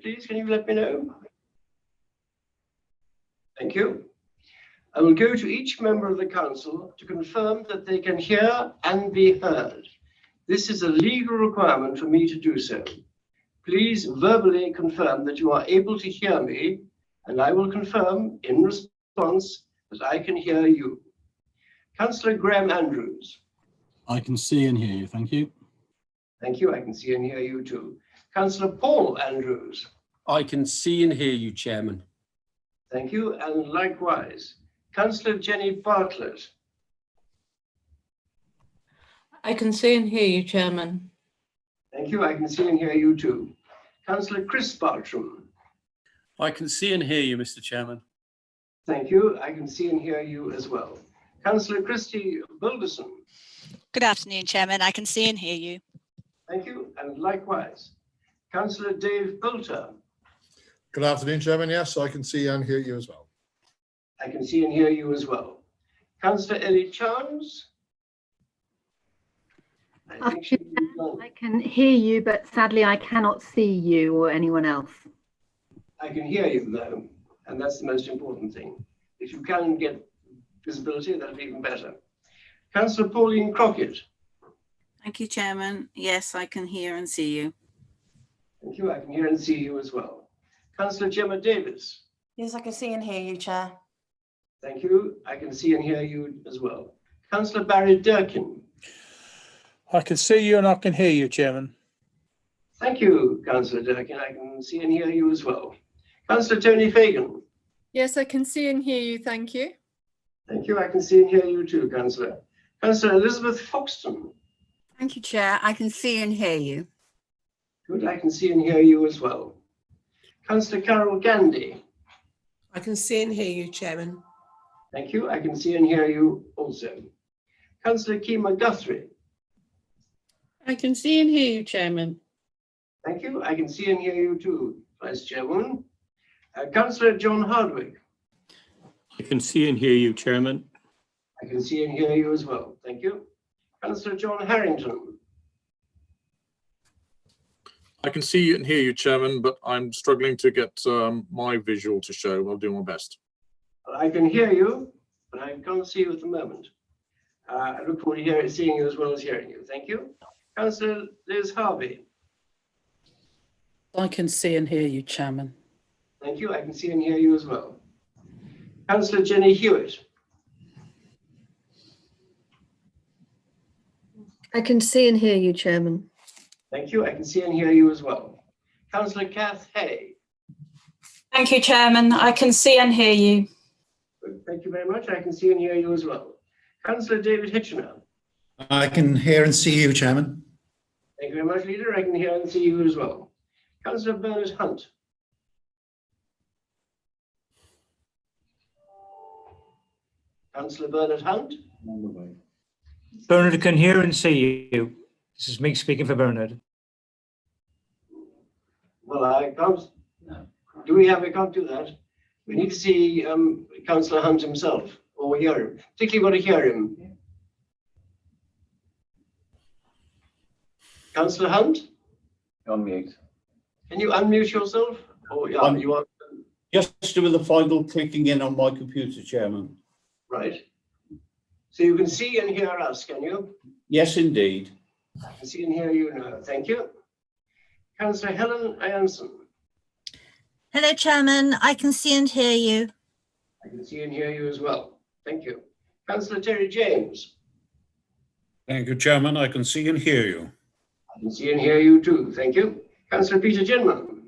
please? Can you let me know? Thank you. I will go to each member of the council to confirm that they can hear and be heard. This is a legal requirement for me to do so. Please verbally confirm that you are able to hear me, and I will confirm in response that I can hear you. Councillor Graham Andrews. I can see and hear you, thank you. Thank you, I can see and hear you too. Councillor Paul Andrews. I can see and hear you, Chairman. Thank you, and likewise. Councillor Jenny Bartlett. I can see and hear you, Chairman. Thank you, I can see and hear you too. Councillor Chris Bartram. I can see and hear you, Mr. Chairman. Thank you, I can see and hear you as well. Councillor Christy Bulderson. Good afternoon, Chairman. I can see and hear you. Thank you, and likewise. Councillor Dave Poulter. Good afternoon, Chairman. Yes, I can see and hear you as well. I can see and hear you as well. Councillor Ellie Chance. I can hear you, but sadly I cannot see you or anyone else. I can hear you though, and that's the most important thing. If you can get visibility, that'll be even better. Councillor Pauline Crockett. Thank you, Chairman. Yes, I can hear and see you. Thank you. I can hear and see you as well. Councillor Gemma Davis. Yes, I can see and hear you, Chair. Thank you. I can see and hear you as well. Councillor Barry Durkin. I can see you and I can hear you, Chairman. Thank you, Councillor Durkin. I can see and hear you as well. Councillor Tony Fagan. Yes, I can see and hear you. Thank you. Thank you. I can see and hear you too, Councillor. Councillor Elizabeth Foxton. Thank you, Chair. I can see and hear you. Good. I can see and hear you as well. Councillor Carol Gandy. I can see and hear you, Chairman. Thank you. I can see and hear you also. Councillor Kema Guthrie. I can see and hear you, Chairman. Thank you. I can see and hear you too, Vice Chairwoman. Councillor John Hardwick. I can see and hear you, Chairman. I can see and hear you as well. Thank you. Councillor John Harrington. I can see and hear you, Chairman, but I'm struggling to get my visual to show. I'll do my best. I can hear you, but I can't see you at the moment. I look forward to seeing you as well as hearing you. Thank you. Councillor Liz Harvey. I can see and hear you, Chairman. Thank you. I can see and hear you as well. Councillor Jenny Hewitt. I can see and hear you, Chairman. Thank you. I can see and hear you as well. Councillor Kath Hay. Thank you, Chairman. I can see and hear you. Good. Thank you very much. I can see and hear you as well. Councillor David Hitchener. I can hear and see you, Chairman. Thank you very much, Leader. I can hear and see you as well. Councillor Bernard Hunt. Councillor Bernard Hunt. Bernard can hear and see you. This is me speaking for Bernard. Well, I can't. Do we have? I can't do that. We need to see Councillor Hunt himself, or hear him. Particularly want to hear him. Councillor Hunt. Unmute. Can you unmute yourself? Oh, yeah, you are. Just with the final clicking in on my computer, Chairman. Right. So you can see and hear us, can you? Yes, indeed. I can see and hear you now. Thank you. Councillor Helen Ianson. Hello, Chairman. I can see and hear you. I can see and hear you as well. Thank you. Councillor Terry James. Thank you, Chairman. I can see and hear you. I can see and hear you too. Thank you. Councillor Peter Ginman.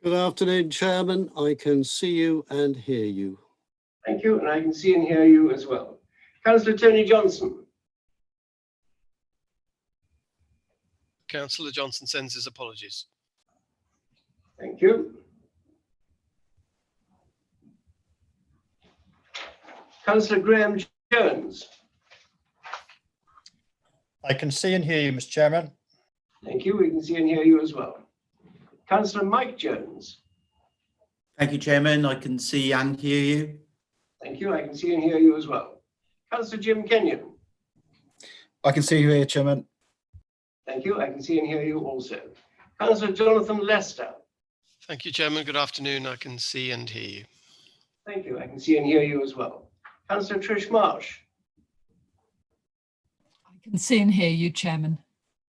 Good afternoon, Chairman. I can see you and hear you. Thank you, and I can see and hear you as well. Councillor Tony Johnson. Councillor Johnson sends his apologies. Thank you. Councillor Graham Jones. I can see and hear you, Mr. Chairman. Thank you. We can see and hear you as well. Councillor Mike Jones. Thank you, Chairman. I can see and hear you. Thank you. I can see and hear you as well. Councillor Jim Kenyon. I can see you here, Chairman. Thank you. I can see and hear you also. Councillor Jonathan Lester. Thank you, Chairman. Good afternoon. I can see and hear you. Thank you. I can see and hear you as well. Councillor Trish Marsh. I can see and hear you, Chairman.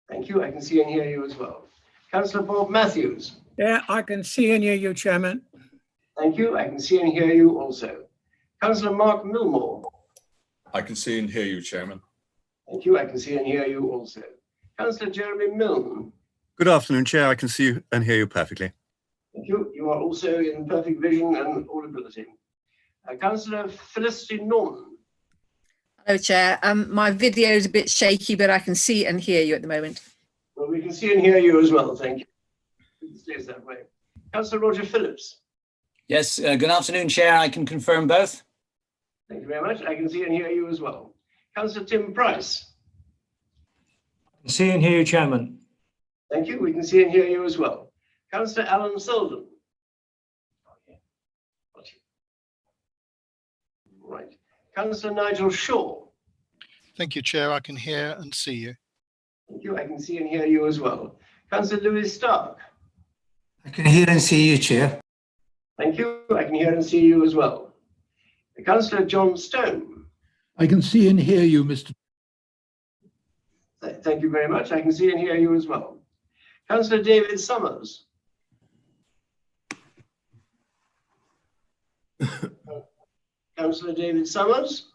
Thank you. I can see and hear you as well. Councillor Bob Matthews. Yeah, I can see and hear you, Chairman. Thank you. I can see and hear you also. Councillor Mark Milmore. I can see and hear you, Chairman. Thank you. I can see and hear you also. Councillor Jeremy Milne. Good afternoon, Chair. I can see you and hear you perfectly. Thank you. You are also in perfect vision and audibility. Councillor Felicity Norman. Hello, Chair. My video is a bit shaky, but I can see and hear you at the moment. Well, we can see and hear you as well. Thank you. It stays that way. Councillor Roger Phillips. Yes, good afternoon, Chair. I can confirm both. Thank you very much. I can see and hear you as well. Councillor Tim Price. I can see and hear you, Chairman. Thank you. We can see and hear you as well. Councillor Alan Selden. Right. Councillor Nigel Shaw. Thank you, Chair. I can hear and see you. Thank you. I can see and hear you as well. Councillor Louis Stark. I can hear and see you, Chair. Thank you. I can hear and see you as well. Councillor John Stone. I can see and hear you, Mr. Thank you very much. I can see and hear you as well. Councillor David Summers. Councillor David Summers.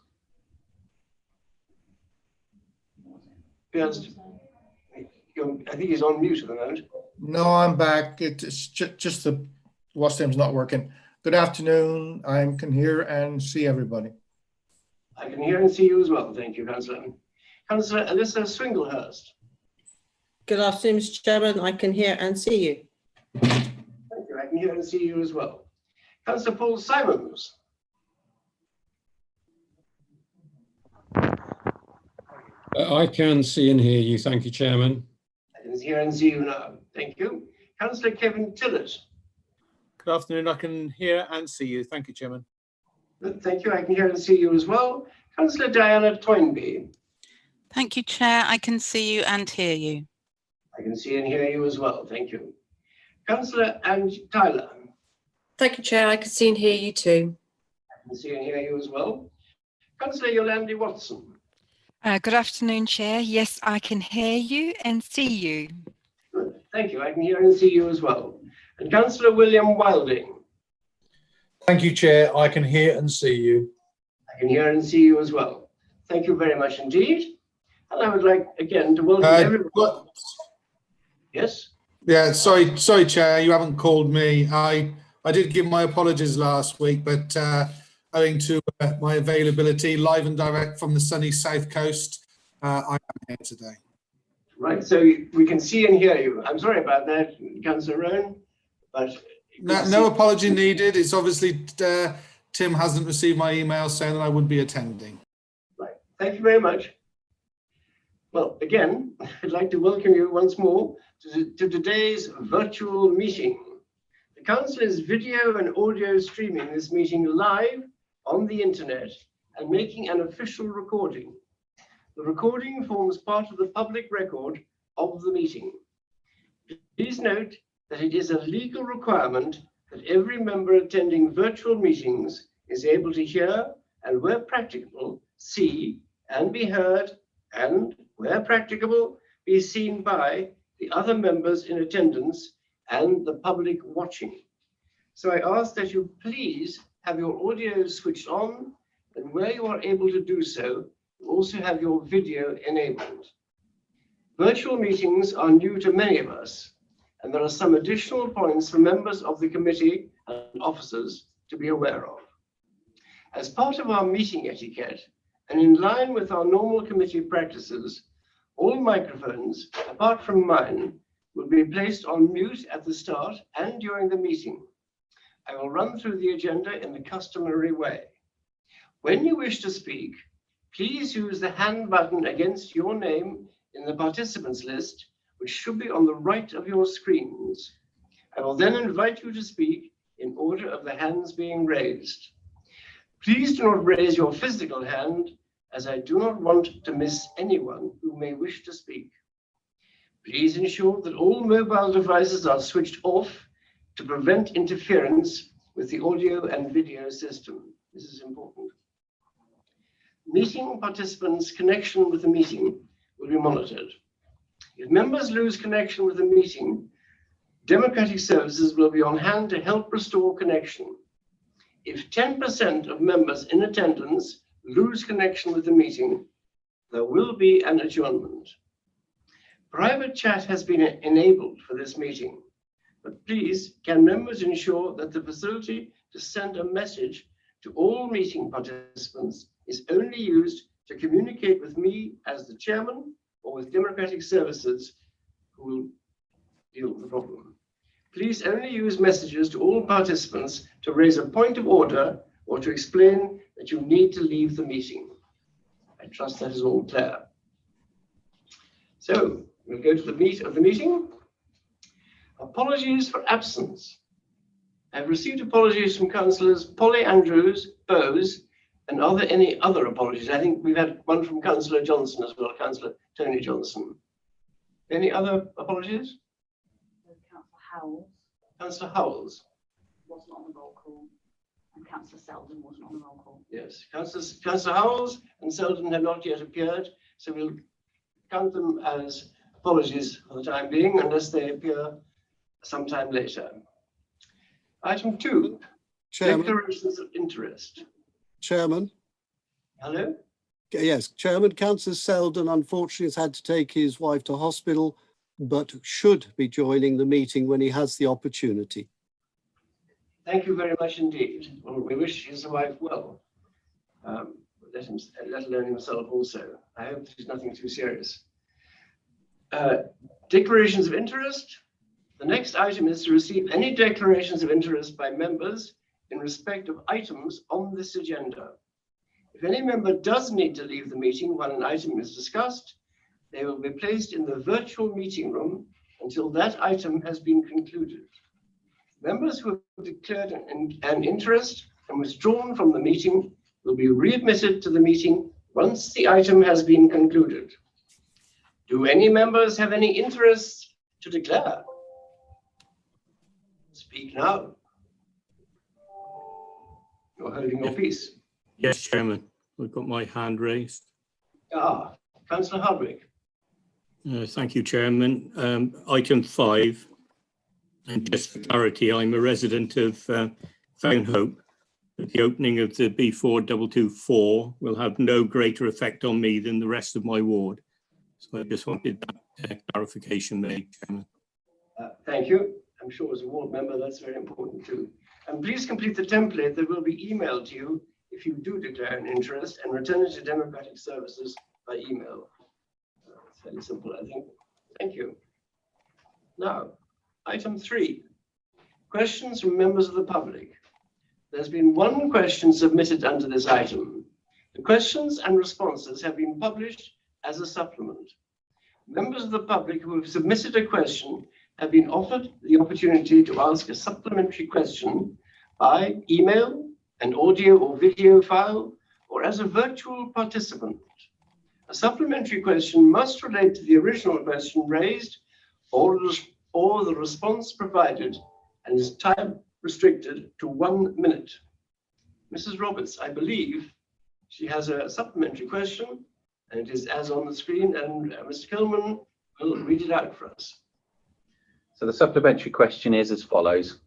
I think he's on mute at the moment. No, I'm back. It's just the WhatsApp's not working. Good afternoon. I can hear and see everybody. I can hear and see you as well. Thank you, Councillor. Councillor Alyssa Swinglehurst. Good afternoon, Mr. Chairman. I can hear and see you. Thank you. I can hear and see you as well. Councillor Paul Simons. I can see and hear you. Thank you, Chairman. I can hear and see you now. Thank you. Councillor Kevin Tillett. Good afternoon. I can hear and see you. Thank you, Chairman. Good, thank you. I can hear and see you as well. Councillor Diana Toynbee. Thank you, Chair. I can see you and hear you. I can see and hear you as well. Thank you. Councillor Ange Tyler. Thank you, Chair. I can see and hear you too. I can see and hear you as well. Councillor Yolandi Watson. Good afternoon, Chair. Yes, I can hear you and see you. Good. Thank you. I can hear and see you as well. And Councillor William Wilding. Thank you, Chair. I can hear and see you. I can hear and see you as well. Thank you very much indeed. And I would like again to welcome everyone. Yes? Yeah, sorry, Chair, you haven't called me. I did give my apologies last week, but owing to my availability live and direct from the sunny South Coast, I am here today. Right, so we can see and hear you. I'm sorry about that, Councillor Rowan, but... No apology needed. It's obviously Tim hasn't received my email saying that I would be attending. Right, thank you very much. Well, again, I'd like to welcome you once more to today's virtual meeting. The Council is video and audio streaming this meeting live on the internet and making an official recording. The recording forms part of the public record of the meeting. Please note that it is a legal requirement that every member attending virtual meetings is able to hear and, where practicable, see and be heard and, where practicable, be seen by the other members in attendance and the public watching. So I ask that you please have your audio switched on, and where you are able to do so, you also have your video enabled. Virtual meetings are new to many of us, and there are some additional points for members of the committee and officers to be aware of. As part of our meeting etiquette, and in line with our normal committee practices, all microphones, apart from mine, will be placed on mute at the start and during the meeting. I will run through the agenda in the customary way. When you wish to speak, please use the hand button against your name in the participants list, which should be on the right of your screens. I will then invite you to speak in order of the hands being raised. Please do not raise your physical hand, as I do not want to miss anyone who may wish to speak. Please ensure that all mobile devices are switched off, to prevent interference with the audio and video system. This is important. Meeting participants' connection with the meeting will be monitored. If members lose connection with the meeting, Democratic Services will be on hand to help restore connection. If 10% of members in attendance lose connection with the meeting, there will be an adjournment. Private chat has been enabled for this meeting, but please, can members ensure that the facility to send a message to all meeting participants is only used to communicate with me as the chairman or with Democratic Services who will deal with the problem. Please only use messages to all participants to raise a point of order or to explain that you need to leave the meeting. I trust that is all clear. So we'll go to the meat of the meeting. Apologies for absence. I've received apologies from councillors Polly Andrews, Bowes, and are there any other apologies? I think we've had one from Councillor Johnson as well, Councillor Tony Johnson. Any other apologies? Councillor Howells Councillor Howells. wasn't on the roll call, and Councillor Selden wasn't on the roll call. Yes, Councillor Howells and Selden have not yet appeared, so we'll count them as apologies for the time being, unless they appear sometime later. Item 2, Chairman. declarations of interest. Chairman. Hello? Yes, Chairman, Councillor Selden unfortunately has had to take his wife to hospital, but should be joining the meeting when he has the opportunity. Thank you very much indeed. Well, we wish his wife well. Let alone himself also. I hope there's nothing too serious. Declarations of interest. The next item is to receive any declarations of interest by members in respect of items on this agenda. If any member does need to leave the meeting while an item is discussed, they will be placed in the virtual meeting room until that item has been concluded. Members who have declared an interest and withdrawn from the meeting will be readmitted to the meeting once the item has been concluded. Do any members have any interests to declare? Speak now. You're holding your peace. Yes, Chairman. I've got my hand raised. Councillor Hardwick. Thank you, Chairman. Item 5. And just for clarity, I'm a resident of Fownhope. The opening of the B4224 will have no greater effect on me than the rest of my ward. So I just wanted that clarification made, Chairman. Thank you. I'm sure as a ward member, that's very important too. And please complete the template that will be emailed to you if you do declare an interest and return it to Democratic Services by email. It's fairly simple, I think. Thank you. Now, item 3, questions from members of the public. There's been one question submitted under this item. The questions and responses have been published as a supplement. Members of the public who have submitted a question have been offered the opportunity to ask a supplementary question by email, an audio or video file, or as a virtual participant. A supplementary question must relate to the original question raised or the response provided and is time restricted to 1 minute. Mrs. Roberts, I believe she has a supplementary question, and it is as on the screen, and Mr. Kilman will read it out for us. So the supplementary question is as follows.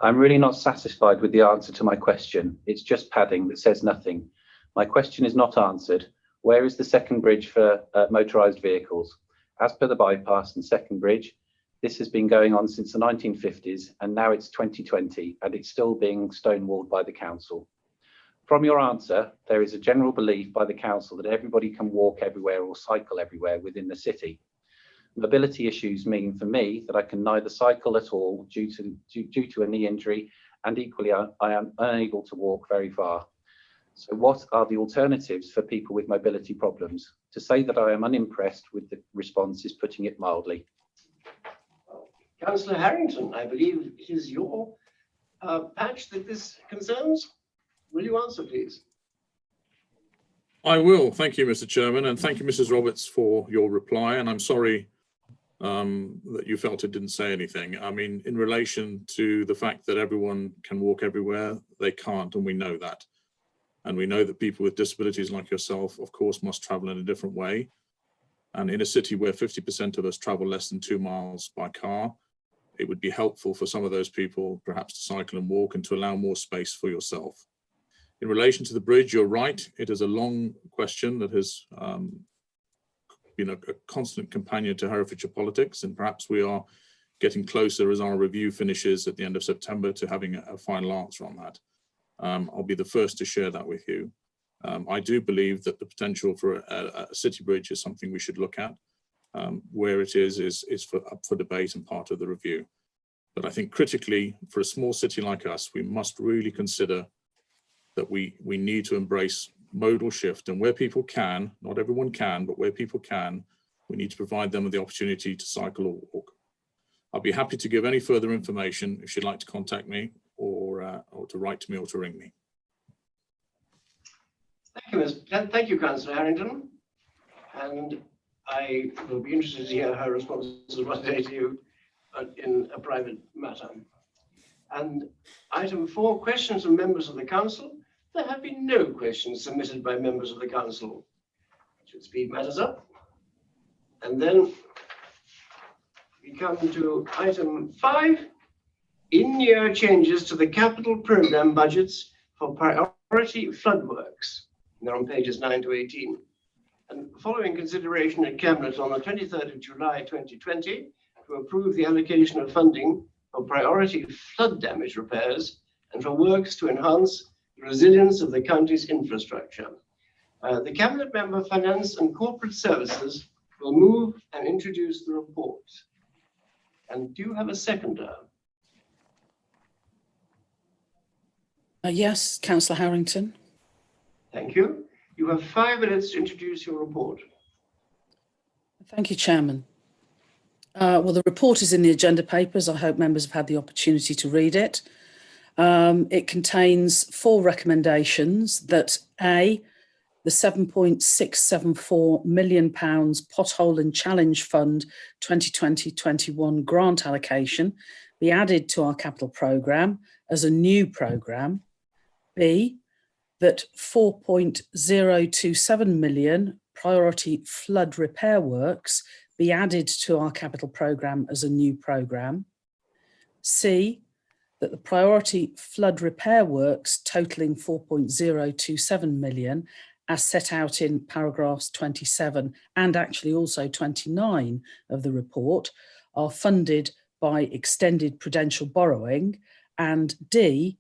I'm really not satisfied with the answer to my question. It's just padding that says nothing. My question is not answered. Where is the second bridge for motorised vehicles? As per the bypass and second bridge, this has been going on since the 1950s, and now it's 2020, and it's still being stonewalled by the council. From your answer, there is a general belief by the council that everybody can walk everywhere or cycle everywhere within the city. Mobility issues mean for me that I can neither cycle at all due to a knee injury, and equally I am unable to walk very far. So what are the alternatives for people with mobility problems? To say that I am unimpressed with the response is putting it mildly. Councillor Harrington, I believe it is your patch that this concerns. Will you answer, please? I will. Thank you, Mr. Chairman, and thank you, Mrs. Roberts, for your reply. And I'm sorry that you felt it didn't say anything. I mean, in relation to the fact that everyone can walk everywhere, they can't, and we know that. And we know that people with disabilities like yourself, of course, must travel in a different way. And in a city where 50% of us travel less than 2 miles by car, it would be helpful for some of those people perhaps to cycle and walk and to allow more space for yourself. In relation to the bridge, you're right. It is a long question that has been a constant companion to Herefordshire politics, and perhaps we are getting closer as our review finishes at the end of September to having a final answer on that. I'll be the first to share that with you. I do believe that the potential for a city bridge is something we should look at. Where it is up for debate and part of the review. But I think critically, for a small city like us, we must really consider that we need to embrace modal shift, and where people can, not everyone can, but where people can, we need to provide them with the opportunity to cycle or walk. I'll be happy to give any further information if you'd like to contact me or to write to me or to ring me. Thank you, Councillor Harrington. And I will be interested to hear her responses one day to you in a private matter. And item 4, questions from members of the council. There have been no questions submitted by members of the council. I should speed matters up. And then we come to item 5, in-year changes to the capital programme budgets for priority flood works. They're on pages 9 to 18. And following consideration in Cabinet on the 23rd of July 2020 to approve the allocation of funding for priority flood damage repairs and for works to enhance the resilience of the county's infrastructure. The Cabinet Member Finance and Corporate Services will move and introduce the report. And do you have a seconder? Yes, Councillor Harrington. Thank you. You have 5 minutes to introduce your report. Thank you, Chairman. Well, the report is in the agenda papers. I hope members have had the opportunity to read it. It contains 4 recommendations that A, the £7.674 million Pothole and Challenge Fund 2020-21 grant allocation be added to our capital programme as a new programme. B, that 4.027 million priority flood repair works be added to our capital programme as a new programme. C, that the priority flood repair works totalling 4.027 million, as set out in paragraphs 27 and actually also 29 of the report, are funded by extended prudential borrowing. And D,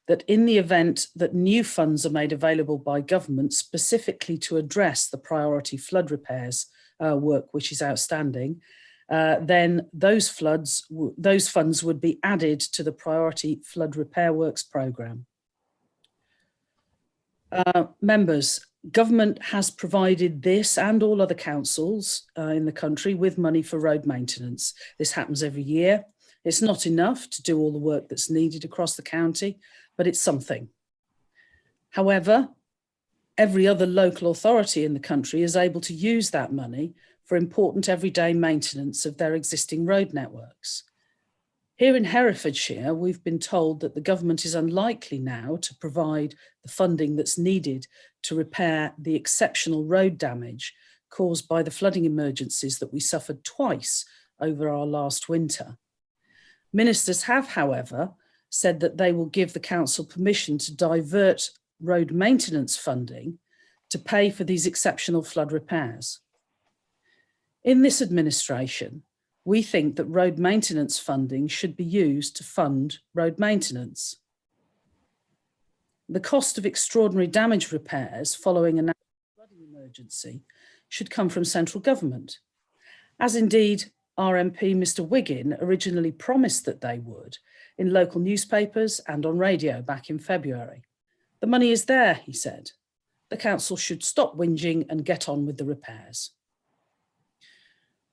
that in the event that new funds are made available by government specifically to address the priority flood repairs work which is outstanding, then those funds would be added to the priority flood repair works programme. Members, government has provided this and all other councils in the country with money for road maintenance. This happens every year. It's not enough to do all the work that's needed across the county, but it's something. However, every other local authority in the country is able to use that money for important everyday maintenance of their existing road networks. Here in Herefordshire, we've been told that the government is unlikely now to provide the funding that's needed to repair the exceptional road damage caused by the flooding emergencies that we suffered twice over our last winter. Ministers have, however, said that they will give the council permission to divert road maintenance funding to pay for these exceptional flood repairs. In this administration, we think that road maintenance funding should be used to fund road maintenance. The cost of extraordinary damage repairs following a national flooding emergency should come from central government, as indeed our MP Mr Wiggin originally promised that they would in local newspapers and on radio back in February. The money is there, he said. The council should stop whinging and get on with the repairs.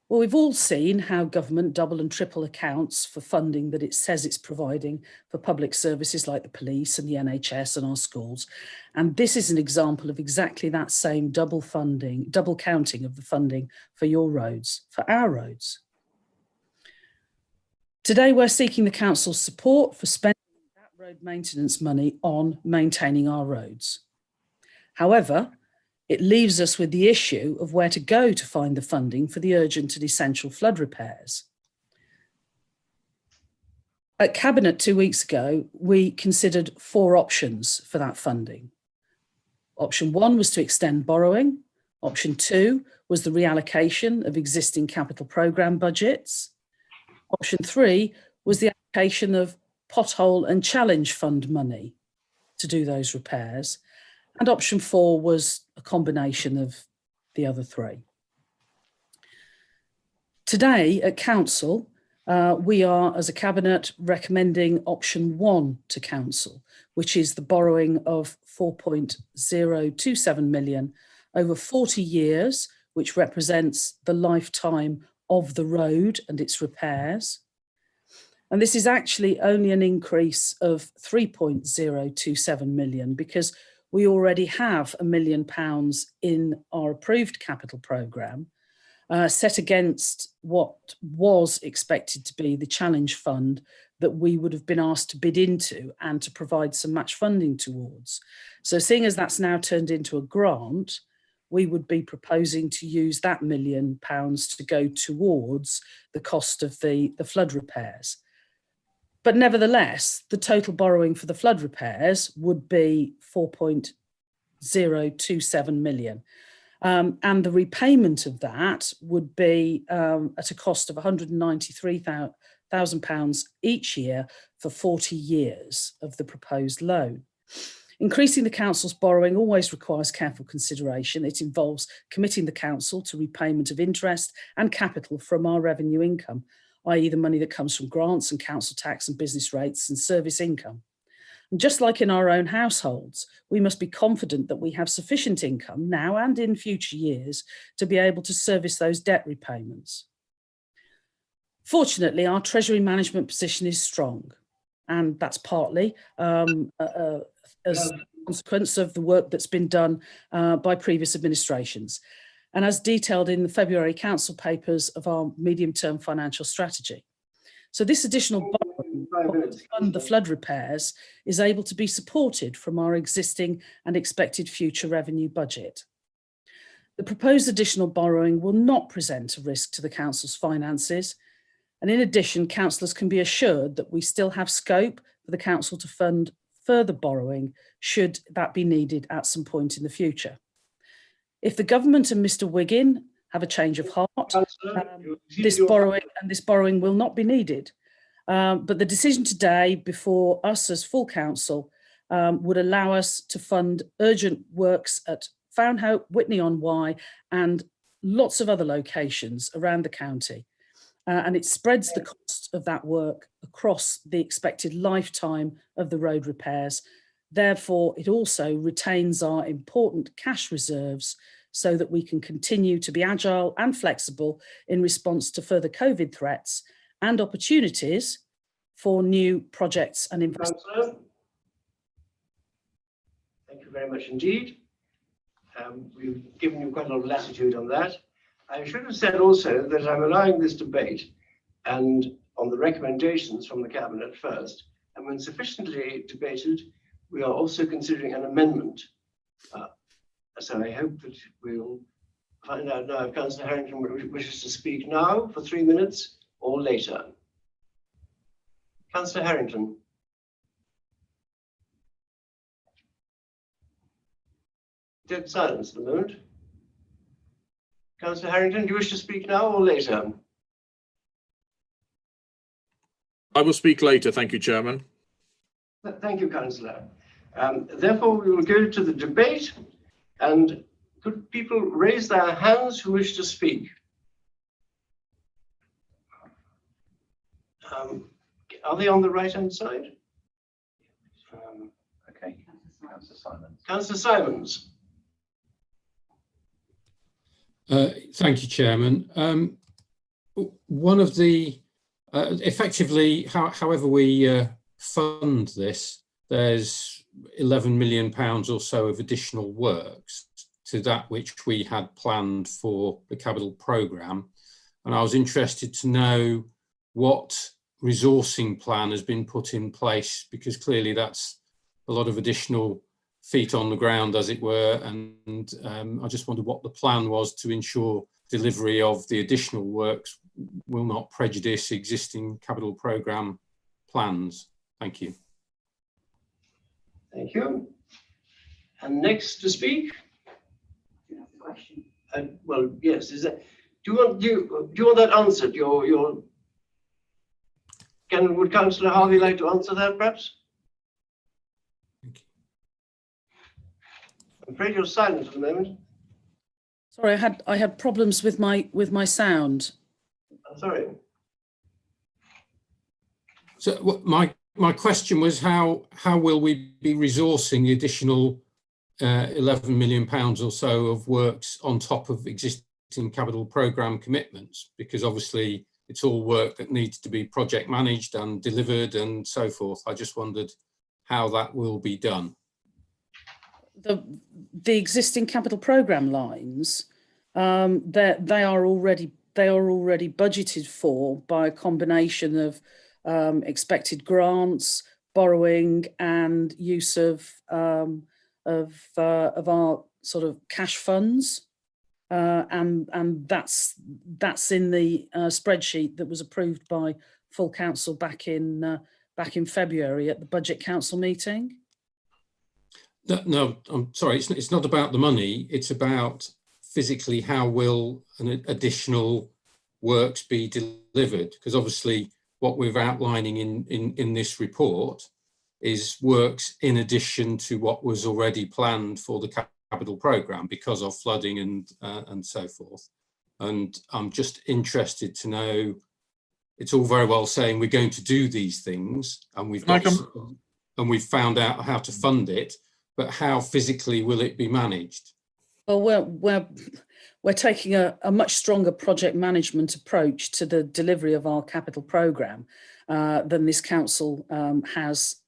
Well, we've all seen how government double and triple accounts for funding that it says it's providing for public services like the police and the NHS and our schools. And this is an example of exactly that same double counting of the funding for your roads, for our roads. Today, we're seeking the council's support for spending that road maintenance money on maintaining our roads. However, it leaves us with the issue of where to go to find the funding for the urgent and essential flood repairs. At Cabinet 2 weeks ago, we considered 4 options for that funding. Option 1 was to extend borrowing. Option 2 was the reallocation of existing capital programme budgets. Option 3 was the application of pothole and challenge fund money to do those repairs. And option 4 was a combination of the other 3. Today at Council, we are, as a Cabinet, recommending option 1 to Council, which is the borrowing of 4.027 million over 40 years, which represents the lifetime of the road and its repairs. And this is actually only an increase of 3.027 million because we already have £1 million in our approved capital programme, set against what was expected to be the challenge fund that we would have been asked to bid into and to provide some match funding towards. So seeing as that's now turned into a grant, we would be proposing to use that £1 million to go towards the cost of the flood repairs. But nevertheless, the total borrowing for the flood repairs would be 4.027 million. And the repayment of that would be at a cost of £193,000 each year for 40 years of the proposed loan. Increasing the council's borrowing always requires careful consideration. It involves committing the council to repayment of interest and capital from our revenue income, i.e. the money that comes from grants and council tax and business rates and service income. And just like in our own households, we must be confident that we have sufficient income now and in future years to be able to service those debt repayments. Fortunately, our treasury management position is strong, and that's partly as a consequence of the work that's been done by previous administrations, and as detailed in the February council papers of our medium-term financial strategy. So this additional borrowing to fund the flood repairs is able to be supported from our existing and expected future revenue budget. The proposed additional borrowing will not present a risk to the council's finances, and in addition, councillors can be assured that we still have scope for the council to fund further borrowing should that be needed at some point in the future. If the government and Mr Wiggin have a change of heart, this borrowing will not be needed. But the decision today before us as full council would allow us to fund urgent works at Fownhope, Witney-on-Wye and lots of other locations around the county. And it spreads the cost of that work across the expected lifetime of the road repairs. Therefore, it also retains our important cash reserves so that we can continue to be agile and flexible in response to further COVID threats and opportunities for new projects and investments. Thank you very much indeed. We've given you quite a lot of latitude on that. I should have said also that I'm allowing this debate and on the recommendations from the Cabinet first, and when sufficiently debated, we are also considering an amendment. So I hope that we'll find out now if Councillor Harrington wishes to speak now for 3 minutes or later. Councillor Harrington. Dead silence at the moment. Councillor Harrington, do you wish to speak now or later? I will speak later, thank you, Chairman. Thank you, Councillor. Therefore, we will go to the debate, and could people raise their hands who wish to speak? Are they on the right-hand side? Okay, Councillor Simons. Councillor Simons. Thank you, Chairman. One of the, effectively, however we fund this, there's £11 million or so of additional works to that which we had planned for the capital programme. And I was interested to know what resourcing plan has been put in place, because clearly that's a lot of additional feet on the ground, as it were, and I just wondered what the plan was to ensure delivery of the additional works will not prejudice existing capital programme plans. Thank you. Thank you. And next to speak? Question. Well, yes. Is that? Do you want that answered? Would Councillor Harvey like to answer that, perhaps? Thank you. I'm afraid you're silent at the moment. Sorry, I had problems with my sound. I'm sorry. So my question was how will we be resourcing the additional £11 million or so of works on top of existing capital programme commitments? Because obviously it's all work that needs to be project managed and delivered and so forth. I just wondered how that will be done. The existing capital programme lines, they are already budgeted for by a combination of expected grants, borrowing, and use of our sort of cash funds, and that's in the spreadsheet that was approved by full council back in February at the budget council meeting. No, I'm sorry, it's not about the money, it's about physically how will an additional works be delivered, because obviously what we're outlining in this report is works in addition to what was already planned for the capital programme because of flooding and so forth. And I'm just interested to know, it's all very well saying we're going to do these things and we've found out how to fund it, but how physically will it be managed? Well, we're taking a much stronger project management approach to the delivery of our capital programme than this council has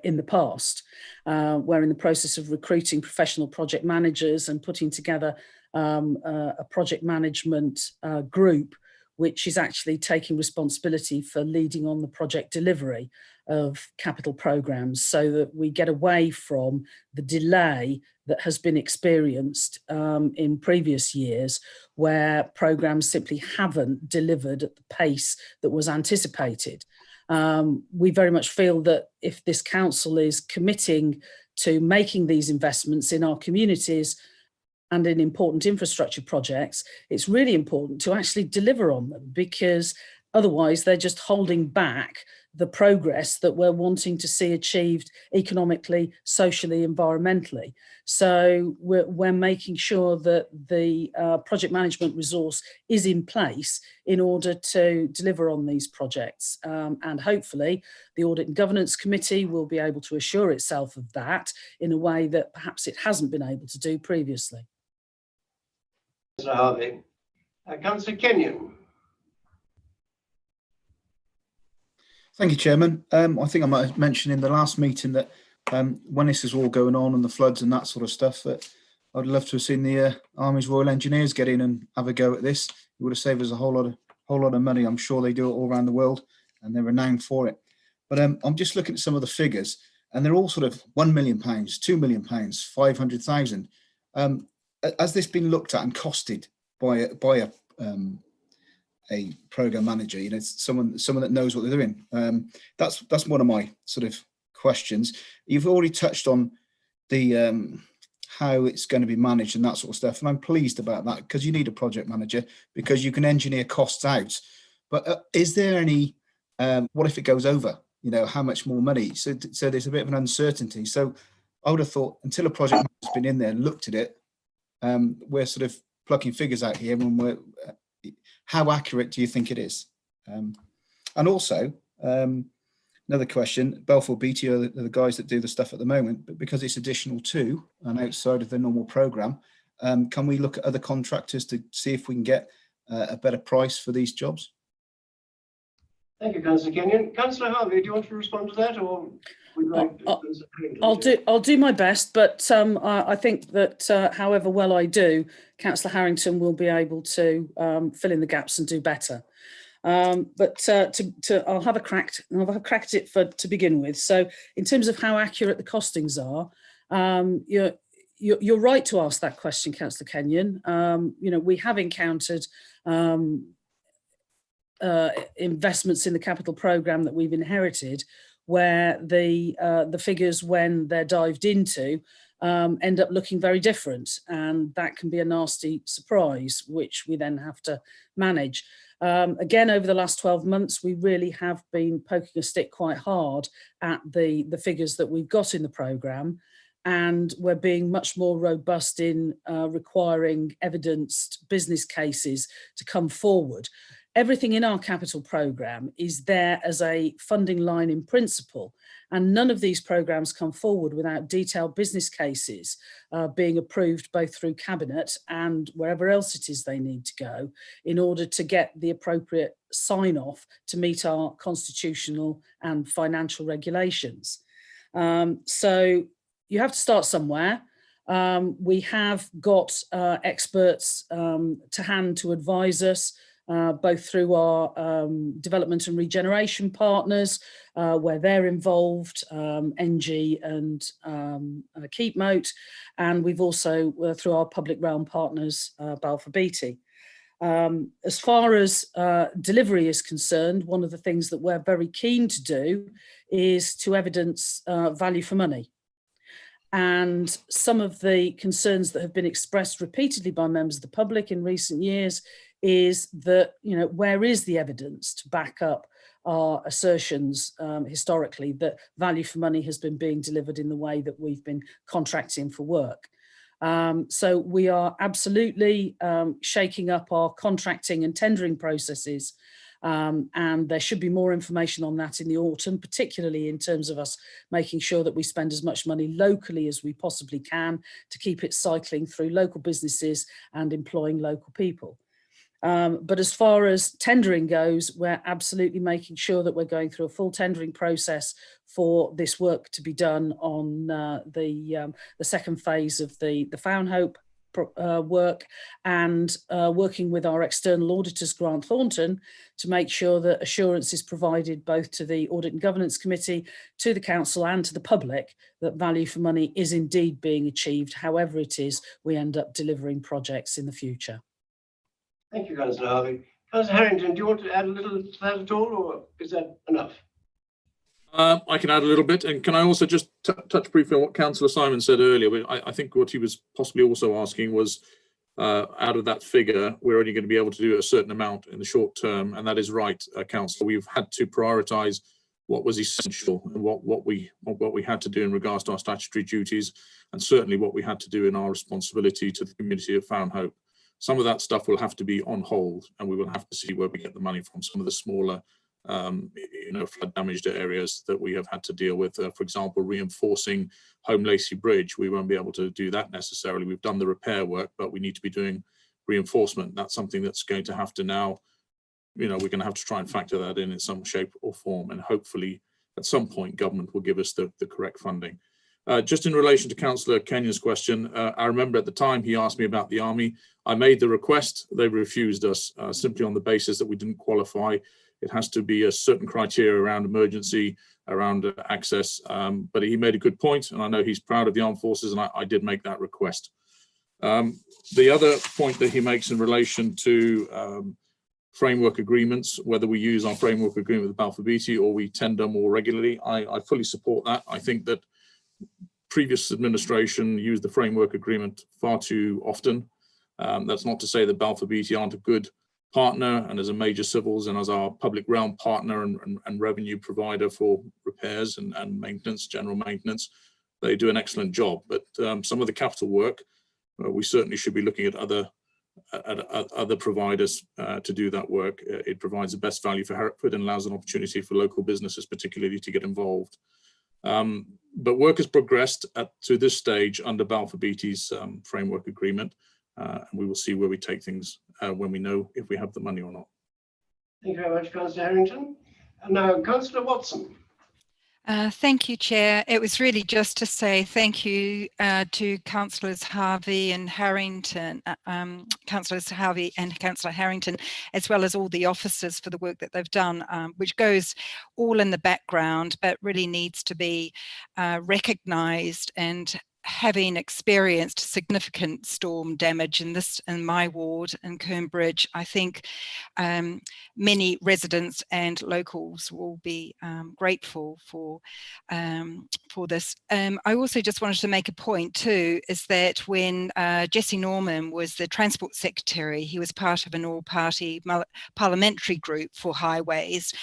in the past. We're in the process of recruiting professional project managers and putting together a project management group which is actually taking responsibility for leading on the project delivery of capital programmes, so that we get away from the delay that has been experienced in previous years, where programmes simply haven't delivered at the pace that was anticipated. We very much feel that if this council is committing to making these investments in our communities and in important infrastructure projects, it's really important to actually deliver on them, because otherwise they're just holding back the progress that we're wanting to see achieved economically, socially, environmentally. So we're making sure that the project management resource is in place in order to deliver on these projects. And hopefully the Audit and Governance Committee will be able to assure itself of that in a way that perhaps it hasn't been able to do previously. Councillor Harvey. Councillor Kenyon. Thank you, Chairman. I think I might have mentioned in the last meeting that when this is all going on and the floods and that sort of stuff, that I'd love to have seen the Army's Royal Engineers get in and have a go at this. It would have saved us a whole lot of money. I'm sure they do it all around the world and they're renowned for it. But I'm just looking at some of the figures, and they're all sort of £1 million, £2 million, 500,000. Has this been looked at and costed by a program manager? You know, someone that knows what they're doing. That's one of my sort of questions. You've already touched on the how it's going to be managed and that sort of stuff, and I'm pleased about that, because you need a project manager, because you can engineer costs out. But is there any what if it goes over? You know, how much more money? So there's a bit of an uncertainty. So I would have thought, until a project manager's been in there and looked at it, we're sort of plucking figures out here when we're how accurate do you think it is? And also, another question, Balfour Beatty are the guys that do the stuff at the moment, but because it's additional to and outside of the normal programme, can we look at other contractors to see if we can get a better price for these jobs? Thank you, Councillor Kenyon. Councillor Harvey, do you want to respond to that, or would you like to? I'll do my best, but I think that however well I do, Councillor Harrington will be able to fill in the gaps and do better. I'll have a crack at it to begin with. So in terms of how accurate the costings are, you're right to ask that question, Councillor Kenyon. We have encountered investments in the capital programme that we've inherited, where the figures, when they're dived into, end up looking very different, and that can be a nasty surprise, which we then have to manage. Again, over the last 12 months, we really have been poking a stick quite hard at the figures that we've got in the programme, and we're being much more robust in requiring evidenced business cases to come forward. Everything in our capital programme is there as a funding line in principle, and none of these programmes come forward without detailed business cases being approved both through Cabinet and wherever else it is they need to go in order to get the appropriate sign-off to meet our constitutional and financial regulations. So you have to start somewhere. We have got experts to hand to advise us, both through our development and regeneration partners, where they're involved, NG and Keepmoat, and we've also, through our public realm partners, Balfour Beatty. As far as delivery is concerned, one of the things that we're very keen to do is to evidence value for money. And some of the concerns that have been expressed repeatedly by members of the public in recent years is that, where is the evidence to back up our assertions historically that value for money has been being delivered in the way that we've been contracting for work. So we are absolutely shaking up our contracting and tendering processes, and there should be more information on that in the autumn, particularly in terms of us making sure that we spend as much money locally as we possibly can to keep it cycling through local businesses and employing local people. But as far as tendering goes, we're absolutely making sure that we're going through a full tendering process for this work to be done on the second phase of the Fownhope work, and working with our external auditors, Grant Thornton, to make sure that assurance is provided both to the Audit and Governance Committee, to the Council and to the public that value for money is indeed being achieved, however it is we end up delivering projects in the future. Thank you, Councillor Harvey. Councillor Harrington, do you want to add a little to that at all, or is that enough? I can add a little bit, and can I also just touch briefly on what Councillor Simon said earlier? I think what he was possibly also asking was, out of that figure, we're only going to be able to do a certain amount in the short term, and that is right, Councillor. We've had to prioritise what was essential and what we had to do in regards to our statutory duties, and certainly what we had to do in our responsibility to the community of Fownhope. Some of that stuff will have to be on hold, and we will have to see where we get the money from. Some of the smaller, flood damaged areas that we have had to deal with. For example, reinforcing Home Lacey Bridge, we won't be able to do that necessarily. We've done the repair work, but we need to be doing reinforcement. That's something that's going to have to now, we're going to have to try and factor that in some shape or form, and hopefully at some point government will give us the correct funding. Just in relation to Councillor Kenyon's question, I remember at the time he asked me about the Army. I made the request, they refused us simply on the basis that we didn't qualify. It has to be a certain criteria around emergency, around access, but he made a good point, and I know he's proud of the armed forces, and I did make that request. The other point that he makes in relation to framework agreements, whether we use our framework agreement with Balfour Beatty or we tender more regularly, I fully support that. I think that previous administration used the framework agreement far too often. That's not to say that Balfour Beatty aren't a good partner, and as a major civils and as our public realm partner and revenue provider for repairs and maintenance, general maintenance, they do an excellent job. But some of the capital work, we certainly should be looking at other providers to do that work. It provides the best value for Hereford and allows an opportunity for local businesses particularly to get involved. But work has progressed to this stage under Balfour Beatty's framework agreement, and we will see where we take things when we know if we have the money or not. Thank you very much, Councillor Harrington. And now, Councillor Watson. Thank you, Chair. It was really just to say thank you to Councillors Harvey and Harrington, Councillors Harvey and Councillor Harrington, as well as all the officers for the work that they've done, which goes all in the background, but really needs to be recognised. And having experienced significant storm damage in my ward in Kernbridge, I think many residents and locals will be grateful for this. I also just wanted to make a point too, is that when Jesse Norman was the Transport Secretary, he was part of an all-party parliamentary group for highways,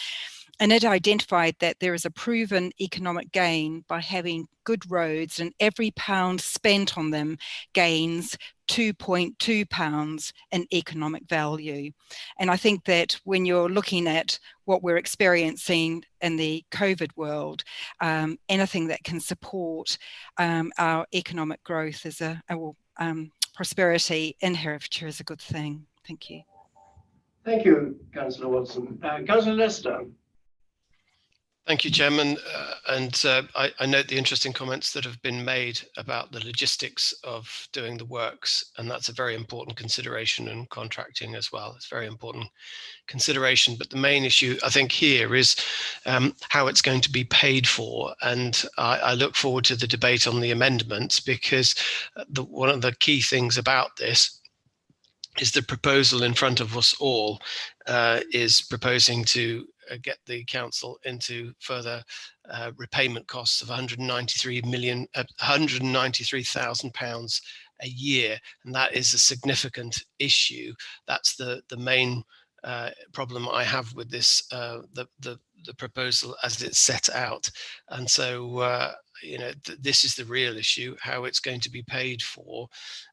and it identified that there is a proven economic gain by having good roads, and every pound spent on them gains 2.2 pounds in economic value. And I think that when you're looking at what we're experiencing in the COVID world, anything that can support our economic growth is prosperity in Herefordshire is a good thing. Thank you. Thank you, Councillor Watson. Councillor Lester. Thank you, Chairman. I note the interesting comments that have been made about the logistics of doing the works, and that's a very important consideration, and contracting as well. It's a very important consideration, but the main issue I think here is how it's going to be paid for. And I look forward to the debate on the amendments, because one of the key things about this is the proposal in front of us all is proposing to get the council into further repayment costs of £193,000 a year, and that is a significant issue. That's the main problem I have with this the proposal as it's set out. And so this is the real issue, how it's going to be paid for,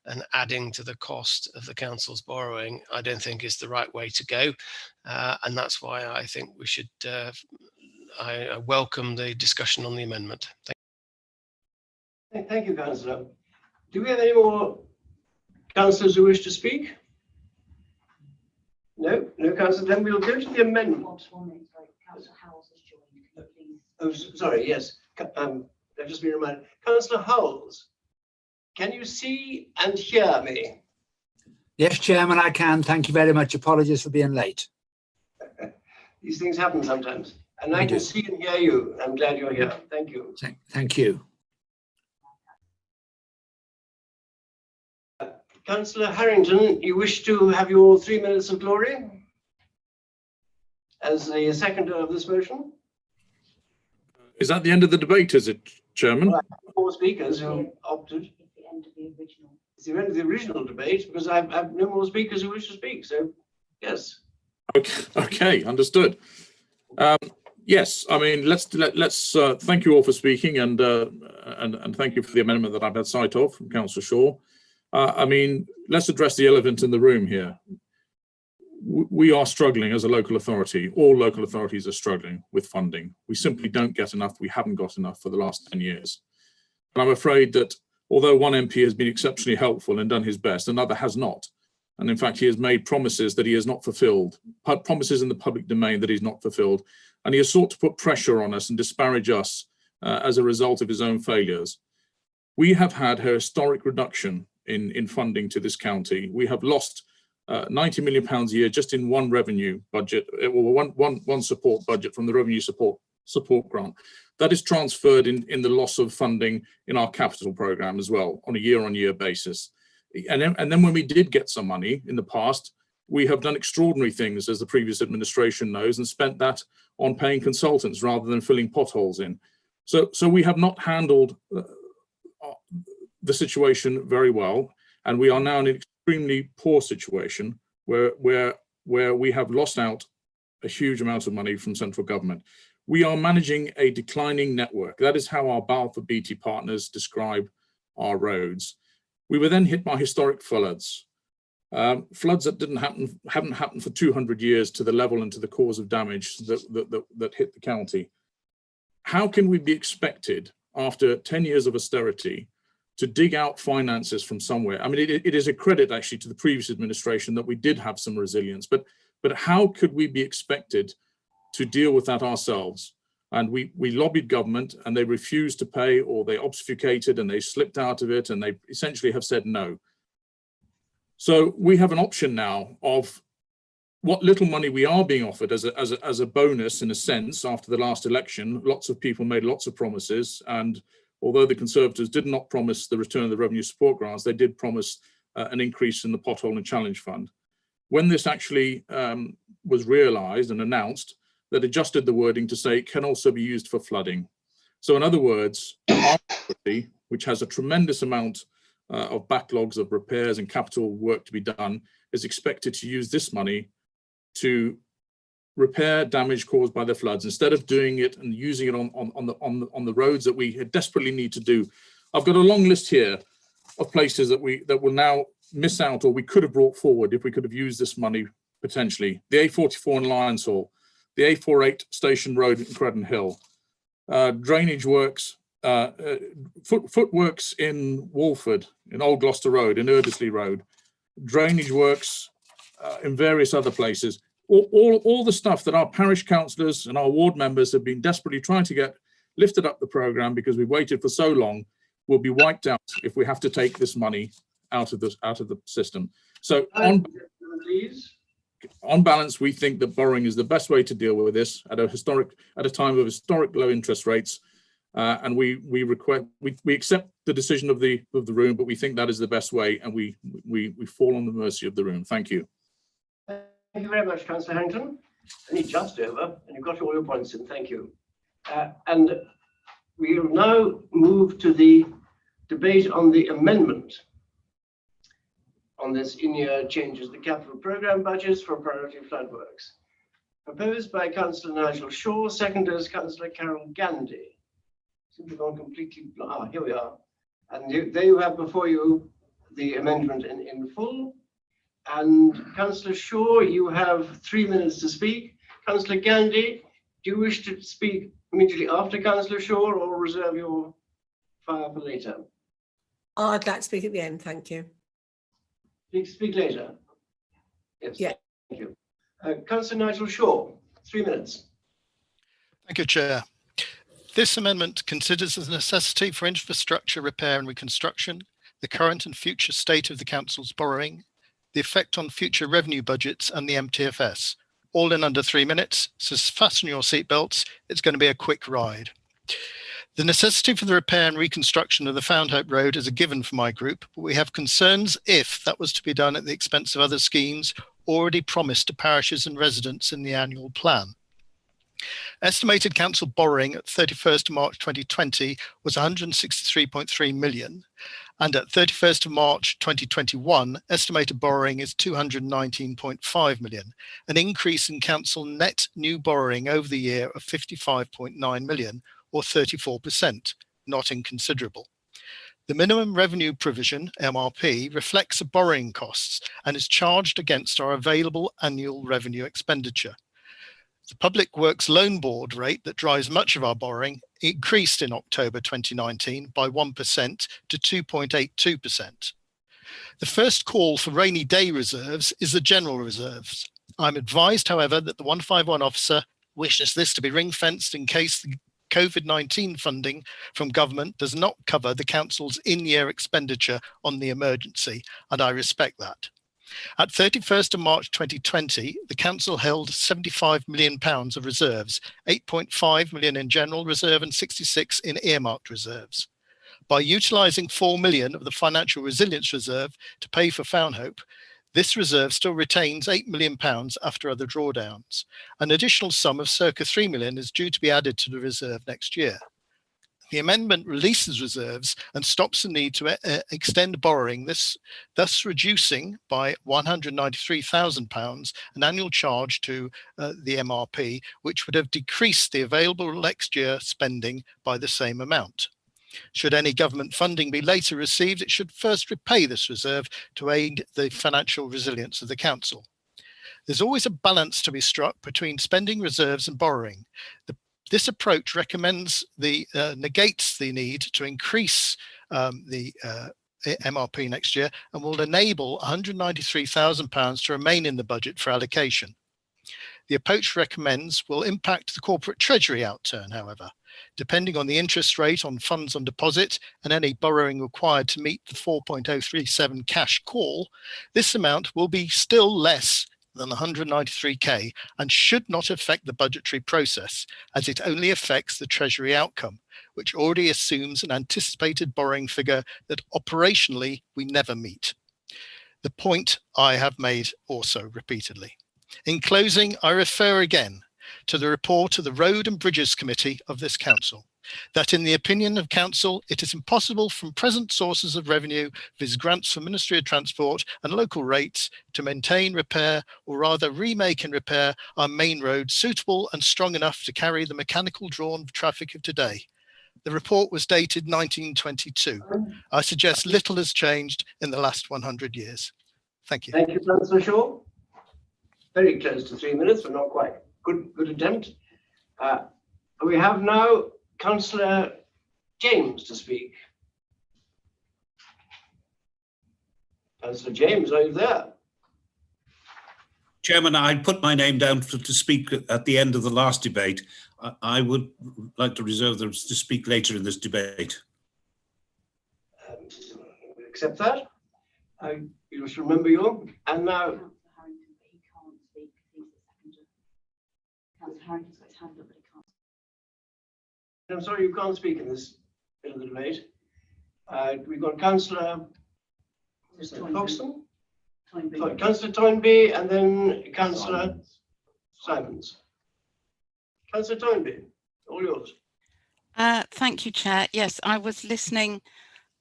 and adding to the cost of the council's borrowing I don't think is the right way to go, and that's why I think we should I welcome the discussion on the amendment. Thank you, Councillor. Do we have any more councillors who wish to speak? No, Councillor. Then we'll go to the amendment. Councillor Howells has joined. Can you please? Oh, sorry. Yes. I've just been reminded. Councillor Howells, can you see and hear me? Yes, Chairman, I can. Thank you very much. Apologies for being late. These things happen sometimes. And I can see and hear you. I'm glad you're here. Thank you. Thank you. Councillor Harrington, you wish to have your 3 minutes of glory as the seconder of this motion? Is that the end of the debate, is it, Chairman? Well, I have 4 speakers who opted. It's the end of the original. It's the end of the original debate, because I have no more speakers who wish to speak. So, yes. Okay, understood. Yes, I mean, let's thank you all for speaking, and thank you for the amendment that I've had sight of from Councillor Shaw. I mean, let's address the elephant in the room here. We are struggling as a local authority. All local authorities are struggling with funding. We simply don't get enough. We haven't got enough for the last 10 years. And I'm afraid that although one MP has been exceptionally helpful and done his best, another has not. And in fact, he has made promises that he has not fulfilled, promises in the public domain that he's not fulfilled. And he has sought to put pressure on us and disparage us as a result of his own failures. We have had a historic reduction in funding to this county. We have lost £90 million a year just in one revenue budget, or one support budget from the revenue support grant. That is transferred in the loss of funding in our capital programme as well on a year-on-year basis. And then when we did get some money in the past, we have done extraordinary things, as the previous administration knows, and spent that on paying consultants rather than filling potholes in. So we have not handled the situation very well, and we are now in an extremely poor situation where we have lost out a huge amount of money from central government. We are managing a declining network. That is how our Balfour Beatty partners describe our roads. We were then hit by historic floods, floods that haven't happened for 200 years to the level and to the cause of damage that hit the county. How can we be expected, after 10 years of austerity, to dig out finances from somewhere? I mean, it is a credit actually to the previous administration that we did have some resilience, but how could we be expected to deal with that ourselves? And we lobbied government and they refused to pay, or they obfuscated and they slipped out of it, and they essentially have said no. So we have an option now of what little money we are being offered as a bonus, in a sense. After the last election, lots of people made lots of promises, and although the Conservatives did not promise the return of the revenue support grants, they did promise an increase in the pothole and challenge fund. When this actually was realised and announced, that adjusted the wording to say it can also be used for flooding. So in other words, our authority, which has a tremendous amount of backlogs of repairs and capital work to be done, is expected to use this money to repair damage caused by the floods, instead of doing it and using it on the roads that we desperately need to do. I've got a long list here of places that will now miss out, or we could have brought forward if we could have used this money potentially. The A44 in Lions Hall, the A48 Station Road in Credden Hill, drainage works, footworks in Walford, in Old Gloucester Road, in Erdesley Road, drainage works in various other places. All the stuff that our parish councillors and our ward members have been desperately trying to get lifted up the programme because we've waited for so long will be wiped out if we have to take this money out of the system. So on balance, we think that borrowing is the best way to deal with this at a time of historic low interest rates, and we accept the decision of the room, but we think that is the best way, and we fall on the mercy of the room. Thank you. Thank you very much, Councillor Harrington. Only just over, and you've got all your points in. Thank you. And we will now move to the debate on the amendment on this in-year changes the capital programme budgets for priority flood works. Proposed by Councillor Nigel Shaw, seconded as Councillor Carol Gandy. Seems to have gone completely, here we are. And there you have before you the amendment in full. And Councillor Shaw, you have 3 minutes to speak. Councillor Gandy, do you wish to speak immediately after Councillor Shaw, or reserve your fire for later? I'd like to speak at the end, thank you. Speak later. Yes. Yeah. Thank you. Councillor Nigel Shaw, 3 minutes. Thank you, Chair. This amendment considers the necessity for infrastructure repair and reconstruction, the current and future state of the Council's borrowing, the effect on future revenue budgets and the MTFS, all in under 3 minutes. So fasten your seatbelts, it's going to be a quick ride. The necessity for the repair and reconstruction of the Foundhope Road is a given for my group, but we have concerns if that was to be done at the expense of other schemes already promised to parishes and residents in the annual plan. Estimated council borrowing at 31st of March 2020 was 163.3 million, and at 31st of March 2021, estimated borrowing is 219.5 million, an increase in council net new borrowing over the year of 55.9 million, or 34%, not inconsiderable. The minimum revenue provision, MRP, reflects the borrowing costs and is charged against our available annual revenue expenditure. The Public Works Loan Board rate that drives much of our borrowing increased in October 2019 by 1% to 2.82%. The first call for rainy day reserves is the general reserves. I'm advised, however, that the 151 officer wishes this to be ring-fenced in case the COVID-19 funding from government does not cover the council's in-year expenditure on the emergency, and I respect that. At 31st of March 2020, the council held £75 million of reserves, 8.5 million in general reserve and 66 in earmarked reserves. By utilising 4 million of the financial resilience reserve to pay for Foundhope, this reserve still retains £8 million after other drawdowns. An additional sum of circa 3 million is due to be added to the reserve next year. The amendment releases reserves and stops the need to extend borrowing, thus reducing by £193,000 an annual charge to the MRP, which would have decreased the available next year spending by the same amount. Should any government funding be later received, it should first repay this reserve to aid the financial resilience of the council. There's always a balance to be struck between spending reserves and borrowing. This approach negates the need to increase the MRP next year and will enable £193,000 to remain in the budget for allocation. The approach recommends will impact the corporate treasury outturn, however. Depending on the interest rate on funds on deposit and any borrowing required to meet the 4.037 cash call, this amount will be still less than 193k and should not affect the budgetary process, as it only affects the treasury outcome, which already assumes an anticipated borrowing figure that operationally we never meet. The point I have made also repeatedly. In closing, I refer again to the report of the Road and Bridges Committee of this Council, that in the opinion of Council, it is impossible from present sources of revenue, viz. Grants from Ministry of Transport and local rates, to maintain, repair, or rather remake and repair our main roads suitable and strong enough to carry the mechanical drawn traffic of today. The report was dated 1922. I suggest little has changed in the last 100 years. Thank you. Thank you, Councillor Shaw. Very close to 3 minutes, but not quite. Good attempt. We have now Councillor James to speak. Councillor James, are you there? Chairman, I put my name down to speak at the end of the last debate. I would like to reserve them to speak later in this debate. We accept that. You just remember you. And now, Councillor Harrington's got his hand up, but he can't. I'm sorry, you can't speak in this bit of the debate. We've got Councillor Foxton, Councillor Toynbee, and then Councillor Simons. Councillor Toynbee, all yours. Thank you, Chair. Yes, I was listening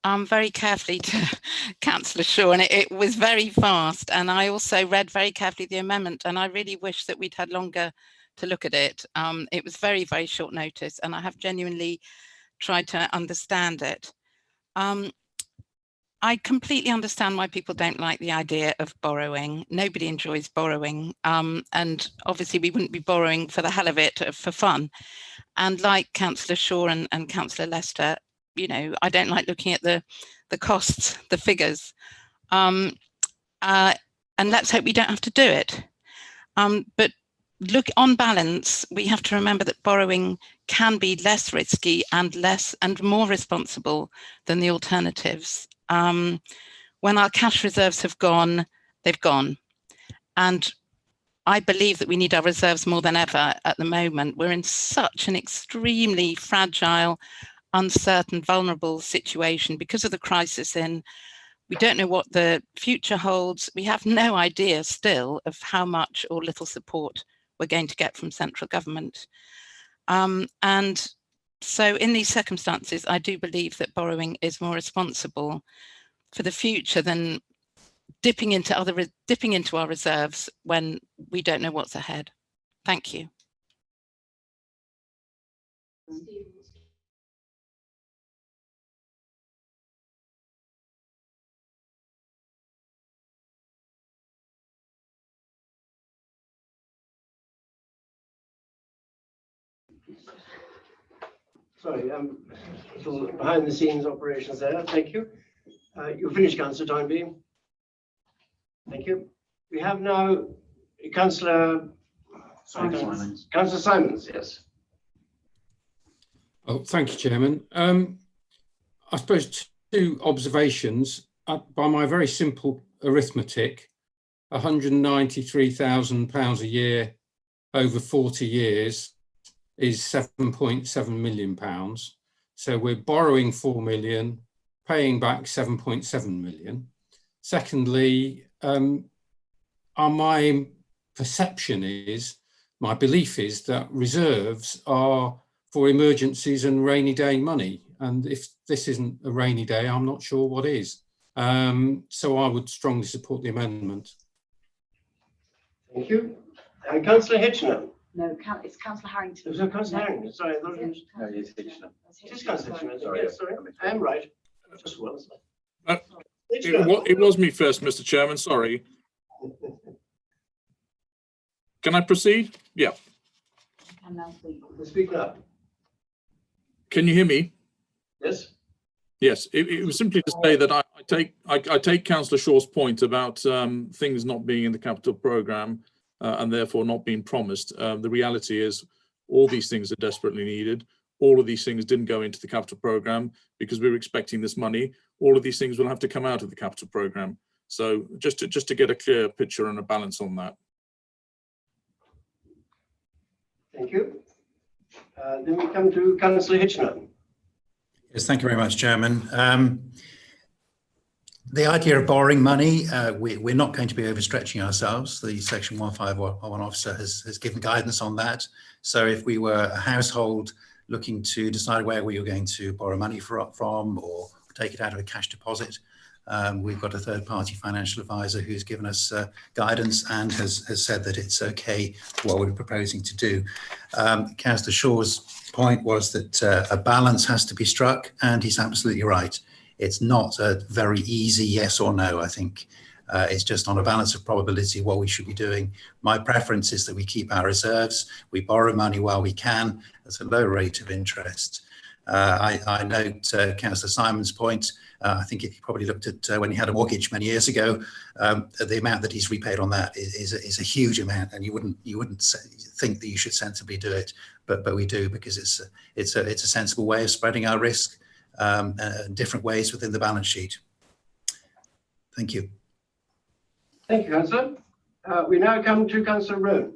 very carefully to Councillor Shaw, and it was very fast. And I also read very carefully the amendment, and I really wish that we'd had longer to look at it. It was very, very short notice, and I have genuinely tried to understand it. I completely understand why people don't like the idea of borrowing. Nobody enjoys borrowing, and obviously we wouldn't be borrowing for the hell of it, for fun. And like Councillor Shaw and Councillor Lester, you know, I don't like looking at the costs, the figures, and let's hope we don't have to do it. But look, on balance, we have to remember that borrowing can be less risky and more responsible than the alternatives. When our cash reserves have gone, they've gone. And I believe that we need our reserves more than ever at the moment. We're in such an extremely fragile, uncertain, vulnerable situation because of the crisis we don't know what the future holds. We have no idea still of how much or little support we're going to get from central government. And so in these circumstances, I do believe that borrowing is more responsible for the future than dipping into our reserves when we don't know what's ahead. Thank you. Sorry, little behind the scenes operations there. Thank you. You're finished, Councillor Toynbee. Thank you. We have now Councillor Simons. Councillor Simons, yes. Oh, thank you, Chairman. I suppose two observations. By my very simple arithmetic, £193,000 a year over 40 years is £7.7 million. So we're borrowing 4 million, paying back 7.7 million. Secondly, my perception is, my belief is that reserves are for emergencies and rainy day money. And if this isn't a rainy day, I'm not sure what is. So I would strongly support the amendment. Thank you. Councillor Hitchener. No, it's Councillor Harrington. Is it Councillor Harrington? Sorry, I thought it was. No, it is Hitchener. It is Councillor Hitchener. Sorry, yes, sorry. I am right. Just once. It was me first, Mr. Chairman. Sorry. Can I proceed? Yeah. Can now speak. Speak now. Can you hear me? Yes. Yes. It was simply to say that I take Councillor Shaw's point about things not being in the capital programme and therefore not being promised. The reality is all these things are desperately needed. All of these things didn't go into the capital programme because we were expecting this money. All of these things will have to come out of the capital programme. So just to get a clear picture and a balance on that. Thank you. Then we come to Councillor Hitchener. Yes, thank you very much, Chairman. The idea of borrowing money, we're not going to be overstretching ourselves. The Section 1511 officer has given guidance on that. So if we were a household looking to decide where we were going to borrow money from or take it out of a cash deposit, we've got a third-party financial advisor who's given us guidance and has said that it's okay what we're proposing to do. Councillor Shaw's point was that a balance has to be struck, and he's absolutely right. It's not a very easy yes or no. I think it's just on a balance of probability what we should be doing. My preference is that we keep our reserves. We borrow money while we can at a low rate of interest. I note Councillor Simon's point. I think if you probably looked at when he had a mortgage many years ago, the amount that he's repaid on that is a huge amount, and you wouldn't think that you should sensibly do it, but we do, because it's a sensible way of spreading our risk different ways within the balance sheet. Thank you. Thank you, Councillor. We now come to Councillor Rowe.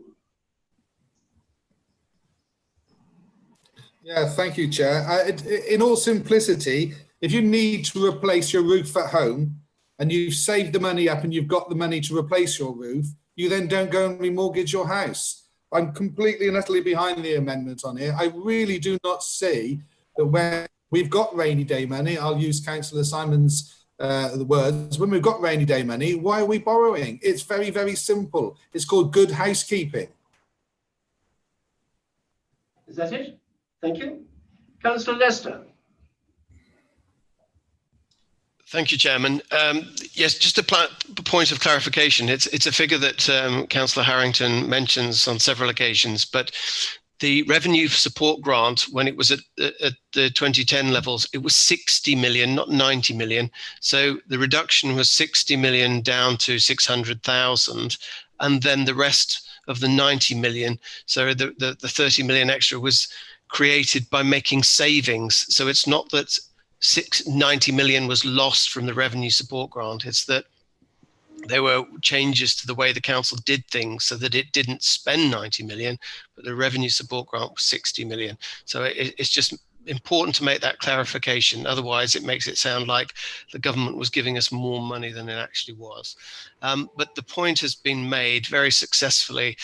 Yeah, thank you, Chair. In all simplicity, if you need to replace your roof at home and you've saved the money up and you've got the money to replace your roof, you then don't go and remortgage your house. I'm completely and utterly behind the amendment on here. I really do not see that when we've got rainy day money, I'll use Councillor Simon's the words, when we've got rainy day money, why are we borrowing? It's very, very simple. It's called good housekeeping. Is that it? Thank you. Councillor Lester. Thank you, Chairman. Yes, just a point of clarification. It's a figure that Councillor Harrington mentions on several occasions, but the revenue support grant, when it was at the 2010 levels, it was 60 million, not 90 million. So the reduction was 60 million down to 600,000, and then the rest of the 90 million, so the 30 million extra, was created by making savings. So it's not that 90 million was lost from the revenue support grant. It's that there were changes to the way the council did things so that it didn't spend 90 million, but the revenue support grant was 60 million. So it's just important to make that clarification. Otherwise, it makes it sound like the government was giving us more money than it actually was. But the point has been made very successfully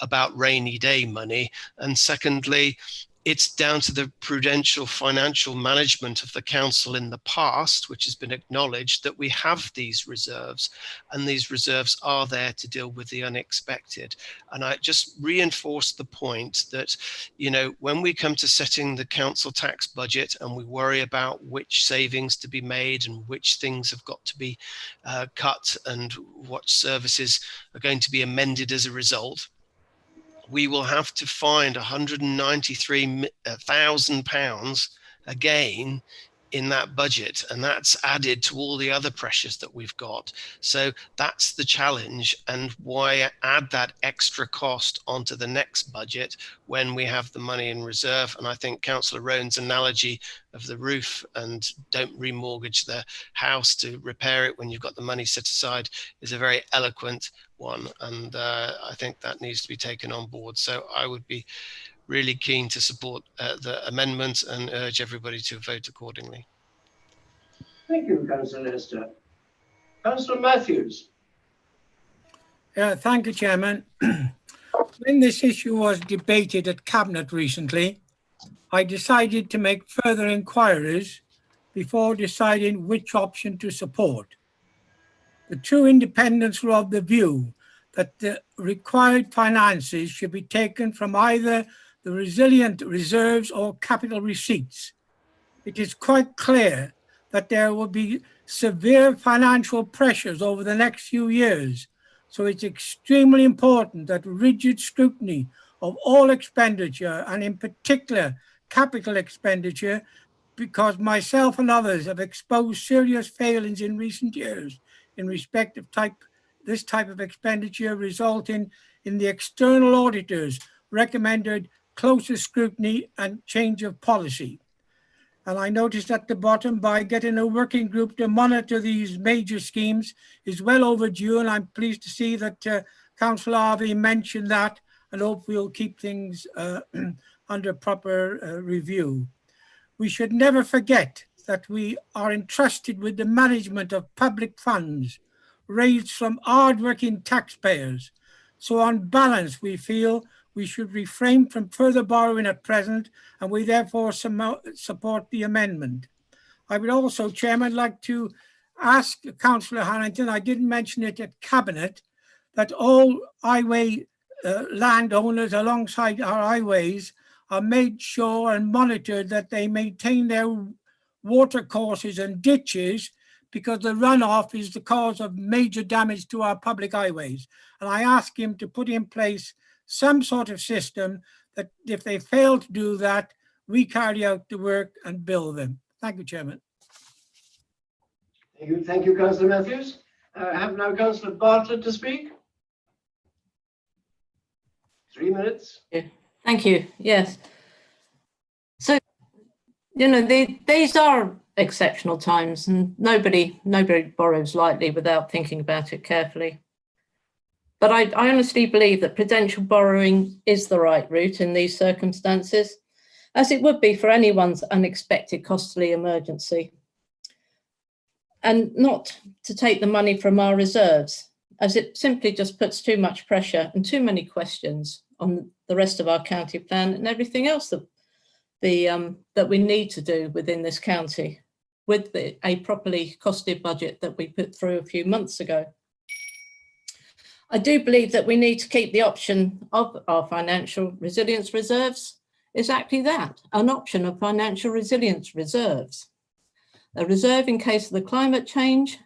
about rainy day money. And secondly, it's down to the prudential financial management of the council in the past, which has been acknowledged, that we have these reserves, and these reserves are there to deal with the unexpected. And I just reinforce the point that, you know, when we come to setting the council tax budget and we worry about which savings to be made and which things have got to be cut and what services are going to be amended as a result, we will have to find £193,000 again in that budget, and that's added to all the other pressures that we've got. So that's the challenge, and why add that extra cost onto the next budget when we have the money in reserve. And I think Councillor Rowan's analogy of the roof and don't remortgage the house to repair it when you've got the money set aside is a very eloquent one, and I think that needs to be taken on board. So I would be really keen to support the amendment and urge everybody to vote accordingly. Thank you, Councillor Lester. Councillor Matthews. Thank you, Chairman. When this issue was debated at Cabinet recently, I decided to make further inquiries before deciding which option to support. The two independents were of the view that the required finances should be taken from either the resilient reserves or capital receipts. It is quite clear that there will be severe financial pressures over the next few years, so it's extremely important that rigid scrutiny of all expenditure, and in particular capital expenditure, because myself and others have exposed serious failings in recent years in respect of this type of expenditure, resulting in the external auditors recommended closer scrutiny and change of policy. And I noticed at the bottom, by getting a working group to monitor these major schemes is well overdue, and I'm pleased to see that Councillor Harvey mentioned that, and hope we'll keep things under proper review. We should never forget that we are entrusted with the management of public funds raised from hard-working taxpayers. So on balance, we feel we should refrain from further borrowing at present, and we therefore support the amendment. I would also, Chairman, like to ask Councillor Harrington, I didn't mention it at Cabinet, that all highway landowners alongside our highways are made sure and monitored that they maintain their water courses and ditches, because the runoff is the cause of major damage to our public highways. And I ask him to put in place some sort of system that if they fail to do that, we carry out the work and bill them. Thank you, Chairman. Thank you, Councillor Matthews. I have now Councillor Bartlett to speak. 3 minutes. Thank you. Yes. So, you know, these are exceptional times, and nobody borrows lightly without thinking about it carefully. But I honestly believe that prudential borrowing is the right route in these circumstances, as it would be for anyone's unexpected costly emergency. And not to take the money from our reserves, as it simply just puts too much pressure and too many questions on the rest of our county plan and everything else that we need to do within this county with a properly costed budget that we put through a few months ago. I do believe that we need to keep the option of our financial resilience reserves, exactly that, an option of financial resilience reserves. A reserve in case of the climate change,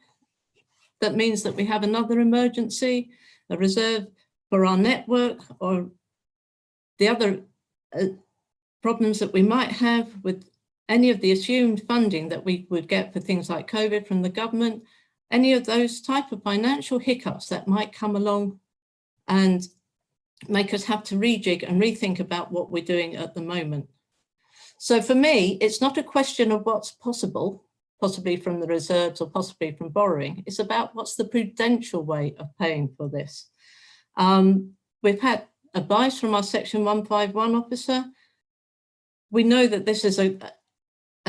that means that we have another emergency, a reserve for our network or the other problems that we might have with any of the assumed funding that we would get for things like COVID from the government, any of those type of financial hiccups that might come along and make us have to rejig and rethink about what we're doing at the moment. So for me, it's not a question of what's possible, possibly from the reserves or possibly from borrowing. It's about what's the prudential way of paying for this. We've had advice from our Section 151 officer. We know that this is a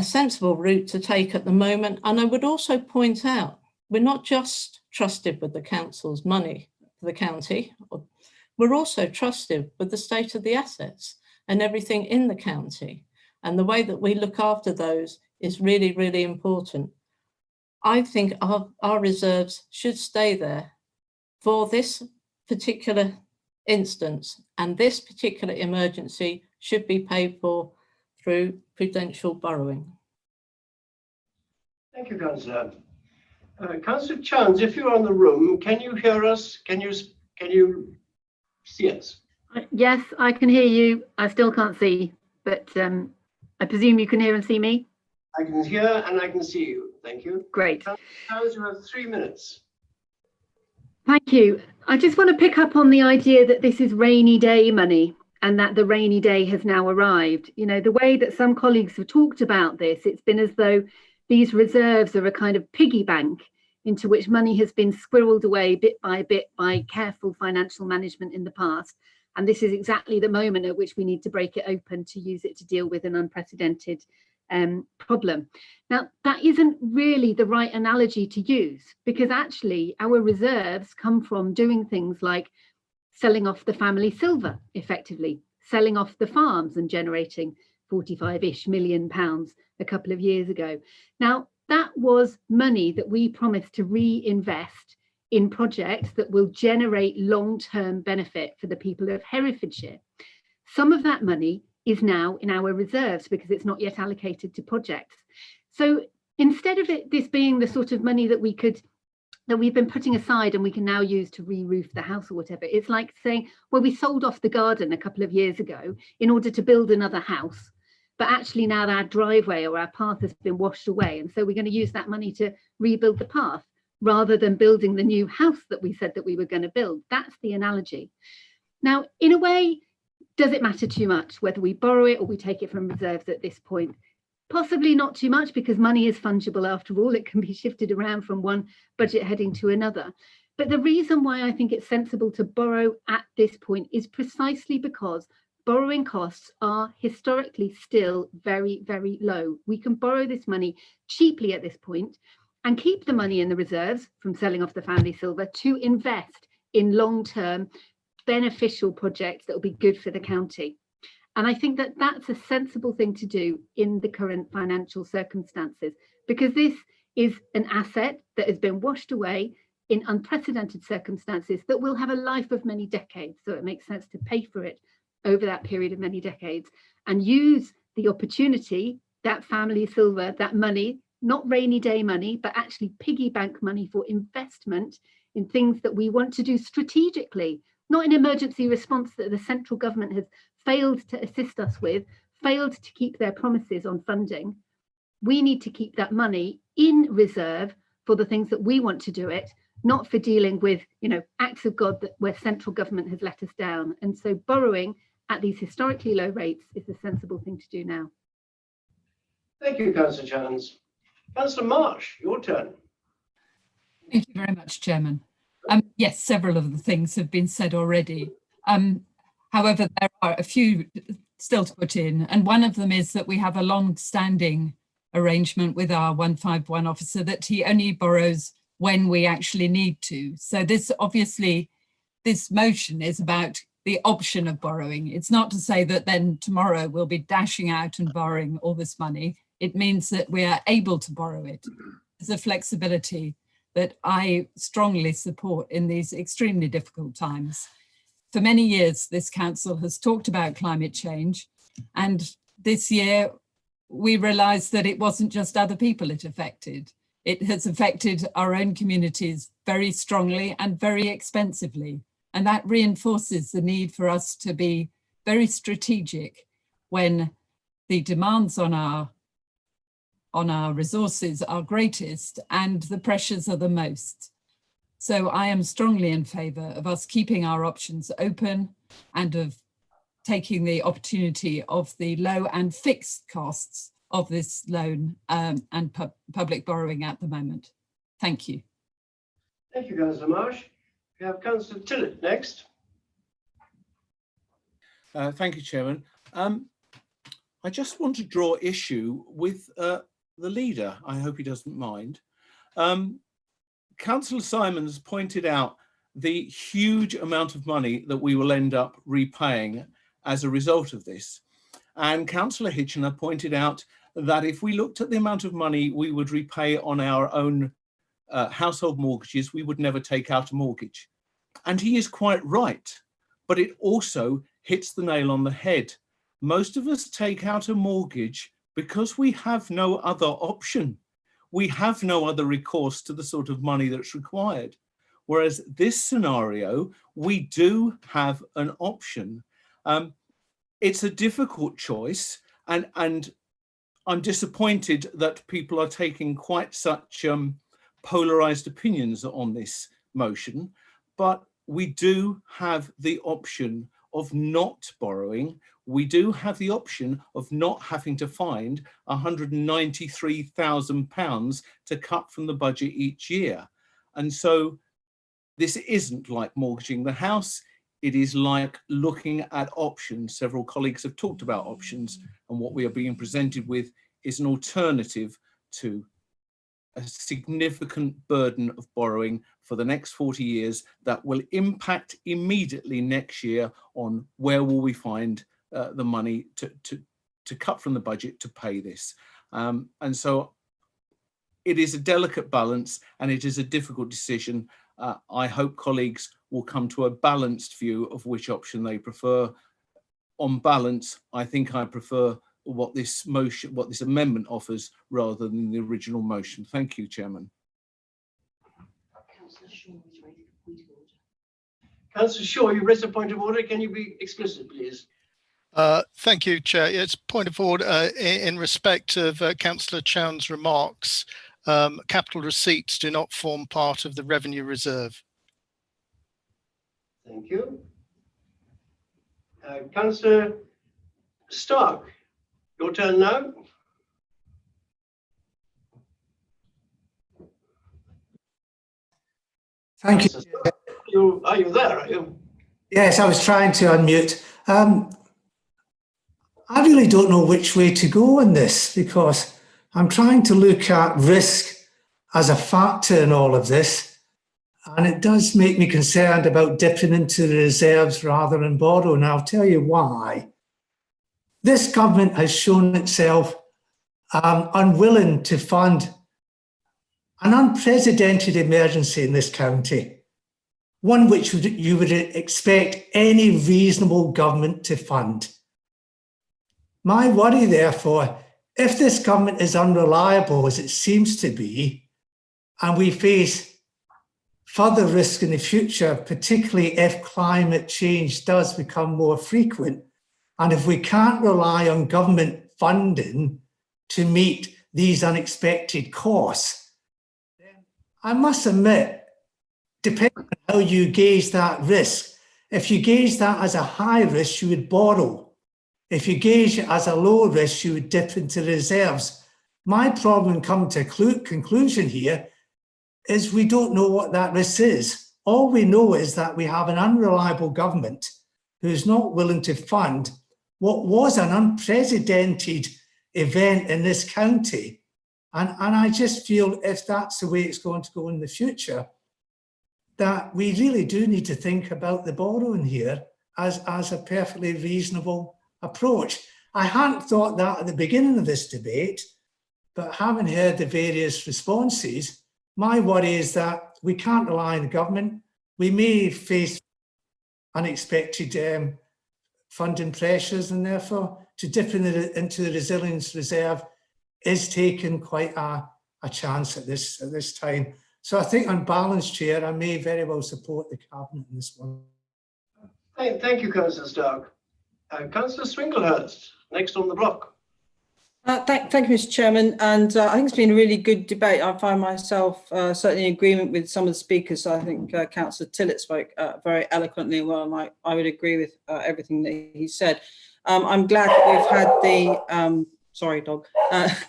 sensible route to take at the moment. And I would also point out, we're not just trusted with the council's money for the county, we're also trusted with the state of the assets and everything in the county. And the way that we look after those is really, really important. I think our reserves should stay there for this particular instance, and this particular emergency should be paid for through prudential borrowing. Thank you, Councillor. Councillor Chance, if you're on the room, can you hear us? Can you see us? Yes, I can hear you. I still can't see, but I presume you can hear and see me? I can hear and I can see you. Thank you. Great. Chance, you have 3 minutes. Thank you. I just want to pick up on the idea that this is rainy day money and that the rainy day has now arrived. You know, the way that some colleagues have talked about this, it's been as though these reserves are a kind of piggy bank into which money has been squirreled away bit by careful financial management in the past. And this is exactly the moment at which we need to break it open to use it to deal with an unprecedented problem. Now, that isn't really the right analogy to use, because actually our reserves come from doing things like selling off the family silver, effectively, selling off the farms and generating 45-ish million pounds a couple of years ago. Now, that was money that we promised to reinvest in projects that will generate long-term benefit for the people of Herefordshire. Some of that money is now in our reserves because it's not yet allocated to projects. So instead of this being the sort of money that we've been putting aside and we can now use to re-roof the house or whatever, it's like saying, well, we sold off the garden a couple of years ago in order to build another house, but actually now our driveway or our path has been washed away, and so we're going to use that money to rebuild the path rather than building the new house that we said that we were going to build. That's the analogy. Now, in a way, does it matter too much whether we borrow it or we take it from reserves at this point? Possibly not too much, because money is fungible after all. It can be shifted around from one budget heading to another. But the reason why I think it's sensible to borrow at this point is precisely because borrowing costs are historically still very, very low. We can borrow this money cheaply at this point and keep the money in the reserves from selling off the family silver to invest in long-term beneficial projects that will be good for the county. And I think that that's a sensible thing to do in the current financial circumstances, because this is an asset that has been washed away in unprecedented circumstances that will have a life of many decades. So it makes sense to pay for it over that period of many decades and use the opportunity, that family silver, that money, not rainy day money, but actually piggy bank money for investment in things that we want to do strategically, not in emergency response that the central government has failed to assist us with, failed to keep their promises on funding. We need to keep that money in reserve for the things that we want to do it, not for dealing with, acts of God that where central government has let us down. And so borrowing at these historically low rates is a sensible thing to do now. Thank you, Councillor Chance. Councillor Marsh, your turn. Thank you very much, Chairman. Yes, several of the things have been said already. However, there are a few still to put in, and one of them is that we have a long-standing arrangement with our 151 officer that he only borrows when we actually need to. So this motion is about the option of borrowing. It's not to say that then tomorrow we'll be dashing out and borrowing all this money. It means that we are able to borrow it. It's a flexibility that I strongly support in these extremely difficult times. For many years, this council has talked about climate change, and this year we realised that it wasn't just other people it affected. It has affected our own communities very strongly and very expensively. And that reinforces the need for us to be very strategic when the demands on our resources are greatest and the pressures are the most. So I am strongly in favour of us keeping our options open and of taking the opportunity of the low and fixed costs of this loan and public borrowing at the moment. Thank you. Thank you, Councillor Marsh. We have Councillor Tillett next. Thank you, Chairman. I just want to draw issue with the leader. I hope he doesn't mind. Councillor Simons pointed out the huge amount of money that we will end up repaying as a result of this. And Councillor Hitchener pointed out that if we looked at the amount of money we would repay on our own household mortgages, we would never take out a mortgage. And he is quite right, but it also hits the nail on the head. Most of us take out a mortgage because we have no other option. We have no other recourse to the sort of money that's required. Whereas this scenario, we do have an option. It's a difficult choice, and I'm disappointed that people are taking quite such polarized opinions on this motion, but we do have the option of not borrowing. We do have the option of not having to find £193,000 to cut from the budget each year. And so this isn't like mortgaging the house. It is like looking at options. Several colleagues have talked about options, and what we are being presented with is an alternative to a significant burden of borrowing for the next 40 years that will impact immediately next year on where will we find the money to cut from the budget to pay this. And so it is a delicate balance, and it is a difficult decision. I hope colleagues will come to a balanced view of which option they prefer. On balance, I think I prefer what this amendment offers rather than the original motion. Thank you, Chairman. Councillor Shaw, you raised a point of order. Can you be explicit, please? Thank you, Chair. It's point of order in respect of Councillor Chown's remarks. Capital receipts do not form part of the revenue reserve. Thank you. Councillor Stark, your turn now. Thank you. Are you there? Are you? Yes, I was trying to unmute. I really don't know which way to go on this, because I'm trying to look at risk as a factor in all of this. And it does make me concerned about dipping into the reserves rather than borrow. And I'll tell you why. This government has shown itself unwilling to fund an unprecedented emergency in this county, one which you would expect any reasonable government to fund. My worry, therefore, if this government is unreliable, as it seems to be, and we face further risk in the future, particularly if climate change does become more frequent, and if we can't rely on government funding to meet these unexpected costs, then I must admit, depending on how you gauge that risk, if you gauge that as a high risk, you would borrow. If you gauge it as a low risk, you would dip into reserves. My problem in coming to a conclusion here is we don't know what that risk is. All we know is that we have an unreliable government who is not willing to fund what was an unprecedented event in this county. And I just feel if that's the way it's going to go in the future, that we really do need to think about the borrowing here as a perfectly reasonable approach. I hadn't thought that at the beginning of this debate, but having heard the various responses, my worry is that we can't rely on the government. We may face unexpected funding pressures, and therefore to dip into the resilience reserve is taking quite a chance at this time. So I think on balance, Chair, I may very well support the Cabinet in this one. Thank you, Councillor Stark. Councillor Swinglehurst, next on the block. Thank you, Mr. Chairman, and I think it's been a really good debate. I find myself certainly in agreement with some of the speakers. I think Councillor Tillett spoke very eloquently and well, and I would agree with everything that he said. I'm glad that we've had the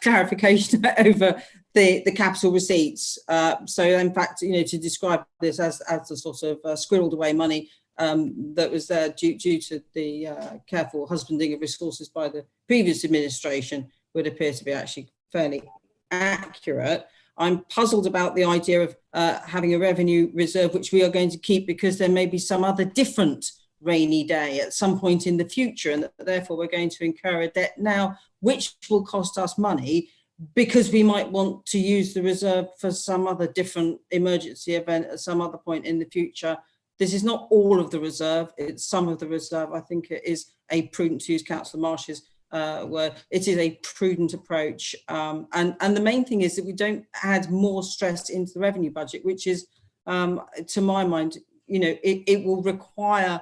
clarification over the capital receipts. So in fact, to describe this as the sort of squirreled away money that was there due to the careful husbanding of resources by the previous administration would appear to be actually fairly accurate. I'm puzzled about the idea of having a revenue reserve, which we are going to keep because there may be some other different rainy day at some point in the future, and that therefore we're going to incur a debt now, which will cost us money because we might want to use the reserve for some other different emergency event at some other point in the future. This is not all of the reserve, it's some of the reserve. I think it is a prudent, to use Councillor Marsh's word, it is a prudent approach. And the main thing is that we don't add more stress into the revenue budget, which is, to my mind, it will require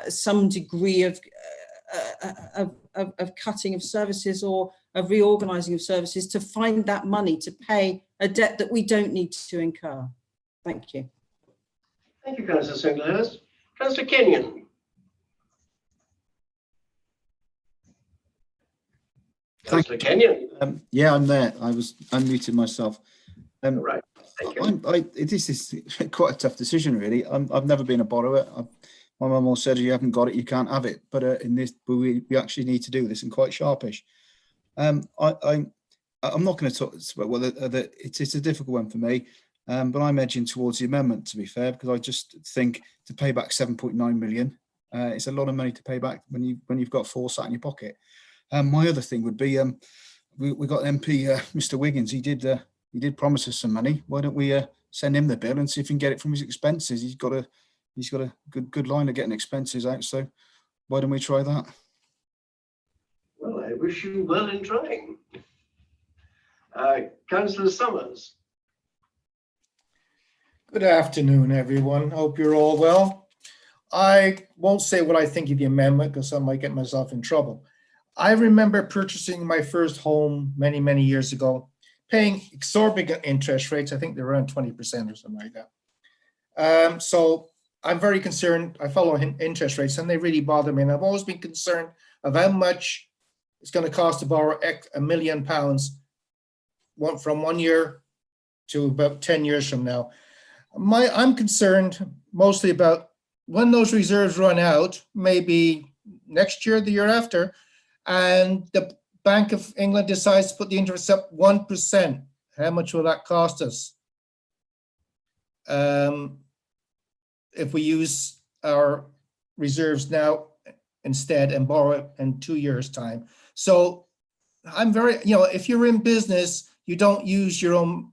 some degree of cutting of services or of reorganising of services to find that money to pay a debt that we don't need to incur. Thank you. Thank you, Councillor Swinglehurst. Councillor Kenyon. Councillor Kenyon. Yeah, I'm there. I was unmuted myself. Right. Thank you. This is quite a tough decision, really. I've never been a borrower. My mum always said, "You haven't got it, you can't have it." But in this, we actually need to do this, and quite sharpish. I'm not going to talk about whether it's a difficult one for me. But I'm edging towards the amendment, to be fair, because I just think to pay back 7.9 million, it's a lot of money to pay back when you've got 4 sat in your pocket. My other thing would be we got MP Mr. Wiggins. He did promise us some money. Why don't we send him the bill and see if we can get it from his expenses? He's got a good line of getting expenses out. So why don't we try that? Well, I wish you well in trying. Councillor Summers. Good afternoon, everyone. Hope you're all well. I won't say what I think of the amendment because I might get myself in trouble. I remember purchasing my first home many, many years ago, paying exorbitant interest rates. I think they're around 20% or something like that. So I'm very concerned. I follow interest rates and they really bother me. And I've always been concerned of how much it's going to cost to borrow £1 million from 1 year to about 10 years from now. I'm concerned mostly about when those reserves run out, maybe next year, the year after, and the Bank of England decides to put the interest up 1%. How much will that cost us? If we use our reserves now instead and borrow it in 2 years' time. So I'm very, if you're in business, you don't use your own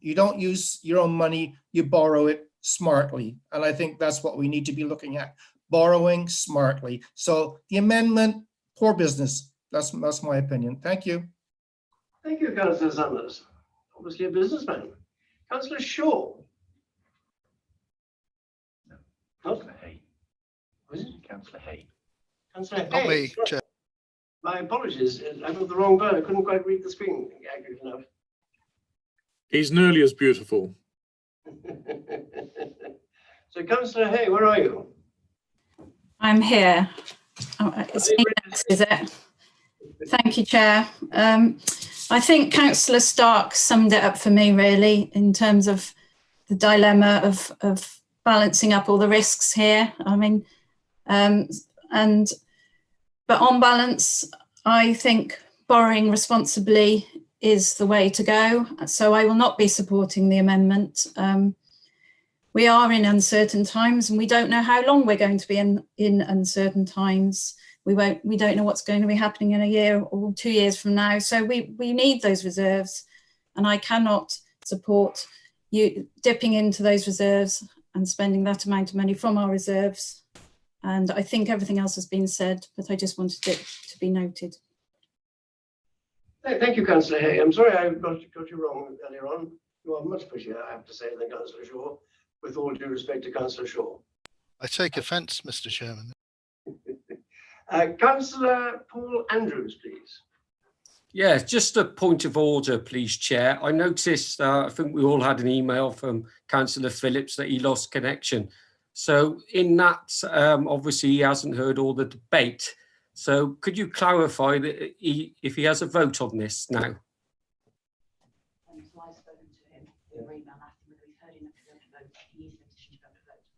money, you borrow it smartly. And I think that's what we need to be looking at, borrowing smartly. So the amendment, poor business. That's my opinion. Thank you. Thank you, Councillor Summers. Obviously a businessman. Councillor Shaw. Councillor Hay. Was it? Councillor Hay. Councillor Not Hay. me, Sorry. Chair. My apologies. I got the wrong button. I couldn't quite read the screen accurately enough. He's nearly as beautiful. So, Councillor Hay, where are you? I'm here. Oh, it's me next, is it? Thank you, Chair. I think Councillor Stark summed it up for me, really, in terms of the dilemma of balancing up all the risks here. I mean, but on balance, I think borrowing responsibly is the way to go. So I will not be supporting the amendment. We are in uncertain times and we don't know how long we're going to be in uncertain times. We don't know what's going to be happening in a year or 2 years from now. So we need those reserves, and I cannot support you dipping into those reserves and spending that amount of money from our reserves. And I think everything else has been said, but I just wanted it to be noted. Thank you, Councillor Hay. I'm sorry I got you wrong earlier on. You are much prettier, I have to say, than Councillor Shaw, with all due respect to Councillor Shaw. I take offence, Mr. Chairman. Councillor Paul Andrews, please. Yeah, just a point of order, please, Chair. I noticed, I think we all had an email from Councillor Phillips that he lost connection. So in that, obviously he hasn't heard all the debate. So could you clarify that if he has a vote on this now?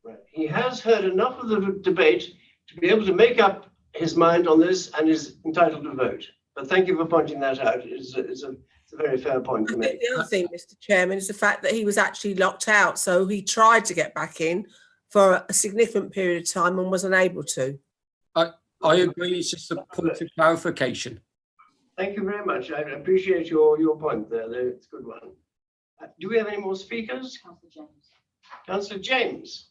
Right. He has heard enough of the debate to be able to make up his mind on this and is entitled to vote. But thank you for pointing that out. It's a very fair point to make. The other thing, Mr. Chairman, is the fact that he was actually locked out. So he tried to get back in for a significant period of time and was unable to. I agree. It's just a point of clarification. Thank you very much. I appreciate your point there. It's a good one. Do we have any more speakers? Councillor James. Councillor James.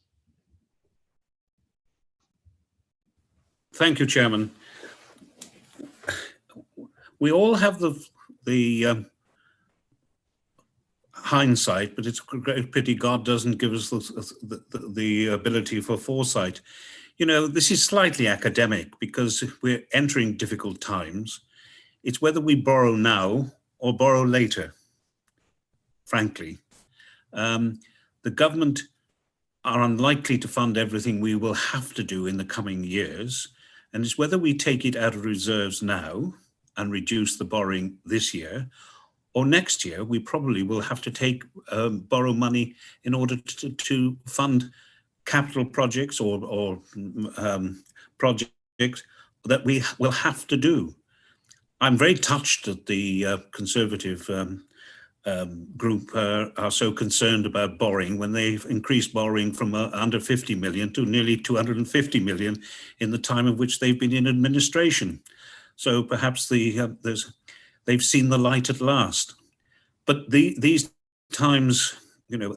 Thank you, Chairman. We all have the hindsight, but it's a great pity God doesn't give us the ability for foresight. You know, this is slightly academic because we're entering difficult times. It's whether we borrow now or borrow later, frankly. The government are unlikely to fund everything we will have to do in the coming years. And it's whether we take it out of reserves now and reduce the borrowing this year, or next year, we probably will have to borrow money in order to fund capital projects or projects that we will have to do. I'm very touched that the Conservative group are so concerned about borrowing when they've increased borrowing from under 50 million to nearly 250 million in the time of which they've been in administration. So perhaps they've seen the light at last. But these times, you know,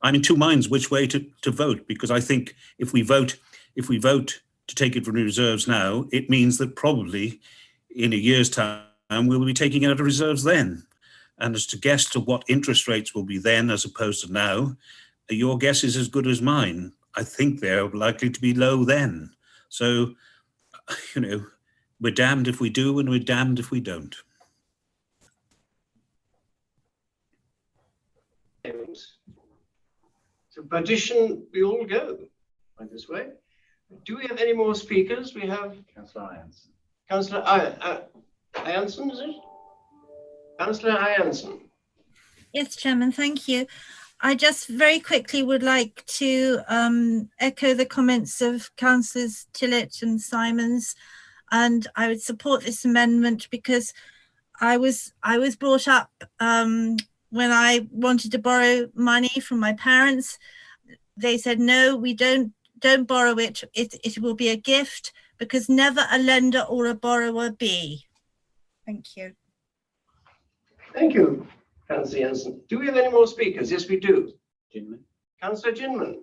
I'm in two minds which way to vote, because I think if we vote to take it from reserves now, it means that probably in a year's time we'll be taking it out of reserves then. And as to guess to what interest rates will be then as opposed to now, your guess is as good as mine. I think they're likely to be low then. So, you know, we're damned if we do and we're damned if we don't. To perdition we all go. Right this way. Do we have any more speakers? We have Councillor Ianson. Councillor Ianson, is it? Councillor Ianson. Yes, Chairman, thank you. I just very quickly would like to echo the comments of Councillors Tillett and Simons, and I would support this amendment because I was brought up when I wanted to borrow money from my parents. They said, no, we don't borrow it. It will be a gift, because never a lender or a borrower be. Thank you. Thank you, Councillor Jensen. Do we have any more speakers? Yes, we do. Ginman. Councillor Ginman.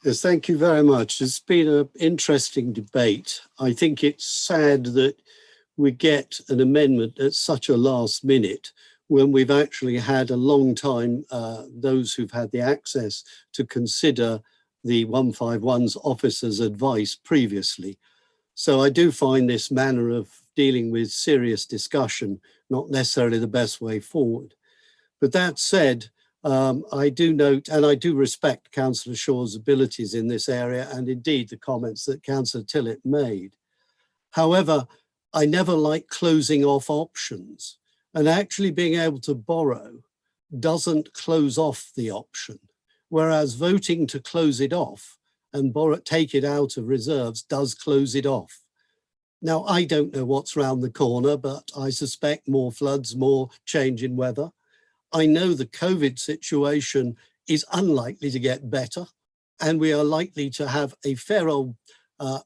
Yes, thank you very much. It's been an interesting debate. I think it's sad that we get an amendment at such a last minute when we've actually had a long time, those who've had the access to consider the 151's officer's advice previously. So I do find this manner of dealing with serious discussion not necessarily the best way forward. But that said, I do note and I do respect Councillor Shaw's abilities in this area, and indeed the comments that Councillor Tillett made. However, I never like closing off options, and actually being able to borrow doesn't close off the option, whereas voting to close it off and take it out of reserves does close it off. Now, I don't know what's round the corner, but I suspect more floods, more change in weather. I know the COVID situation is unlikely to get better, and we are likely to have a fair old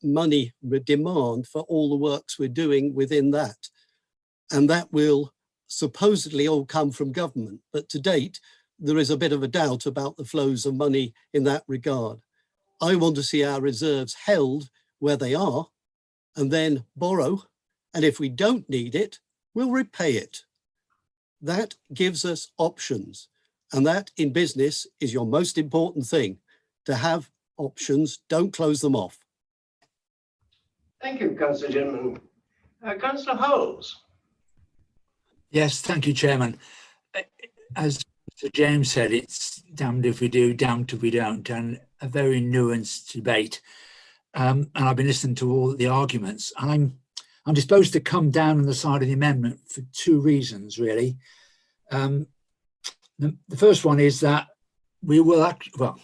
money demand for all the works we're doing within that. And that will supposedly all come from government. But to date, there is a bit of a doubt about the flows of money in that regard. I want to see our reserves held where they are and then borrow. And if we don't need it, we'll repay it. That gives us options. And that in business is your most important thing, to have options, don't close them off. Thank you, Councillor Ginman. Councillor Howells. Yes, thank you, Chairman. As Mr. James said, it's damned if we do, damned if we don't, and a very nuanced debate. And I've been listening to all the arguments. I'm disposed to come down on the side of the amendment for two reasons, really. The first one is that we will well,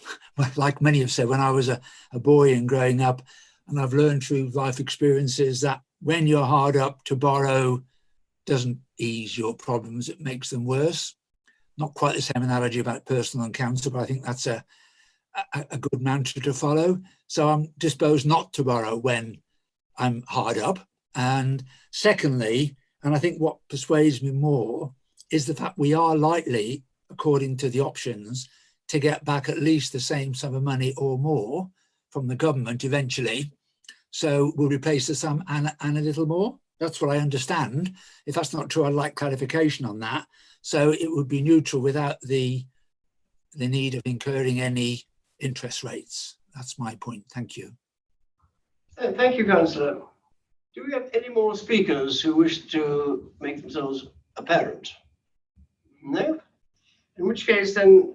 like many have said, when I was a boy and growing up, and I've learned through life experiences that when you're hard up, to borrow doesn't ease your problems, it makes them worse. Not quite the same analogy about personal encounter, but I think that's a good mantra to follow. So I'm disposed not to borrow when I'm hard up. And secondly, and I think what persuades me more, is the fact we are likely, according to the options, to get back at least the same sum of money or more from the government eventually. So we'll replace the sum and a little more. That's what I understand. If that's not true, I'd like clarification on that. So it would be neutral without the need of incurring any interest rates. That's my point. Thank you. Thank you, Councillor. Do we have any more speakers who wish to make themselves apparent? No? In which case then,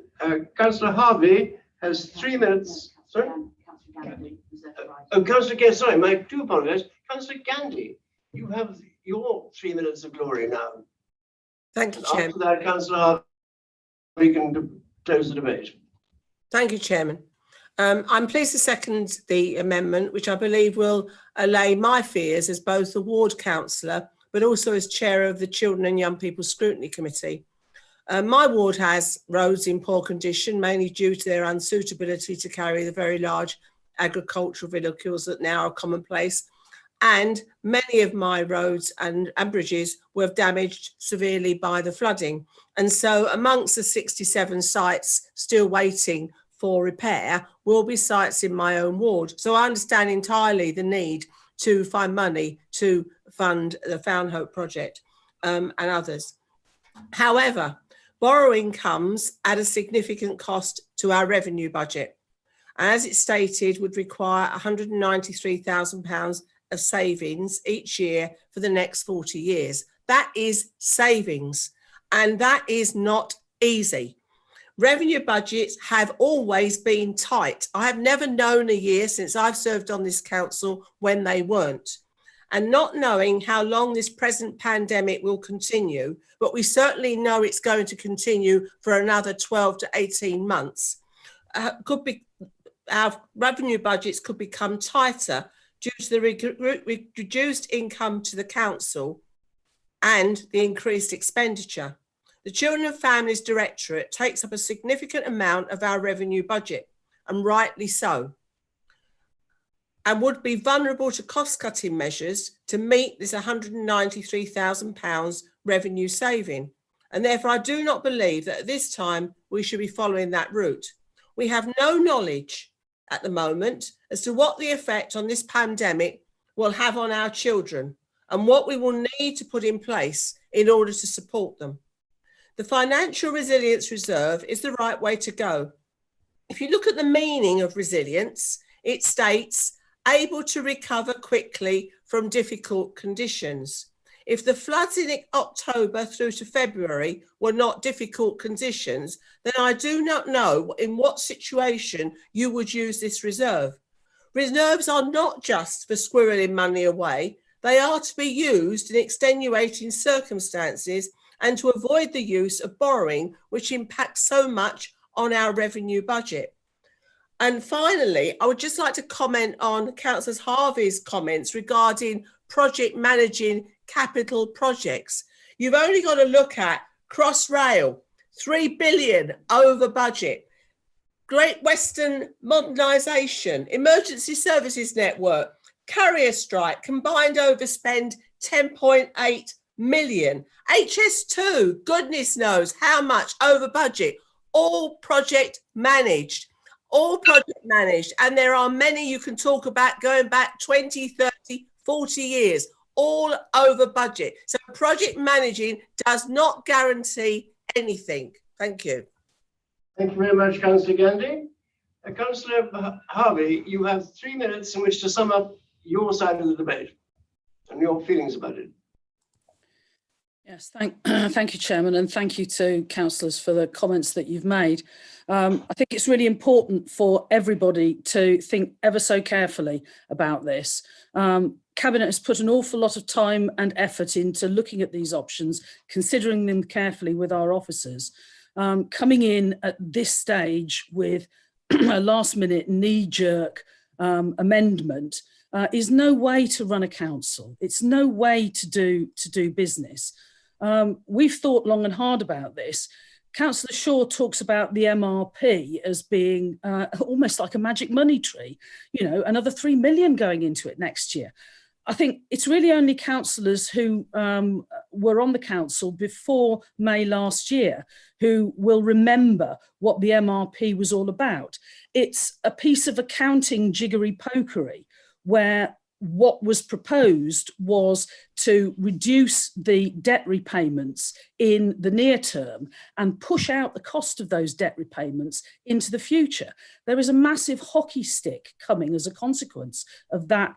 Councillor Harvey has 3 minutes. Sorry? Oh, Councillor Gandhi, sorry, I do apologise. Councillor Gandhi, you have your 3 minutes of glory now. Thank you, And Chairman. after that, Councillor Harvey, we can close the debate. Thank you, Chairman. I'm pleased to second the amendment, which I believe will allay my fears as both the ward councillor, but also as chair of the Children and Young People Scrutiny Committee. My ward has roads in poor condition, mainly due to their unsuitability to carry the very large agricultural vehicles that now are commonplace. And many of my roads and bridges were damaged severely by the flooding. And so amongst the 67 sites still waiting for repair will be sites in my own ward. So I understand entirely the need to find money to fund the Found Hope project and others. However, borrowing comes at a significant cost to our revenue budget. As it's stated, would require £193,000 of savings each year for the next 40 years. That is savings, and that is not easy. Revenue budgets have always been tight. I have never known a year since I've served on this council when they weren't. And not knowing how long this present pandemic will continue, but we certainly know it's going to continue for another 12 to 18 months, our revenue budgets could become tighter due to the reduced income to the council and the increased expenditure. The Children and Families Directorate takes up a significant amount of our revenue budget, and rightly so, and would be vulnerable to cost-cutting measures to meet this £193,000 revenue saving. And therefore, I do not believe that at this time we should be following that route. We have no knowledge at the moment as to what the effect on this pandemic will have on our children and what we will need to put in place in order to support them. The Financial Resilience Reserve is the right way to go. If you look at the meaning of resilience, it states able to recover quickly from difficult conditions. If the floods in October through to February were not difficult conditions, then I do not know in what situation you would use this reserve. Reserves are not just for squirreling money away. They are to be used in extenuating circumstances and to avoid the use of borrowing, which impacts so much on our revenue budget. And finally, I would just like to comment on Councillor Harvey's comments regarding project managing capital projects. You've only got to look at Crossrail, 3 billion over budget, Great Western Modernisation, Emergency Services Network, Courier Strike, combined overspend 10.8 million. HS2, goodness knows how much over budget, all project managed. And there are many you can talk about going back 20, 30, 40 years, all over budget. So project managing does not guarantee anything. Thank you. Thank you very much, Councillor Gandy. Councillor Harvey, you have 3 minutes in which to sum up your side of the debate and your feelings about it. Yes, thank you, Chairman, and thank you to councillors for the comments that you've made. I think it's really important for everybody to think ever so carefully about this. Cabinet has put an awful lot of time and effort into looking at these options, considering them carefully with our officers. Coming in at this stage with a last-minute knee-jerk amendment is no way to run a council. It's no way to do business. We've thought long and hard about this. Councillor Shaw talks about the MRP as being almost like a magic money tree, you know, another 3 million going into it next year. I think it's really only councillors who were on the council before May last year who will remember what the MRP was all about. It's a piece of accounting jiggery-pokery where what was proposed was to reduce the debt repayments in the near term and push out the cost of those debt repayments into the future. There is a massive hockey stick coming as a consequence of that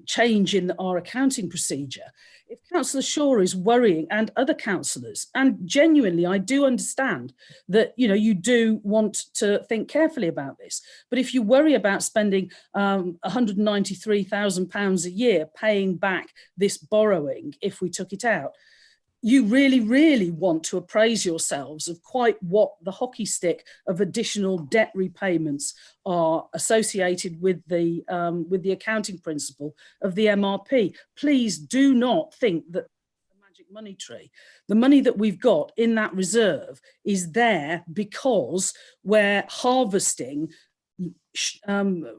change in our accounting procedure. If Councillor Shaw is worrying, and other councillors, and genuinely I do understand that, you know, you do want to think carefully about this, but if you worry about spending £193,000 a year paying back this borrowing if we took it out, you really, really want to appraise yourselves of quite what the hockey stick of additional debt repayments are associated with the accounting principle of the MRP. Please do not think that the magic money tree. The money that we've got in that reserve is there because we're harvesting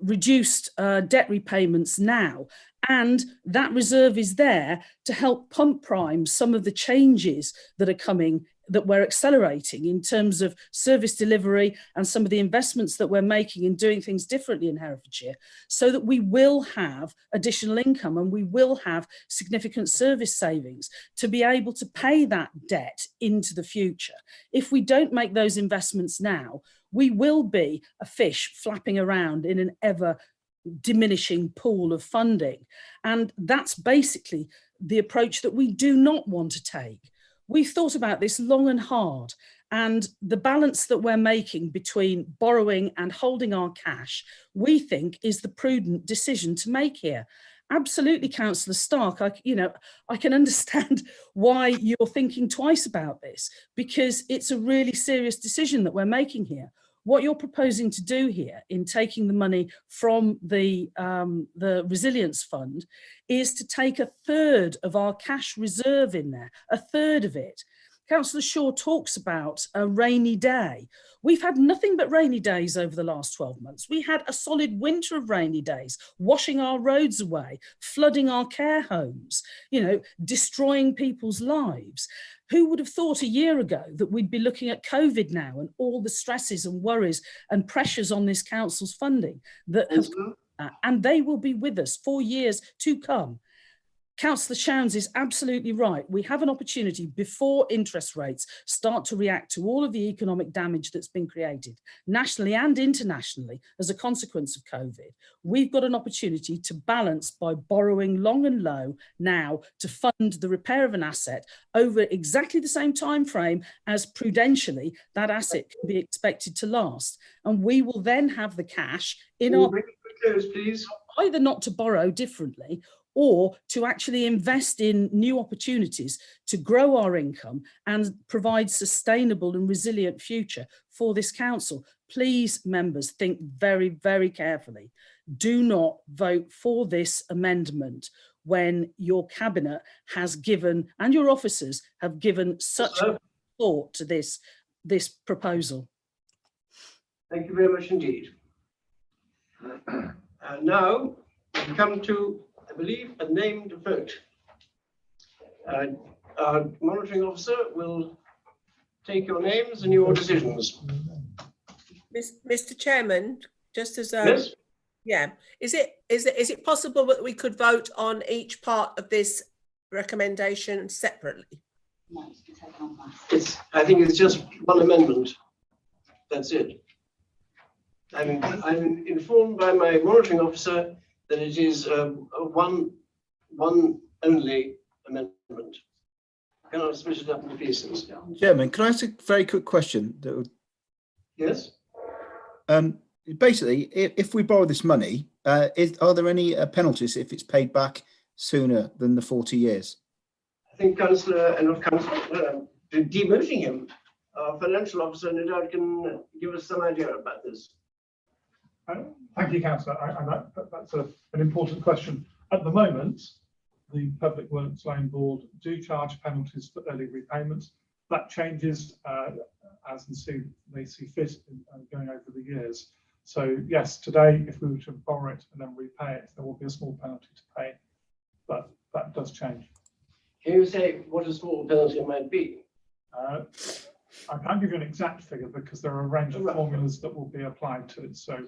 reduced debt repayments now, and that reserve is there to help pump prime some of the changes that are coming, that we're accelerating in terms of service delivery and some of the investments that we're making in doing things differently in Herefordshire, so that we will have additional income and we will have significant service savings to be able to pay that debt into the future. If we don't make those investments now, we will be a fish flapping around in an ever diminishing pool of funding. And that's basically the approach that we do not want to take. we've thought about this long and hard, and the balance that we're making between borrowing and holding our cash, we think is the prudent decision to make here. Absolutely, Councillor Stark. I can understand why you're thinking twice about this, because it's a really serious decision that we're making here. What you're proposing to do here in taking the money from the Resilience Fund is to take a third of our cash reserve in there, a third of it. Councillor Shaw talks about a rainy day. We've had nothing but rainy days over the last 12 months. We had a solid winter of rainy days, washing our roads away, flooding our care homes, destroying people's lives. Who would have thought a year ago that we'd be looking at COVID now and all the stresses and worries and pressures on this council's funding that have, and they will be with us for years to come. Councillor Showns is absolutely right. We have an opportunity before interest rates start to react to all of the economic damage that's been created nationally and internationally as a consequence of COVID. We've got an opportunity to balance by borrowing long and low now to fund the repair of an asset over exactly the same time frame as prudentially that asset can be expected to last. And we will then have the cash in our please. Either not to borrow differently or to actually invest in new opportunities to grow our income and provide sustainable and resilient future for this council. Please, members, think very, very carefully. Do not vote for this amendment when your cabinet has given, and your officers have given such thought to this proposal. Thank you very much indeed. And now we come to, I believe, a named vote. Our monitoring officer will take your names and your decisions. Mr. Chairman, just as yes? Yeah, is it possible that we could vote on each part of this recommendation separately? No, it's been taken on mass. I think it's just one amendment. That's it. I'm informed by my monitoring officer that it is one only amendment. Cannot split it up into pieces. Chairman, can I ask a very quick question? Yes. Basically, if we borrow this money, are there any penalties if it's paid back sooner than the 40 years? I think Councillor, not Councillor, demoting him, our financial officer, no doubt can give us some idea about this. Thank you, Councillor. That's an important question. At the moment, the Public Works Loan Board do charge penalties for early repayments. That changes as they see fit going over the years. So yes, today, if we were to borrow it and then repay it, there will be a small penalty to pay, but that does change. Can you say what a small penalty might be? I can't give you an exact figure because there are a range of formulas that will be applied to it. So,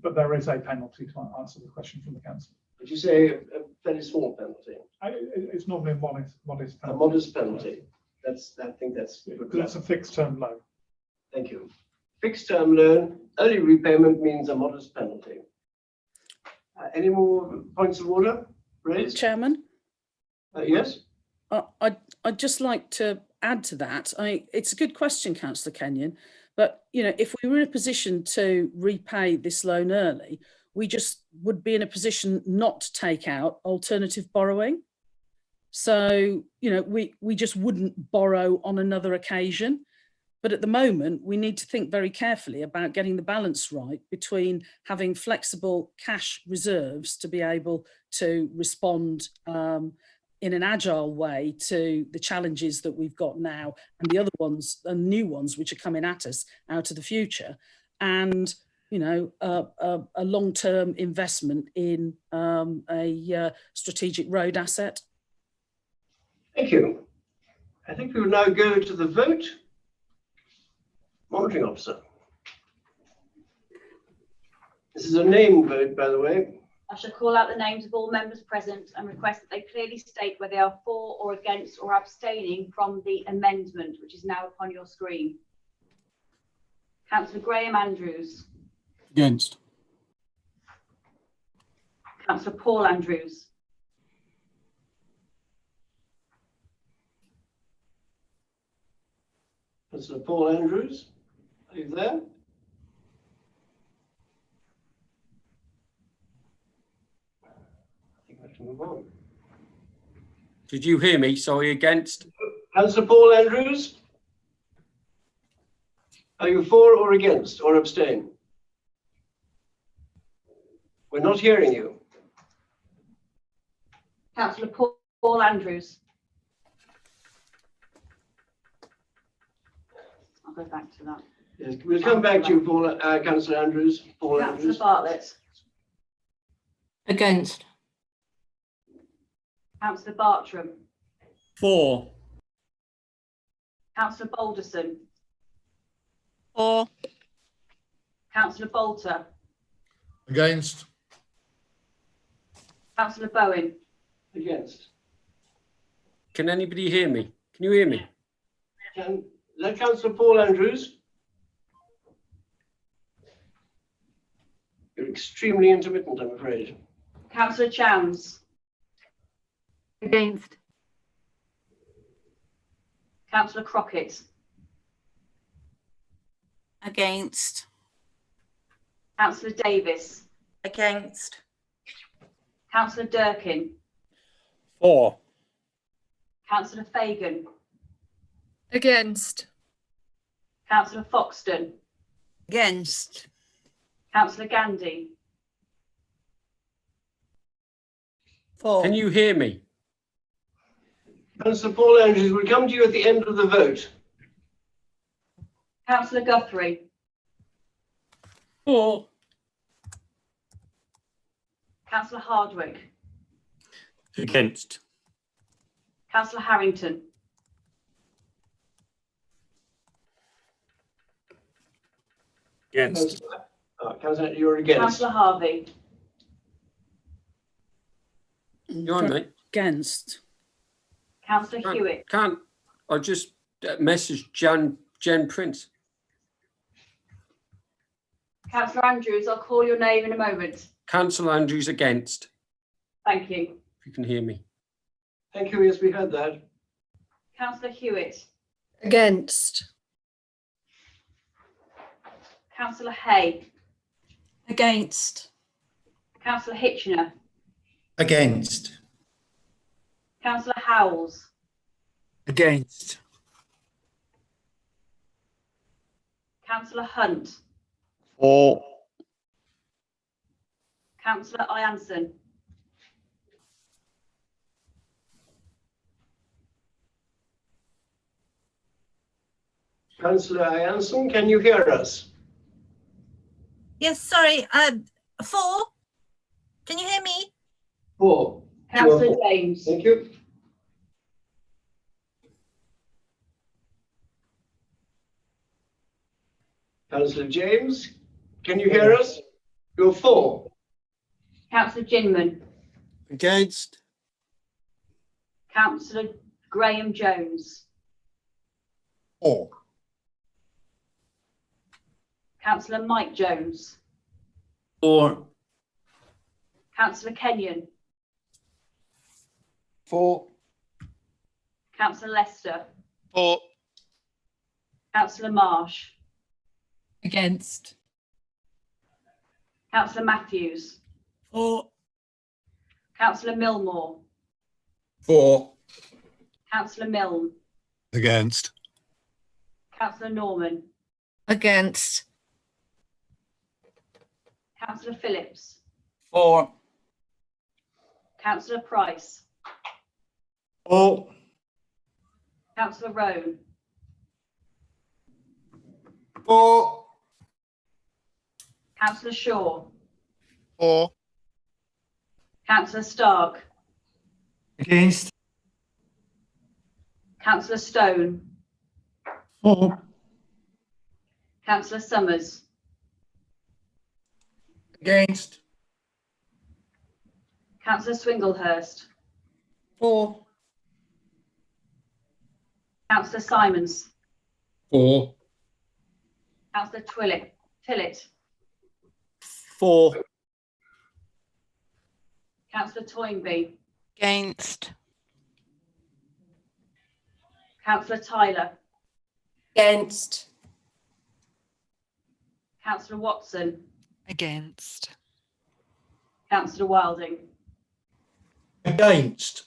but there is a penalty to answer the question from the council. Would you say a very small penalty? It's normally a modest penalty. A modest penalty. I think that's a fixed term loan. Thank you. Fixed term loan, early repayment means a modest penalty. Any more points of order raised? Chairman? Yes? I'd just like to add to that. It's a good question, Councillor Kenyon, but if we were in a position to repay this loan early, we just would be in a position not to take out alternative borrowing. So, we just wouldn't borrow on another occasion. But at the moment, we need to think very carefully about getting the balance right between having flexible cash reserves to be able to respond in an agile way to the challenges that we've got now and the other ones and new ones which are coming at us out of the future, and a long-term investment in a strategic road asset. Thank you. I think we will now go to the vote. Monitoring officer. This is a name vote, by the way. I shall call out the names of all members present and request that they clearly state whether they are for or against or abstaining from the amendment, which is now upon your screen. Councillor Graham Andrews. Against. Councillor Paul Andrews. Councillor Paul Andrews, are you there? I think I have to move on. Did you hear me? Sorry, against? Councillor Paul Andrews, are you for or against or abstain? We're not hearing you. Councillor Paul Andrews. I'll go back to that. Yes, we'll come back to you, Paul, Councillor Andrews. Paul Councillor Andrews. Bartlett. Against. Councillor Bartram. For. Councillor Balderson. For. Councillor Bolter. Against. Councillor Bowen. Against. Can anybody hear me? Can you hear me? Is that Councillor Paul Andrews? You're extremely intermittent, I'm afraid. Councillor Chowns. Against. Councillor Crockett. Against. Councillor Davis. Against. Councillor Durkin. For. Councillor Fagan. Against. Councillor Foxton. Against. Councillor Gandy. For. Can you hear me? Councillor Paul Andrews, we'll come to you at the end of the vote. Councillor Guthrie. For. Councillor Hardwick. Against. Councillor Harrington. Against. Councillor, you're against. Councillor Harvey. You're on, mate. Against. Councillor Hewitt. Can't. I just messaged Jen Prince. Councillor Andrews, I'll call your name in a moment. Councillor Andrews against. Thank you. If you can hear me. Thank you, yes, we heard that. Councillor Hewitt. Against. Councillor Hay. Against. Councillor Hitchener. Against. Councillor Howells. Against. Councillor Hunt. For. Councillor Ianson. Councillor Ianson, can you hear us? Yes, sorry. 4. Can you hear me? 4. Councillor James. Thank you. Councillor James, can you hear us? You're 4. Councillor Ginman. Against. Councillor Graham Jones. 4. Councillor Mike Jones. For. Councillor Kenyon. 4. Councillor Lester. For. Councillor Marsh. Against. Councillor Matthews. For. Councillor Millmore. For. Councillor Milne. Against. Councillor Norman. Against. Councillor Phillips. For. Councillor Price. For. Councillor Roan. For. Councillor Shaw. For. Councillor Stark. Against. Councillor Stone. For. Councillor Summers. Against. Councillor Swinglehurst. For. Councillor Simons. For. Councillor Tillett. For. Councillor Toynbee. Against. Councillor Tyler. Against. Councillor Watson. Against. Councillor Wilding. Against.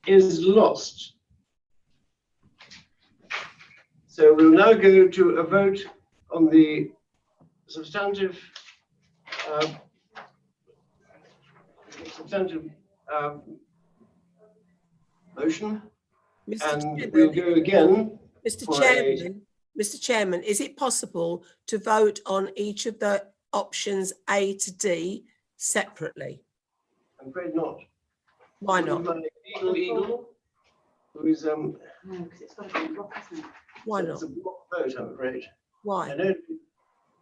Is lost. So we'll now go to a vote on the substantive motion, and we'll go again. Mr. Chairman, is it possible to vote on each of the options A to D separately? I'm afraid not. Why not? Eagle, who is No, because it's got to be a block, hasn't it? Why so not? It's a block vote, I'm afraid. Why? I know it'd be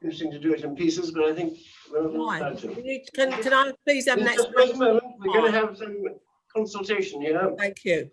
interesting to do it in pieces, but I think we're not Why? allowed to. Can I please have an Just wait a moment. We're going to have some consultation here. Thank you.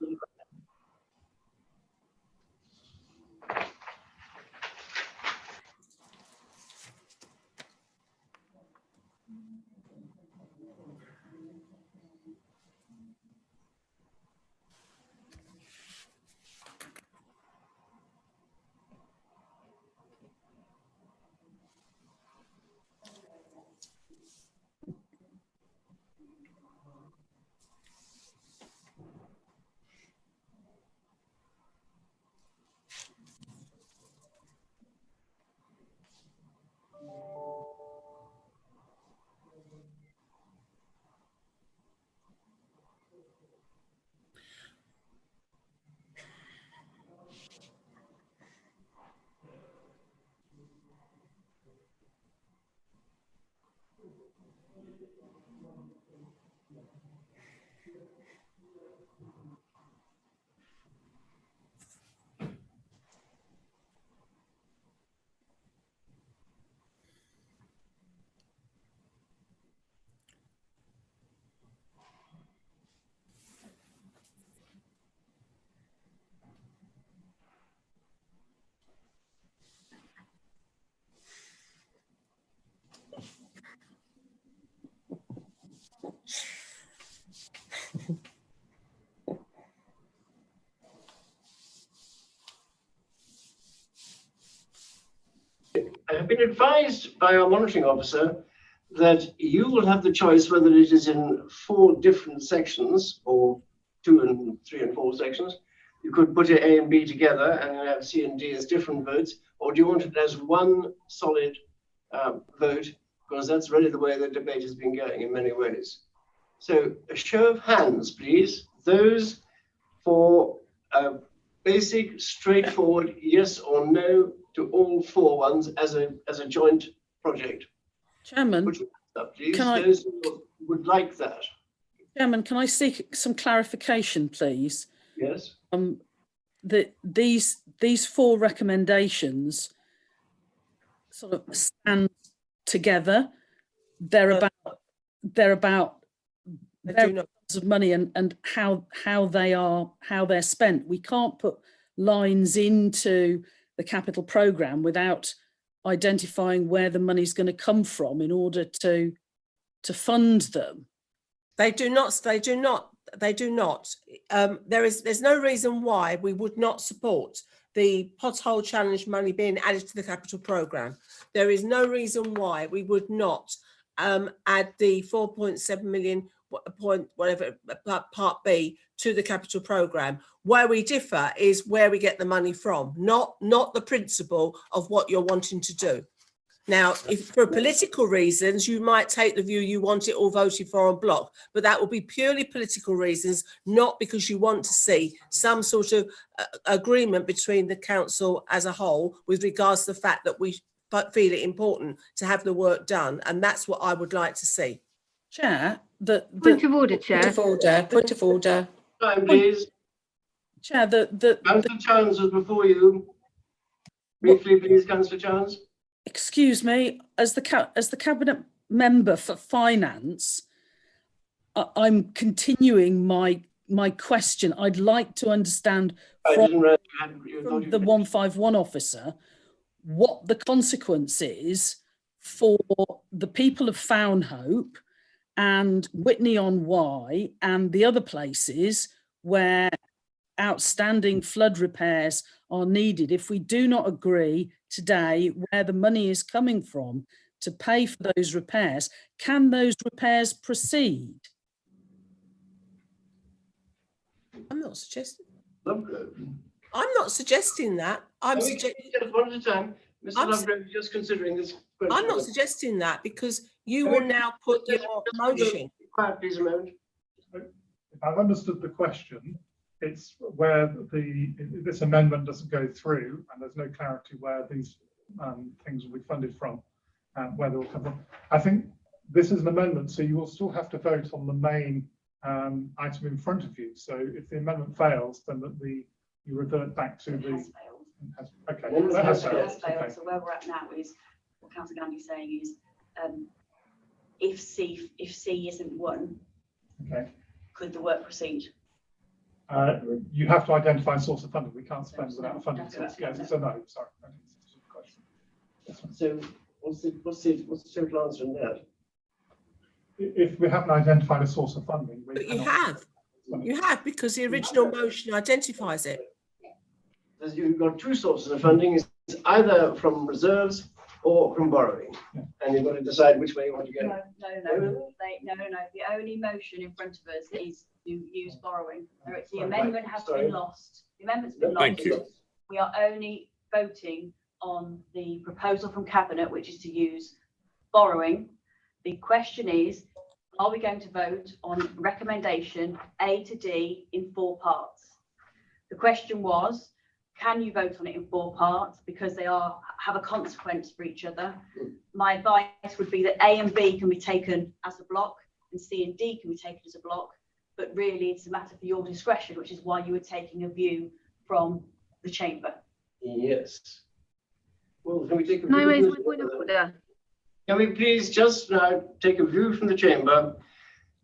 I have been advised by our monitoring officer that you will have the choice whether it is in 4 different sections or 2 and 3 and 4 sections. You could put A and B together and have C and D as different votes, or do you want it as one solid vote? Because that's really the way the debate has been going in many ways. So a show of hands, please. Those for a basic, straightforward yes or no to all 4 ones as a joint project. Chairman, please. Those who would like that. Chairman, can I seek some clarification, please? Yes. That these 4 recommendations sort of stand together. They're about amounts of money and how they're spent. We can't put lines into the capital programme without identifying where the money's going to come from in order to fund them. They do not. There's no reason why we would not support the pothole challenge money being added to the capital programme. There is no reason why we would not add the 4.7 million part B to the capital programme. Where we differ is where we get the money from, not the principle of what you're wanting to do. Now, if for political reasons, you might take the view you want it all voted for en bloc, but that will be purely political reasons, not because you want to see some sort of agreement between the council as a whole with regards to the fact that we feel it important to have the work done. And that's what I would like to see. Chair, Point of order, Chair. Point of order. Time, please. Chair, Councillor Chance was before you. Briefly, please, Councillor Chance. Excuse me, as the cabinet member for finance, I'm continuing my question. I'd like to understand from the 151 officer what the consequence is for the people of Fownhope and Whitney-on-Wye and the other places where outstanding flood repairs are needed. If we do not agree today where the money is coming from to pay for those repairs, can those repairs proceed? I'm not suggesting. I'm not suggesting that. I'm suggesting one at a time. Mr. Lovegrove, just considering this question. I'm not suggesting that because you will now put your motion. Quiet, please, a moment. If I've understood the question, it's where this amendment doesn't go through and there's no clarity where these things will be funded from, where they will come from. I think this is an amendment, so you will still have to vote on the main item in front of you. So if the amendment fails, then you revert back to the. Okay. It has failed. So where we're at now is what Councillor Gandy's saying is if C isn't won, okay, could the work proceed? You have to identify a source of funding. We can't spend without a funding source. Yes, it's a no. Sorry. So what's the total answer in that? If we haven't identified a source of funding, but you have because the original motion identifies it. You've got two sources of funding: it's either from reserves or from borrowing, and you've got to decide which way you want to go. No. The only motion in front of us is to use borrowing. The amendment has been lost. The amendment's been lost. Thank you. We are only voting on the proposal from Cabinet, which is to use borrowing. The question is, are we going to vote on recommendation A to D in 4 parts? The question was, can you vote on it in 4 parts because they have a consequence for each other? My advice would be that A and B can be taken as a block and C and D can be taken as a block, but really it's a matter for your discretion, which is why you were taking a view from the chamber. Yes. Well, can we take a Can I raise my point of order? Can we please just now take a view from the chamber?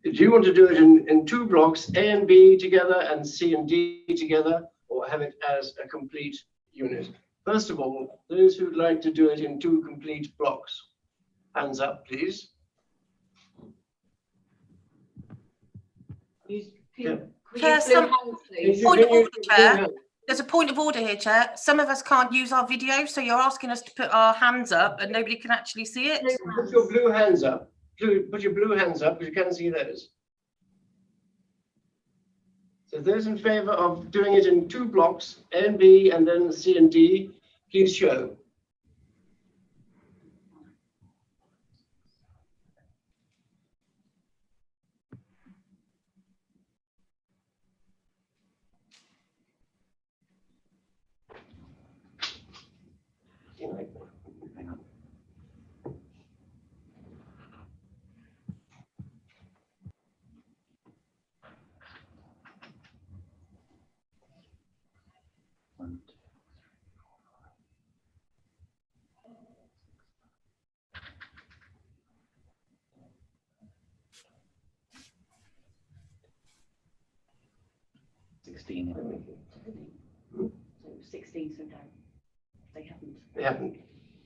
Do you want to do it in 2 blocks, A and B together and C and D together, or have it as a complete unit? First of all, those who'd like to do it in 2 complete blocks, hands up, please. Chair, point of order, Chair. There's a point of order here, Chair. Some of us can't use our video, so you're asking us to put our hands up and nobody can actually see it. Put your blue hands up. Put your blue hands up because you can see those. So those in favour of doing it in 2 blocks, A and B, and then C and D, please show. Hang on. One, 2, 3, 4, 5. 16. 16, so no. They haven't. They haven't.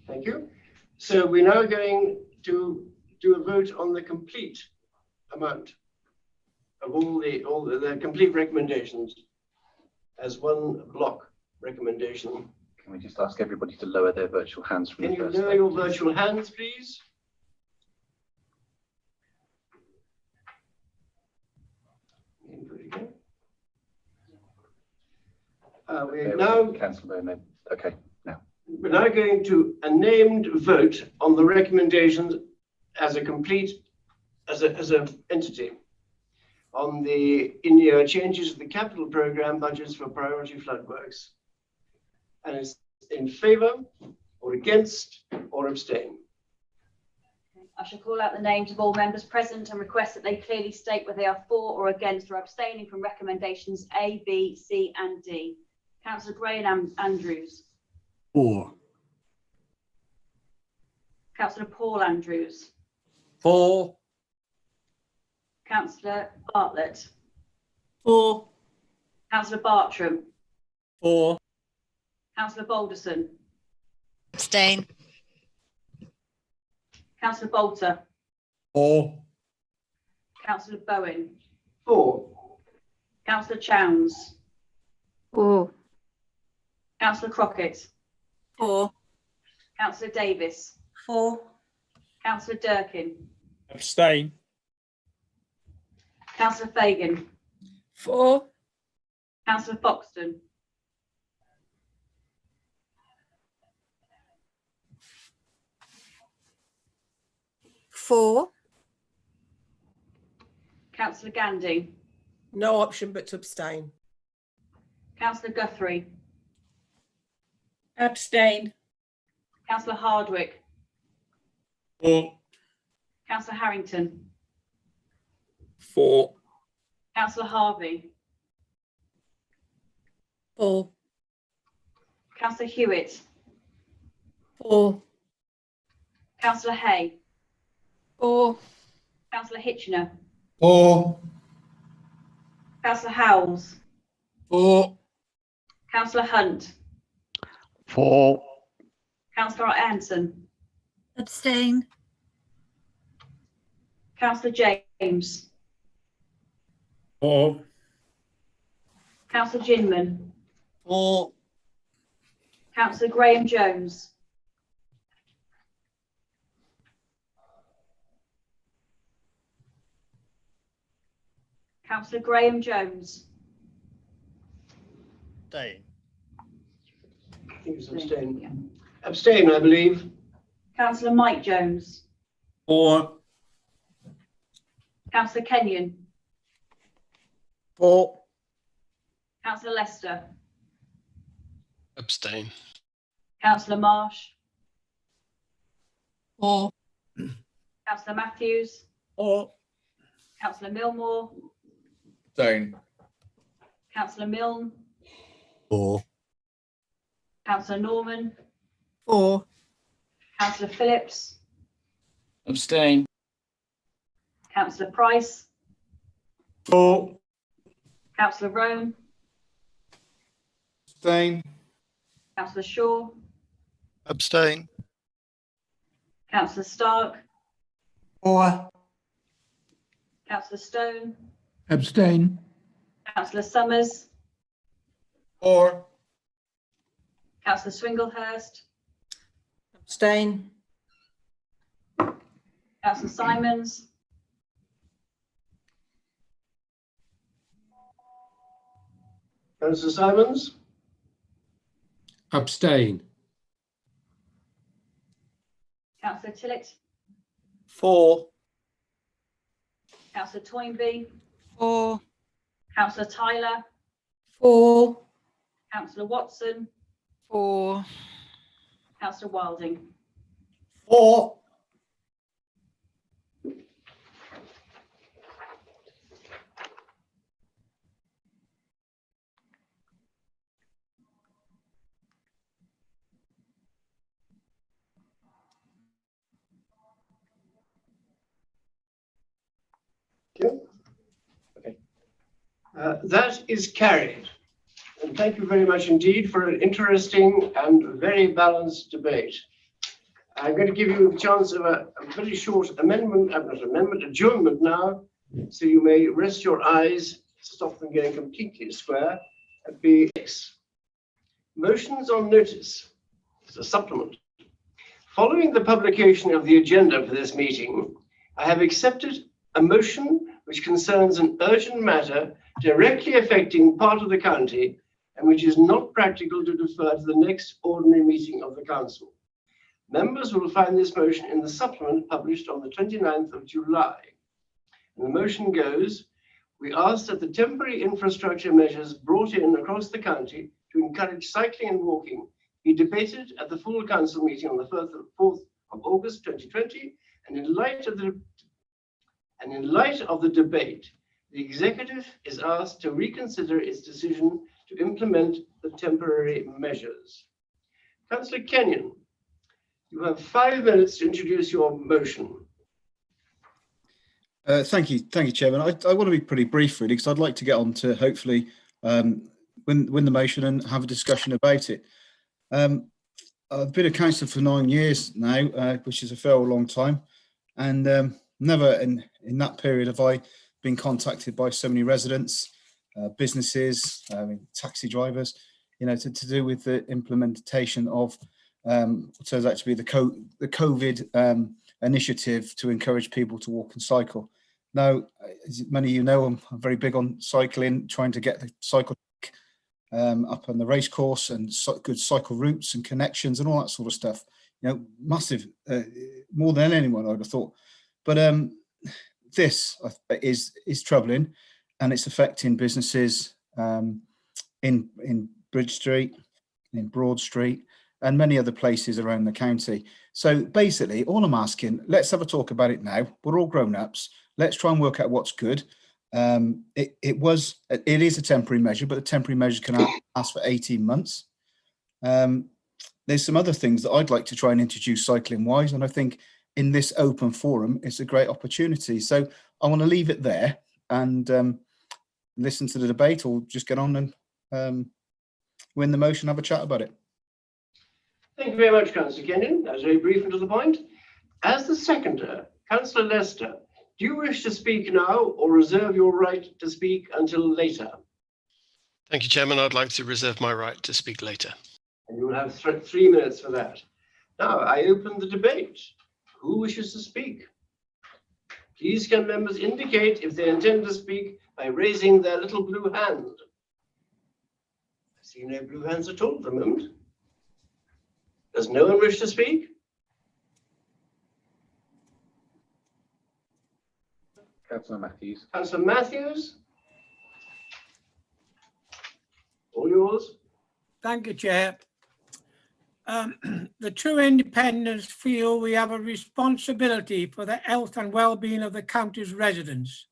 Thank you. So we're now going to do a vote on the complete amount of all the complete recommendations as 1 block recommendation. Can we just ask everybody to lower their virtual hands from Can the you first lower your virtual hands, please? We're now Councillor Bowman. Okay, now. We're now going to a named vote on the recommendations as a complete, as an entity on the in-year changes to the capital programme budgets for priority flood works. And it's in favour or against or abstain. I shall call out the names of all members present and request that they clearly state whether they are for or against or abstaining from recommendations A, B, C and D. Councillor Gray and Andrews. For. Councillor Paul Andrews. For. Councillor Bartlett. For. Councillor Bartram. For. Councillor Balderson. Abstain. Councillor Bolter. For. Councillor Bowen. For. Councillor Chowns. For. Councillor Crockett. For. Councillor Davis. For. Councillor Durkin. Abstain. Councillor Fagan. For. Councillor Foxton. For. Councillor Gandy. No option but to abstain. Councillor Guthrie. Abstain. Councillor Hardwick. For. Councillor Harrington. For. Councillor Harvey. For. Councillor Hewitt. For. Councillor Hay. For. Councillor Hitchener. For. Councillor Howells. For. Councillor Hunt. For. Councillor Anson. Abstain. Councillor James. For. Councillor Ginman. For. Councillor Graham Jones. Councillor Graham Jones. Abstain. I think it's abstain. Yeah. Abstain, I believe. Councillor Mike Jones. For. Councillor Kenyon. For. Councillor Lester. Abstain. Councillor Marsh. For. Councillor Matthews. For. Councillor Millmore. Abstain. Councillor Milne. For. Councillor Norman. For. Councillor Phillips. Abstain. Councillor Price. For. Councillor Roan. Abstain. Councillor Shaw. Abstain. Councillor Stark. For. Councillor Stone. Abstain. Councillor Summers. For. Councillor Swinglehurst. Abstain. Councillor Simons. Councillor Simons. Abstain. Councillor Tillett. For. Councillor Toynbee. For. Councillor Tyler. For. Councillor Watson. For. Councillor Wilding. For. Okay. That is carried. And thank you very much indeed for an interesting and very balanced debate. I'm going to give you a chance of a very short amendment, not amendment, adjournment now, so you may rest your eyes, stop them getting completely square, at B6. Motions on notice. It's a supplement. Following the publication of the agenda for this meeting, I have accepted a motion which concerns an urgent matter directly affecting part of the county and which is not practical to defer to the next ordinary meeting of the council. Members will find this motion in the supplement published on the 29th of July. And the motion goes, we ask that the temporary infrastructure measures brought in across the county to encourage cycling and walking be debated at the full council meeting on the 4th of August 2020 And in light of the debate, the executive is asked to reconsider its decision to implement the temporary measures. Councillor Kenyon, you have 5 minutes to introduce your motion. Thank you, Chairman. I want to be pretty brief, really, because I'd like to get on to hopefully win the motion and have a discussion about it. I've been a councillor for 9 years now, which is a fair long time, and never in that period have I been contacted by so many residents, businesses, taxi drivers, to do with the implementation of what turns out to be the COVID initiative to encourage people to walk and cycle. Now, as many of you know, I'm very big on cycling, trying to get the cycle up on the race course and good cycle routes and connections and all that sort of stuff. Massive, more than anyone I'd have thought. But this is troubling, and it's affecting businesses in Bridge Street, in Broad Street, and many other places around the county. So basically, all I'm asking, let's have a talk about it now. We're all grown-ups. Let's try and work out what's good. It is a temporary measure, but the temporary measure can last for 18 months. There's some other things that I'd like to try and introduce cycling-wise, and I think in this open forum, it's a great opportunity. So I want to leave it there and listen to the debate, or just get on and win the motion, have a chat about it. Thank you very much, Councillor Kenyon. That was very brief and to the point. As the seconder, Councillor Lester, do you wish to speak now or reserve your right to speak until later? Thank you, Chairman. I'd like to reserve my right to speak later. And you will have 3 minutes for that. Now, I open the debate. Who wishes to speak? Please can members indicate if they intend to speak by raising their little blue hand. I see no blue hands at all at the moment. Does no one wish to speak? Councillor Matthews. Councillor Matthews? All yours. Thank you, Chair. The true independents feel we have a responsibility for the health and well-being of the county's residents.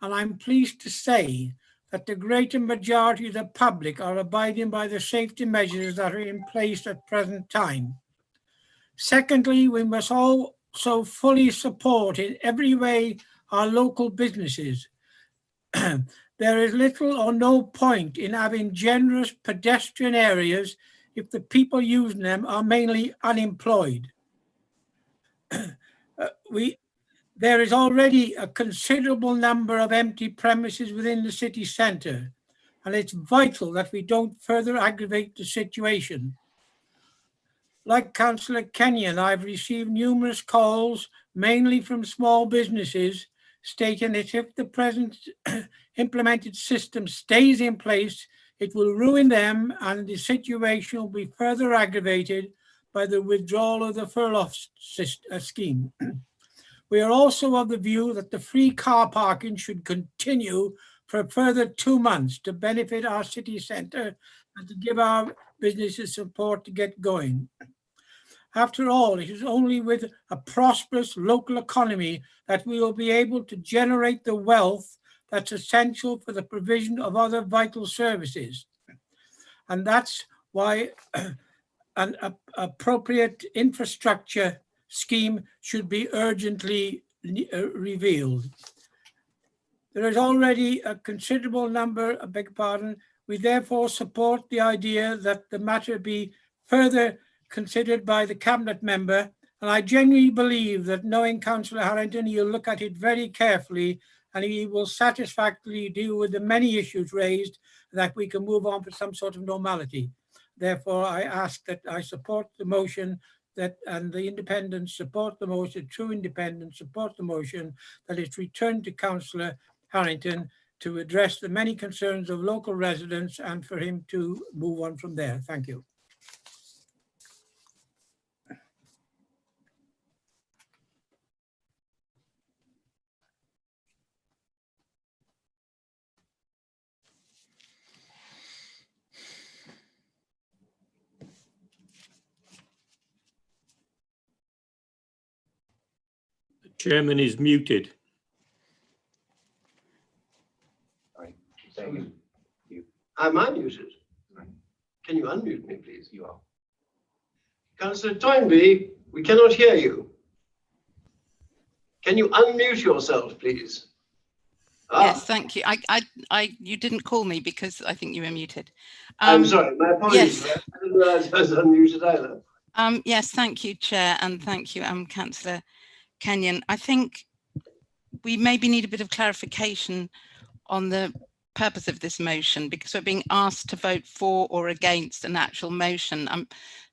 And I'm pleased to say that the greater majority of the public are abiding by the safety measures that are in place at present time. Secondly, we must also fully support in every way our local businesses. There is little or no point in having generous pedestrian areas if the people using them are mainly unemployed. There is already a considerable number of empty premises within the city centre, and it's vital that we don't further aggravate the situation. Like Councillor Kenyon, I've received numerous calls, mainly from small businesses, stating that if the present implemented system stays in place, it will ruin them and the situation will be further aggravated by the withdrawal of the furlough scheme. We are also of the view that the free car parking should continue for a further 2 months to benefit our city centre and to give our businesses support to get going. After all, it is only with a prosperous local economy that we will be able to generate the wealth that's essential for the provision of other vital services. And that's why an appropriate infrastructure scheme should be urgently revealed. There is already a considerable number, I beg your pardon. We therefore support the idea that the matter be further considered by the Cabinet member, and I genuinely believe that, knowing Councillor Harrington, he'll look at it very carefully and he will satisfactorily deal with the many issues raised, that we can move on for some sort of normality. Therefore, I ask that I support the motion, and the independents support the motion, true independents support the motion, that it's returned to Councillor Harrington to address the many concerns of local residents and for him to move on from there. Thank you. Chairman is muted. Am I muted? Can you unmute me, please? You are. Councillor Toynbee, we cannot hear you. Can you unmute yourself, please? Yes, thank you. You didn't call me because I think you were muted. I'm sorry, my apologies. Yes. I didn't realise I was unmuted either. Yes, thank you, Chair, and thank you, Councillor Kenyon. I think we maybe need a bit of clarification on the purpose of this motion, because we're being asked to vote for or against an actual motion,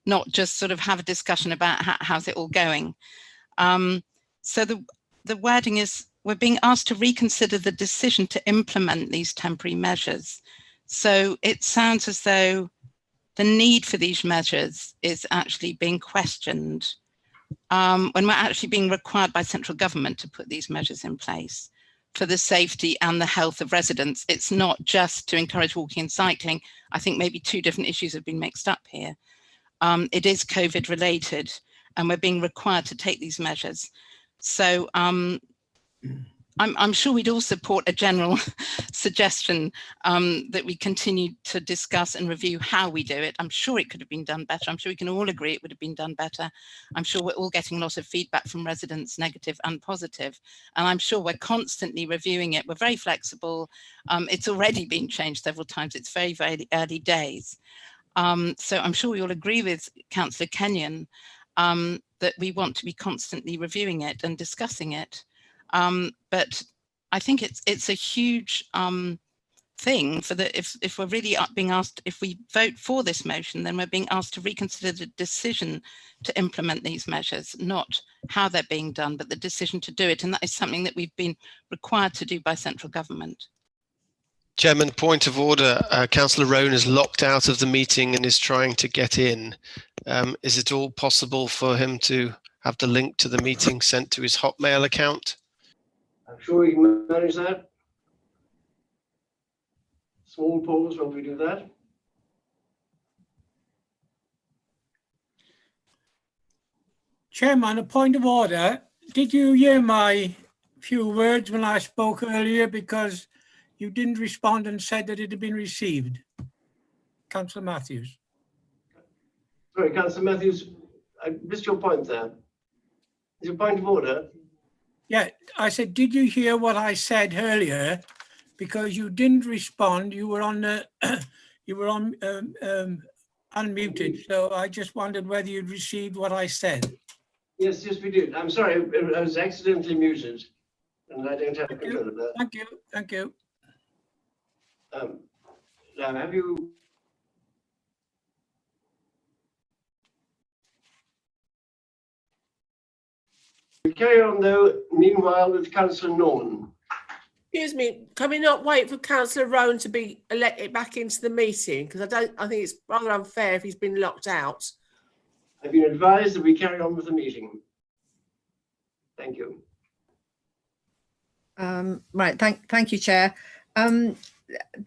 not just sort of have a discussion about how's it all going. So the wording is, we're being asked to reconsider the decision to implement these temporary measures. So it sounds as though the need for these measures is actually being questioned when we're actually being required by central government to put these measures in place for the safety and the health of residents. It's not just to encourage walking and cycling. I think maybe two different issues have been mixed up here. It is COVID related, and we're being required to take these measures. So I'm sure we'd all support a general suggestion that we continue to discuss and review how we do it. I'm sure it could have been done better. I'm sure we can all agree it would have been done better. I'm sure we're all getting a lot of feedback from residents, negative and positive. And I'm sure we're constantly reviewing it. We're very flexible. It's already been changed several times. It's very, very early days. So I'm sure we all agree with Councillor Kenyon that we want to be constantly reviewing it and discussing it. But I think it's a huge thing for the if we're really being asked, if we vote for this motion, then we're being asked to reconsider the decision to implement these measures, not how they're being done, but the decision to do it. And that is something that we've been required to do by central government. Chairman, point of order. Councillor Rowan is locked out of the meeting and is trying to get in. Is it all possible for him to have the link to the meeting sent to his Hotmail account? I'm sure we can manage that. Small pause while we do that. Chairman, a point of order. Did you hear my few words when I spoke earlier? Because you didn't respond and said that it had been received. Councillor Matthews. Sorry, Councillor Matthews, I missed your point there. Is your point of order? Yeah, I said, did you hear what I said earlier? Because you didn't respond. You were on the, you were on unmuted. So I just wondered whether you'd received what I said. Yes, yes, we did. I'm sorry, I was accidentally muted, and I don't have control of that. Thank you. Thank you. Now, have you? We carry on though, meanwhile, with Councillor Norton. Excuse me, can we not wait for Councillor Rowan to be elected back into the meeting? Because I think it's rather unfair if he's been locked out. I've been advised that we carry on with the meeting. Thank you. Right, thank you, Chair.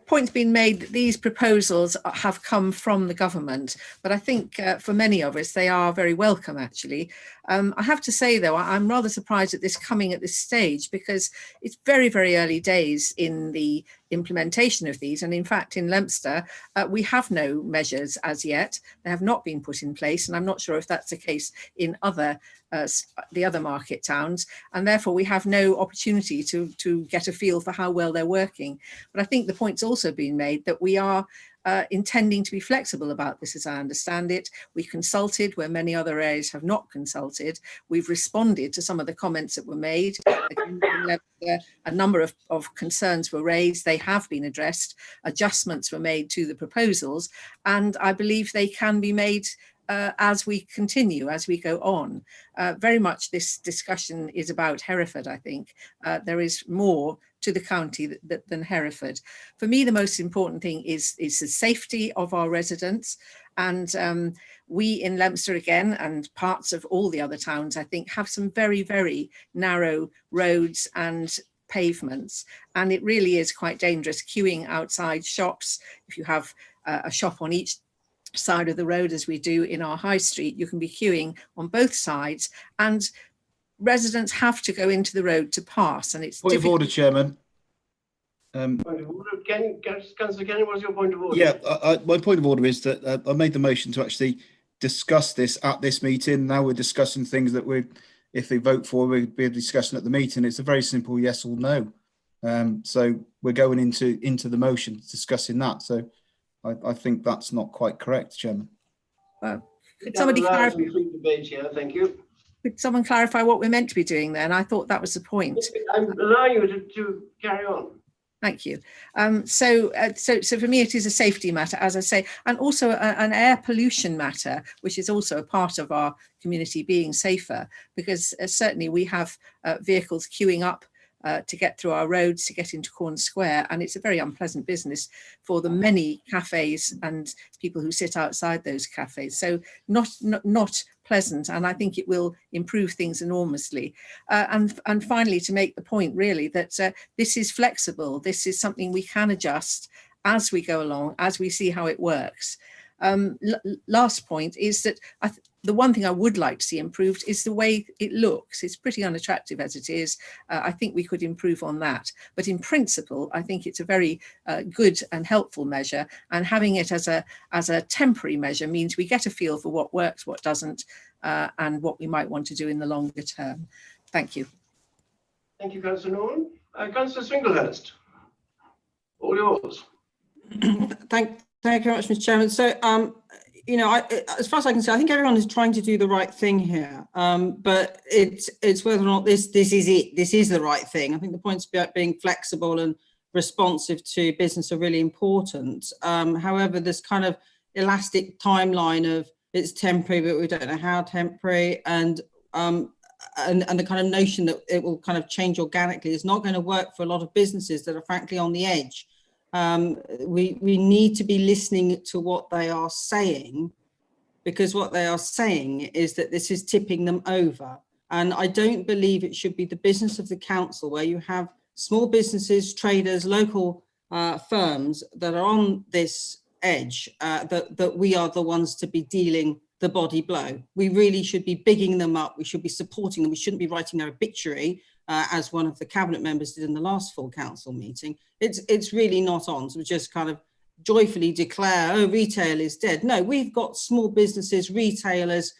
Point's been made that these proposals have come from the government, but I think for many of us they are very welcome actually. I have to say though, I'm rather surprised at this coming at this stage because it's very, very early days in the implementation of these, and in fact in Leominster we have no measures as yet. They have not been put in place, and I'm not sure if that's the case in the other market towns, and therefore we have no opportunity to get a feel for how well they're working. But I think the point's also been made that we are intending to be flexible about this, as I understand it. We consulted where many other areas have not consulted. We've responded to some of the comments that were made. A number of concerns were raised. They have been addressed. Adjustments were made to the proposals, and I believe they can be made as we continue, as we go on. Very much this discussion is about Hereford, I think. There is more to the county than Hereford. For me, the most important thing is the safety of our residents. And we in Leominster again, and parts of all the other towns, I think, have some very, very narrow roads and pavements. And it really is quite dangerous queuing outside shops. If you have a shop on each side of the road, as we do in our high street, you can be queuing on both sides, and residents have to go into the road to pass, and it's Point of order, Chairman. Point of order. Councillor Kenyon, what's your point of order? Yeah, my point of order is that I made the motion to actually discuss this at this meeting. Now we're discussing things that if they vote for, we'll be discussing at the meeting. It's a very simple yes or no. So we're going into the motion, discussing that. So I think that's not quite correct, Chairman. Could somebody clarify? Debate here, thank you. Could someone clarify what we're meant to be doing then? I thought that was the point. I'm allowing you to carry on. Thank you. So for me, it is a safety matter, as I say, and also an air pollution matter, which is also a part of our community being safer, because certainly we have vehicles queuing up to get through our roads, to get into Corn Square, and it's a very unpleasant business for the many cafes and people who sit outside those cafes. So not pleasant, and I think it will improve things enormously. And finally, to make the point really that this is flexible. This is something we can adjust as we go along, as we see how it works. Last point is that the one thing I would like to see improved is the way it looks. It's pretty unattractive as it is. I think we could improve on that. But in principle, I think it's a very good and helpful measure. And having it as a temporary measure means we get a feel for what works, what doesn't, and what we might want to do in the longer term. Thank you. Thank you, Councillor Norman. Councillor Swinglehurst, all yours. Thank you very much, Mr. Chairman. So, you know, as far as I can see, I think everyone is trying to do the right thing here, but it's whether or not this is it. This is the right thing. I think the points about being flexible and responsive to business are really important. However, this kind of elastic timeline of it's temporary, but we don't know how temporary, and the kind of notion that it will kind of change organically is not going to work for a lot of businesses that are frankly on the edge. We need to be listening to what they are saying, because what they are saying is that this is tipping them over. And I don't believe it should be the business of the council, where you have small businesses, traders, local firms that are on this edge, that we are the ones to be dealing the body blow. We really should be bigging them up. We should be supporting them. We shouldn't be writing their obituary, as one of the cabinet members did in the last full council meeting. It's really not on to just kind of joyfully declare, oh, retail is dead. No, we've got small businesses, retailers,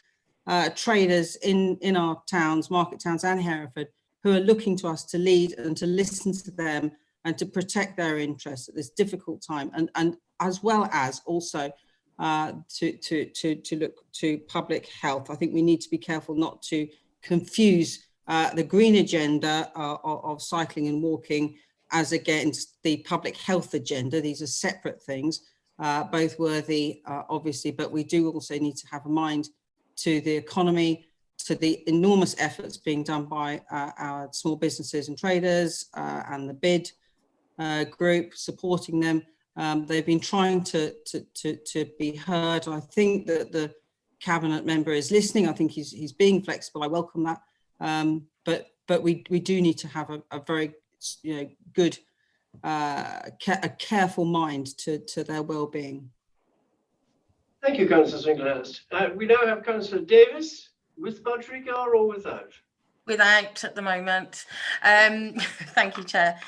traders in our towns, market towns and Hereford, who are looking to us to lead and to listen to them and to protect their interests at this difficult time, and as well as also to look to public health. I think we need to be careful not to confuse the green agenda of cycling and walking as against the public health agenda. These are separate things, both worthy, obviously, but we do also need to have a mind to the economy, to the enormous efforts being done by our small businesses and traders and the BID group, supporting them. They've been trying to be heard. I think that the cabinet member is listening. I think he's being flexible. I welcome that. But we do need to have a very good, a careful mind to their well-being. Thank you, Councillor Swinglehurst. We now have Councillor Davis, with Patrick or without? Without at the moment. Thank you, Chair.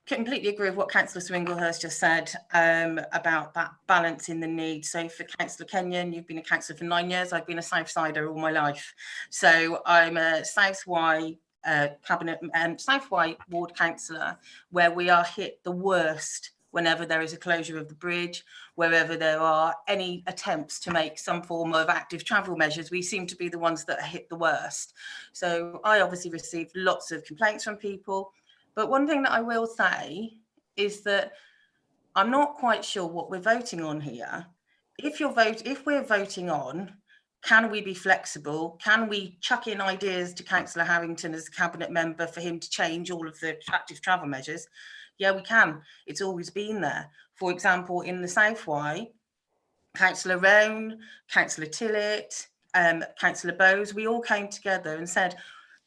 Completely agree with what Councillor Swinglehurst just said about that balance in the need. So for Councillor Kenyon, you've been a councillor for 9 years. I've been a Southsider all my life. So I'm a South Y cabinet South Y ward councillor, where we are hit the worst whenever there is a closure of the bridge, wherever there are any attempts to make some form of active travel measures, we seem to be the ones that are hit the worst. So I obviously received lots of complaints from people. But one thing that I will say is that I'm not quite sure what we're voting on here. If we're voting on, can we be flexible? Can we chuck in ideas to Councillor Harrington as a cabinet member for him to change all of the active travel measures? Yeah, we can. It's always been there. For example, in the South Y, Councillor Rowan, Councillor Tillett, Councillor Bowes, we all came together and said,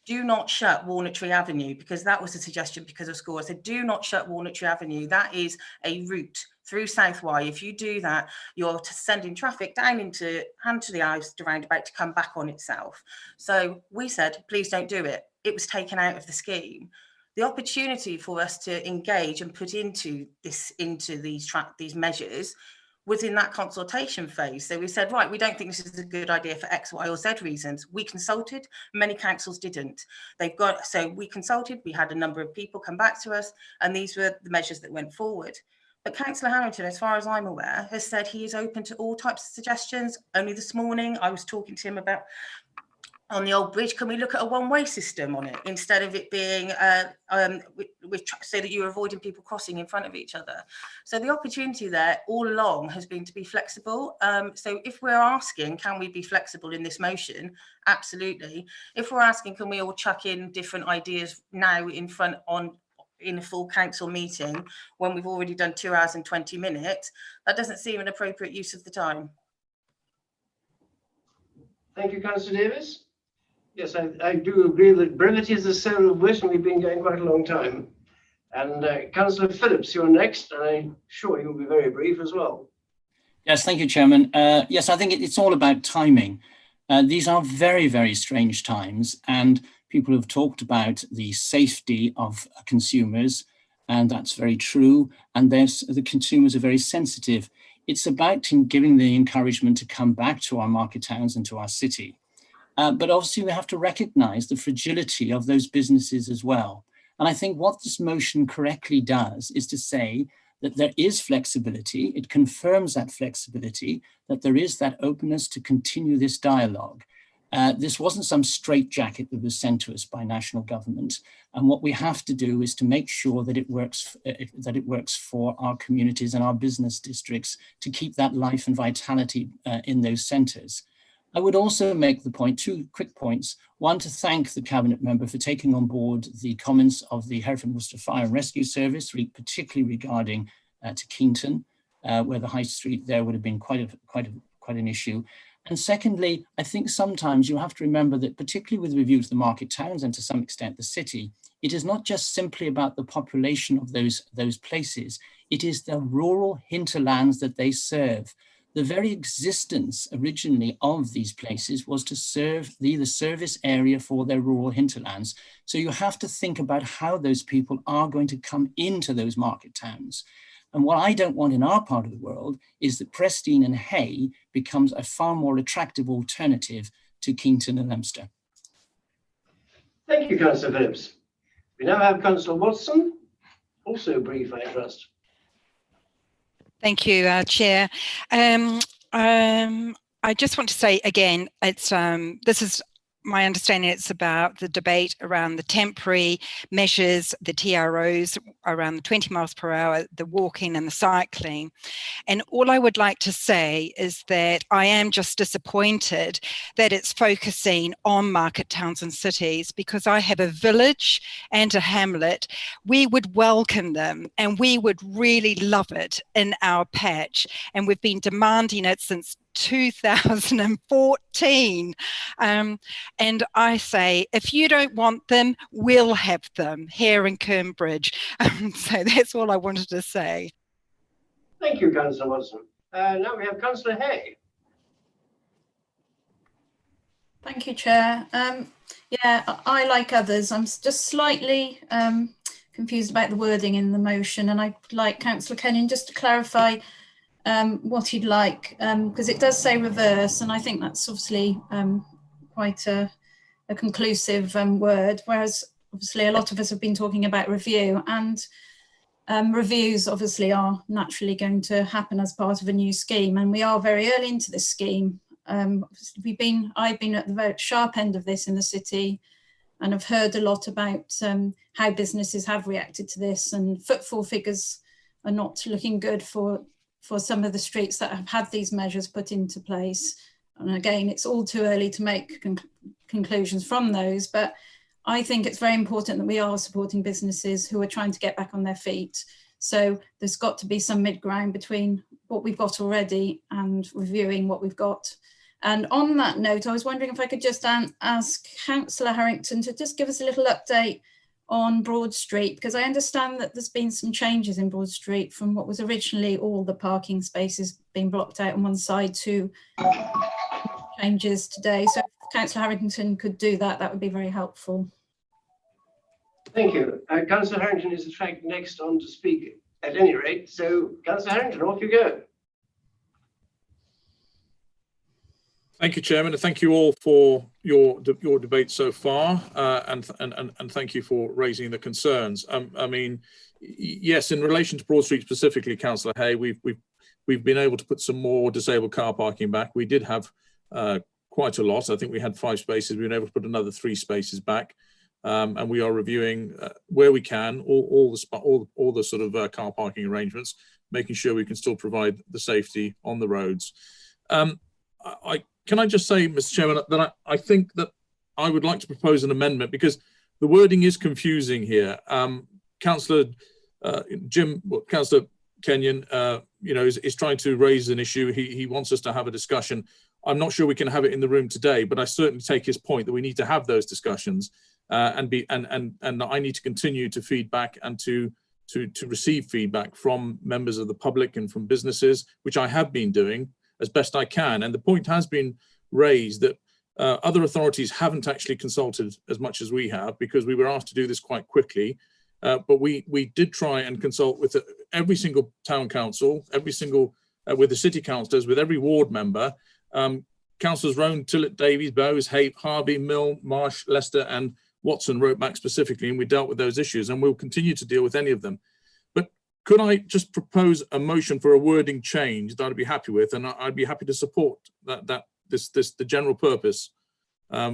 do not shut Walnut Tree Avenue, because that was a suggestion because of school. I said, do not shut Walnut Tree Avenue. That is a route through South Y. If you do that, you're sending traffic down into the Isleworth roundabout to come back on itself. So we said, please don't do it. It was taken out of the scheme. The opportunity for us to engage and put into these measures was in that consultation phase. So we said, right, we don't think this is a good idea for X, Y, or Z reasons. We consulted, many councils didn't. So we consulted, we had a number of people come back to us, and these were the measures that went forward. But Councillor Harrington, as far as I'm aware, has said he is open to all types of suggestions. Only this morning, I was talking to him about, on the old bridge, can we look at a one-way system on it instead of it being so that you're avoiding people crossing in front of each other? So the opportunity there all along has been to be flexible. So if we're asking, can we be flexible in this motion? Absolutely. If we're asking, can we all chuck in different ideas now in a full council meeting when we've already done 2 hours and 20 minutes, that doesn't seem an appropriate use of the time. Thank you, Councillor Davis. Yes, I do agree that brevity is the soul of wit, and we've been going quite a long time. And Councillor Phillips, you're next, and I'm sure you'll be very brief as well. Yes, thank you, Chairman. Yes, I think it's all about timing. These are very, very strange times, and people have talked about the safety of consumers, and that's very true. And the consumers are very sensitive. It's about giving the encouragement to come back to our market towns and to our city. But obviously we have to recognise the fragility of those businesses as well. And I think what this motion correctly does is to say that there is flexibility. It confirms that flexibility, that there is that openness to continue this dialogue. This wasn't some straitjacket that was sent to us by national government. And what we have to do is to make sure that it works for our communities and our business districts to keep that life and vitality in those centres. I would also make the point, 2 quick points. One, to thank the Cabinet member for taking on board the comments of the Hereford and Worcester Fire and Rescue Service, particularly regarding to Keenton, where the High Street there would have been quite an issue. And secondly, I think sometimes you have to remember that, particularly with review to the market towns and to some extent the city, it is not just simply about the population of those places. It is the rural hinterlands that they serve. The very existence originally of these places was to serve the service area for their rural hinterlands. So you have to think about how those people are going to come into those market towns. And what I don't want in our part of the world is that Prestine and Hay becomes a far more attractive alternative to Keenton and Leominster. Thank you, Councillor Phillips. We now have Councillor Watson, also brief, I trust. Thank you, Chair. I just want to say again, it's this is my understanding. It's about the debate around the temporary measures, the TROs around the 20 miles per hour, the walking and the cycling. And all I would like to say is that I am just disappointed that it's focusing on market towns and cities, because I have a village and a hamlet. We would welcome them and we would really love it in our patch. And we've been demanding it since 2014. And I say, if you don't want them, we'll have them here in Cambridge. So that's all I wanted to say. Thank you, Councillor Watson. Now we have Councillor Hay. Thank you, Chair. Yeah, I, like others, I'm just slightly confused about the wording in the motion, and I'd like Councillor Kenyon just to clarify what he'd like, because it does say reverse, and I think that's obviously quite a conclusive word, whereas obviously a lot of us have been talking about review, and reviews obviously are naturally going to happen as part of a new scheme, and we are very early into this scheme. I've been at the very sharp end of this in the city, and I've heard a lot about how businesses have reacted to this, and footfall figures are not looking good for some of the streets that have had these measures put into place. And again, it's all too early to make conclusions from those, but I think it's very important that we are supporting businesses who are trying to get back on their feet. So there's got to be some mid-ground between what we've got already and reviewing what we've got. And on that note, I was wondering if I could just ask Councillor Harrington to just give us a little update on Broad Street, because I understand that there's been some changes in Broad Street from what was originally all the parking spaces being blocked out on one side to changes today. So if Councillor Harrington could do that, that would be very helpful. Thank you. Councillor Harrington is attracted next on to speak at any rate. So Councillor Harrington, off you go. Thank you, Chairman, and thank you all for your debate so far, and thank you for raising the concerns. I mean, yes, in relation to Broad Street specifically, Councillor Hay, we've been able to put some more disabled car parking back. We did have quite a lot. I think we had 5 spaces. We've been able to put another 3 spaces back, and we are reviewing where we can all the sort of car parking arrangements, making sure we can still provide the safety on the roads. Can I just say, Mr. Chairman, that I think that I would like to propose an amendment, because the wording is confusing here. Councillor Councillor Kenyon, is trying to raise an issue. He wants us to have a discussion. I'm not sure we can have it in the room today, but I certainly take his point that we need to have those discussions, and I need to continue to feedback and to receive feedback from members of the public and from businesses, which I have been doing as best I can. And the point has been raised that other authorities haven't actually consulted as much as we have, because we were asked to do this quite quickly. But we did try and consult with every single town council, every single, with the city councillors, with every ward member, councillors Roan, Tillett, Davies, Bowes, Hape, Harvey, Mill, Marsh, Leicester and Watson wrote back specifically, and we dealt with those issues, and we'll continue to deal with any of them. Could I just propose a motion for a wording change that I'd be happy with, and I'd be happy to support the general purpose,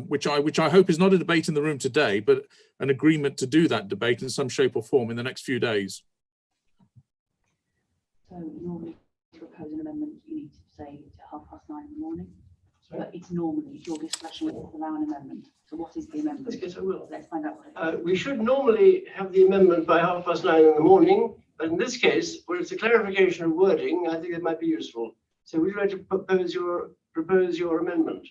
which I hope is not a debate in the room today, but an agreement to do that debate in some shape or form in the next few days. So normally to propose an amendment, you need to say it's at 9:30 in the morning. But it's normally your discretion to allow an amendment. So what is the amendment? Yes, I will. Let's find out what it is. We should normally have the amendment by 9:30 in the morning, but in this case, where it's a clarification of wording, I think it might be useful. So would you like to propose your amendment?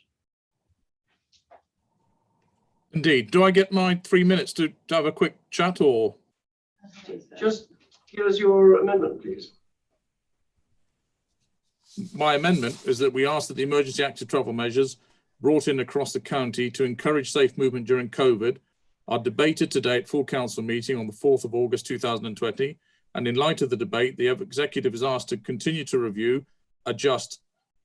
Indeed. Do I get my 3 minutes to have a quick chat, or? Just give us your amendment, please. My amendment is that we ask that the emergency active travel measures brought in across the county to encourage safe movement during COVID are debated today at full council meeting on the 4th of August 2020. And in light of the debate, the executive is asked to continue to review, adjust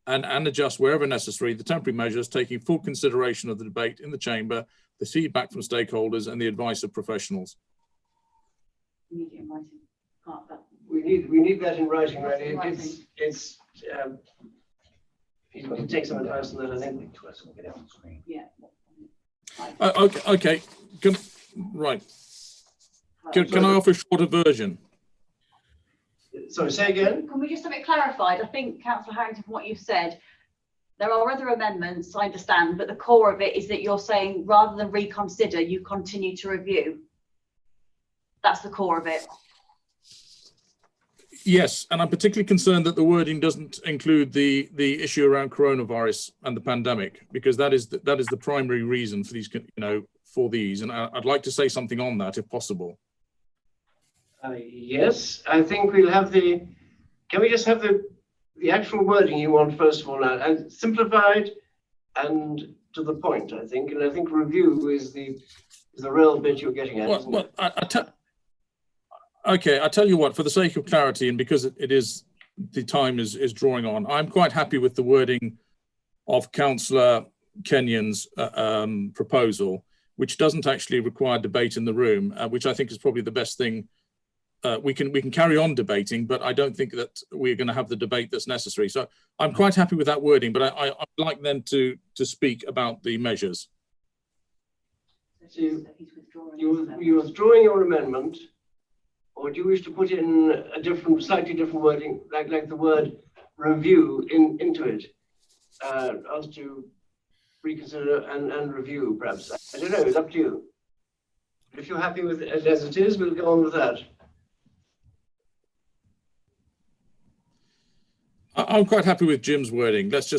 and adjust wherever necessary the temporary measures, taking full consideration of the debate in the chamber, the feedback from stakeholders and the advice of professionals. We need it in writing. We need that in writing, really. You can take some advice on that, I think. Yeah. Okay. Can I offer a shorter version? Sorry, say again. Can we just have it clarified? I think, Councillor Harrington, from what you've said, there are other amendments, I understand, but the core of it is that you're saying rather than reconsider, you continue to review. That's the core of it. Yes, and I'm particularly concerned that the wording doesn't include the issue around coronavirus and the pandemic, because that is the primary reason for these, and I'd like to say something on that if possible. Yes, I think we'll have can we just have the actual wording you want first of all now, and simplified and to the point, I think, and I think review is the real bit you're getting at. Okay, I tell you what, for the sake of clarity, and because the time is drawing on, I'm quite happy with the wording of Councillor Kenyon's proposal, which doesn't actually require debate in the room, which I think is probably the best thing. We can carry on debating, but I don't think that we're going to have the debate that's necessary. So I'm quite happy with that wording, but I'd like them to speak about the measures. So you're withdrawing your amendment, or do you wish to put in a slightly different wording, like the word review into it? Ask to reconsider and review, perhaps. I don't know, it's up to you. If you're happy with it as it is, we'll go on with that. I'm quite happy with Jim's wording. Let's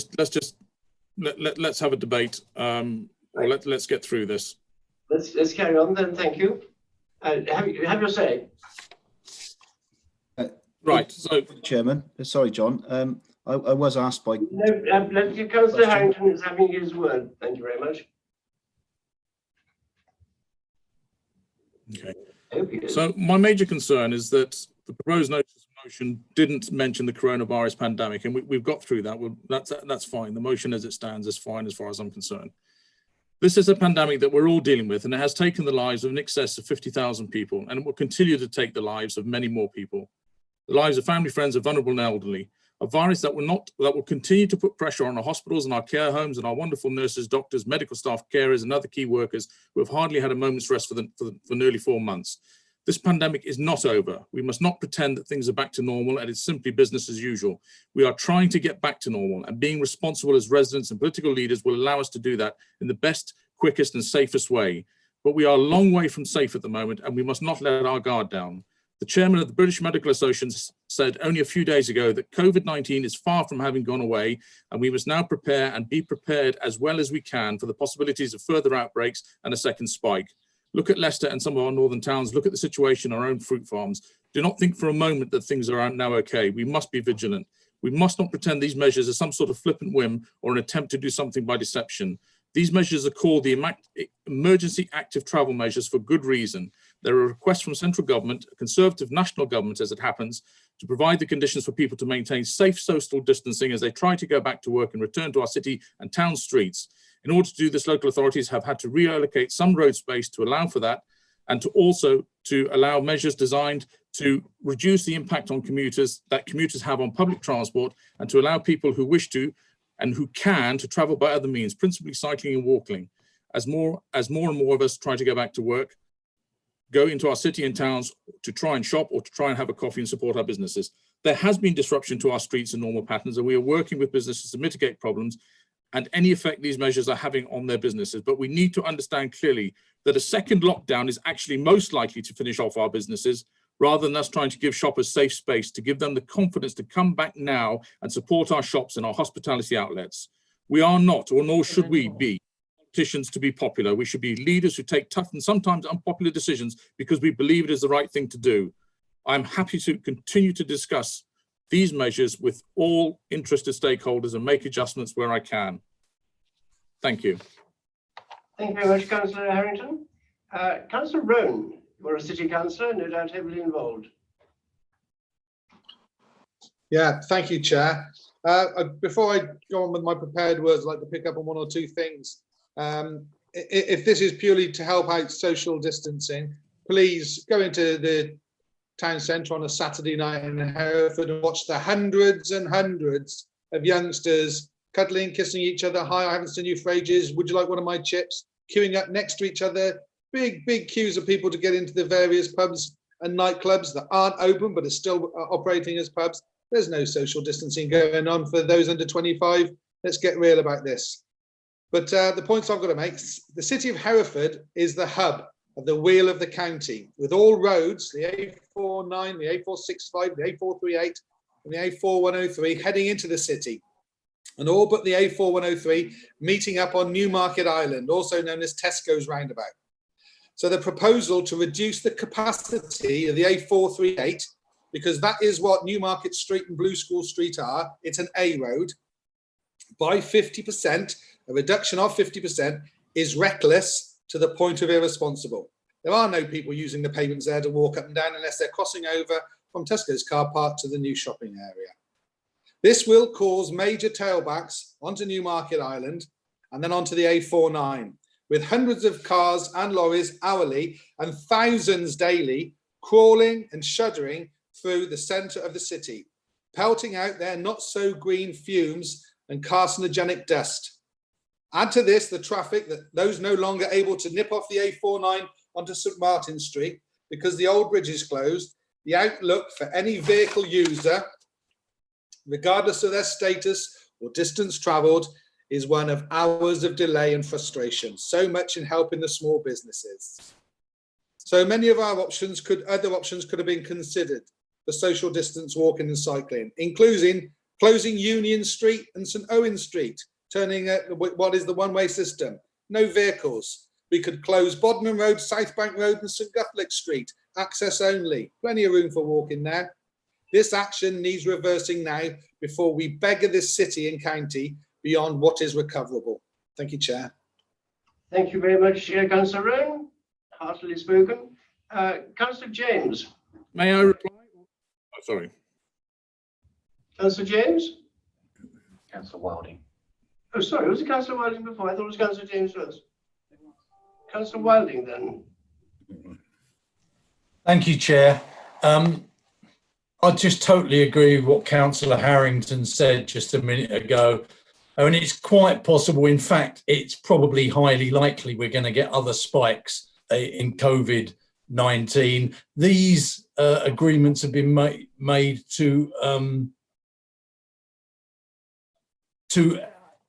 have a debate, or let's get through this. Let's carry on then. Thank you. Have your say. Right. So, Chairman, sorry, John. I was asked by. No, Councillor Harrington is having his word. Thank you very much. Okay. So my major concern is that the proposed notice of motion didn't mention the coronavirus pandemic, and we've got through that. That's fine. The motion as it stands is fine as far as I'm concerned. This is a pandemic that we're all dealing with, and it has taken the lives of in excess of 50,000 people, and it will continue to take the lives of many more people. The lives of family, friends, of vulnerable and elderly. A virus that will continue to put pressure on our hospitals and our care homes and our wonderful nurses, doctors, medical staff, carers, and other key workers who have hardly had a moment's rest for nearly 4 months. This pandemic is not over. We must not pretend that things are back to normal and it's simply business as usual. We are trying to get back to normal, and being responsible as residents and political leaders will allow us to do that in the best, quickest, and safest way. But we are a long way from safe at the moment, and we must not let our guard down. The chairman of the British Medical Association said only a few days ago that COVID-19 is far from having gone away, and we must now prepare and be prepared as well as we can for the possibilities of further outbreaks and a second spike. Look at Leicester and some of our northern towns. Look at the situation in our own fruit farms. Do not think for a moment that things are now okay. We must be vigilant. We must not pretend these measures are some sort of flippant whim or an attempt to do something by deception. These measures are called the emergency active travel measures for good reason. There are requests from central government, a Conservative national government as it happens, to provide the conditions for people to maintain safe social distancing as they try to go back to work and return to our city and town streets. In order to do this, local authorities have had to reallocate some road space to allow for that, and to also to allow measures designed to reduce the impact on commuters that commuters have on public transport, and to allow people who wish to and who can to travel by other means, principally cycling and walking. As more and more of us try to go back to work, go into our city and towns to try and shop or to try and have a coffee and support our businesses. There has been disruption to our streets and normal patterns, and we are working with businesses to mitigate problems and any effect these measures are having on their businesses. But we need to understand clearly that a second lockdown is actually most likely to finish off our businesses, rather than us trying to give shoppers safe space, to give them the confidence to come back now and support our shops and our hospitality outlets. We are not, or nor should we be, politicians to be popular. We should be leaders who take tough and sometimes unpopular decisions because we believe it is the right thing to do. I'm happy to continue to discuss these measures with all interested stakeholders and make adjustments where I can. Thank you. Thank you very much, Councillor Harrington. Councillor Rowan, you're a city councillor, no doubt heavily involved. Yeah, thank you, Chair. Before I go on with my prepared words, I'd like to pick up on one or two things. If this is purely to help out social distancing, please go into the town centre on a Saturday night in Hereford and watch the hundreds and hundreds of youngsters cuddling, kissing each other. Hi, I haven't seen you for ages. Would you like one of my chips? Queuing up next to each other. Big queues of people to get into the various pubs and nightclubs that aren't open but are still operating as pubs. There's no social distancing going on for those under 25. Let's get real about this. But the points I've got to make, the city of Hereford is the hub of the wheel of the county, with all roads, the A49, the A465, the A438, and the A4103 heading into the city, and all but the A4103 meeting up on Newmarket Island, also known as Tesco's roundabout. So the proposal to reduce the capacity of the A438, because that is what Newmarket Street and Blue School Street are, it's an A road, by 50%, a reduction of 50%, is reckless to the point of irresponsible. There are no people using the pavements there to walk up and down unless they're crossing over from Tesco's car park to the new shopping area. This will cause major tailbacks onto Newmarket Island and then onto the A49, with hundreds of cars and lorries hourly and thousands daily crawling and shuddering through the centre of the city, pelting out their not so green fumes and carcinogenic dust. Add to this the traffic that those no longer able to nip off the A49 onto St Martin Street because the old bridge is closed. The outlook for any vehicle user, regardless of their status or distance travelled, is one of hours of delay and frustration. So much in helping the small businesses. So many of our options other options could have been considered for social distance walking and cycling, including closing Union Street and St Owen Street, turning what is the one-way system, no vehicles, We could close Bodmin Road, South Bank Road and St Gutlick Street, access only. Plenty of room for walking there. This action needs reversing now before we beggar this city and county beyond what is recoverable. Thank you, Chair. Thank you very much, Councillor Rowan. Heartily spoken. Councillor James. May I reply? Oh, sorry. Councillor James? Councillor Wilding. Oh, sorry, was it Councillor Wilding before? I thought it was Councillor James first. Councillor Wilding, then. Thank you, Chair. I just totally agree with what Councillor Harrington said just a minute ago. I mean, it's quite possible, in fact, it's probably highly likely we're going to get other spikes in COVID-19. These agreements have been made to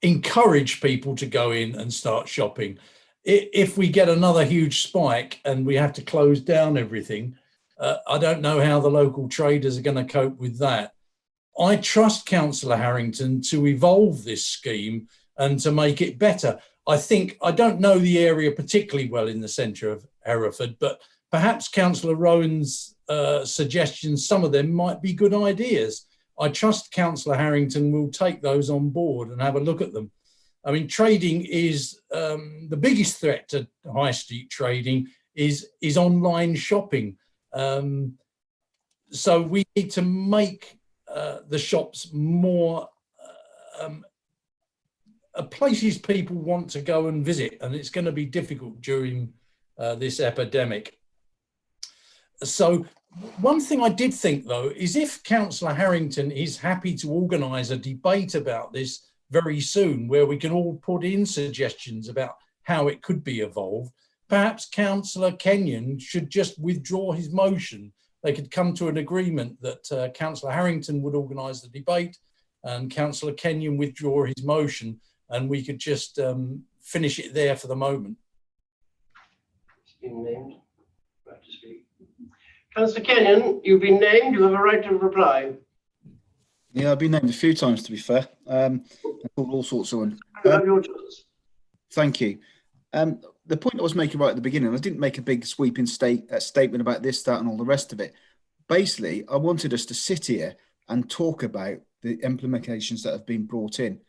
encourage people to go in and start shopping. If we get another huge spike and we have to close down everything, I don't know how the local traders are going to cope with that. I trust Councillor Harrington to evolve this scheme and to make it better. I don't know the area particularly well in the centre of Hereford, but perhaps Councillor Rowan's suggestions, some of them might be good ideas. I trust Councillor Harrington will take those on board and have a look at them. I mean, trading is the biggest threat to high street trading is online shopping. So we need to make the shops more places people want to go and visit, and it's going to be difficult during this epidemic. So one thing I did think, though, is if Councillor Harrington is happy to organise a debate about this very soon, where we can all put in suggestions about how it could be evolved, perhaps Councillor Kenyon should just withdraw his motion. They could come to an agreement that Councillor Harrington would organise the debate and Councillor Kenyon withdraw his motion, and we could just finish it there for the moment. It's been named. Right to speak. Councillor Kenyon, you've been named. You have a right to reply. Yeah, I've been named a few times, to be fair. I called all sorts of them. Thank you. The point I was making right at the beginning, I didn't make a big sweeping statement about this, that, and all the rest of it. Basically, I wanted us to sit here and talk about the implementations that have been brought in.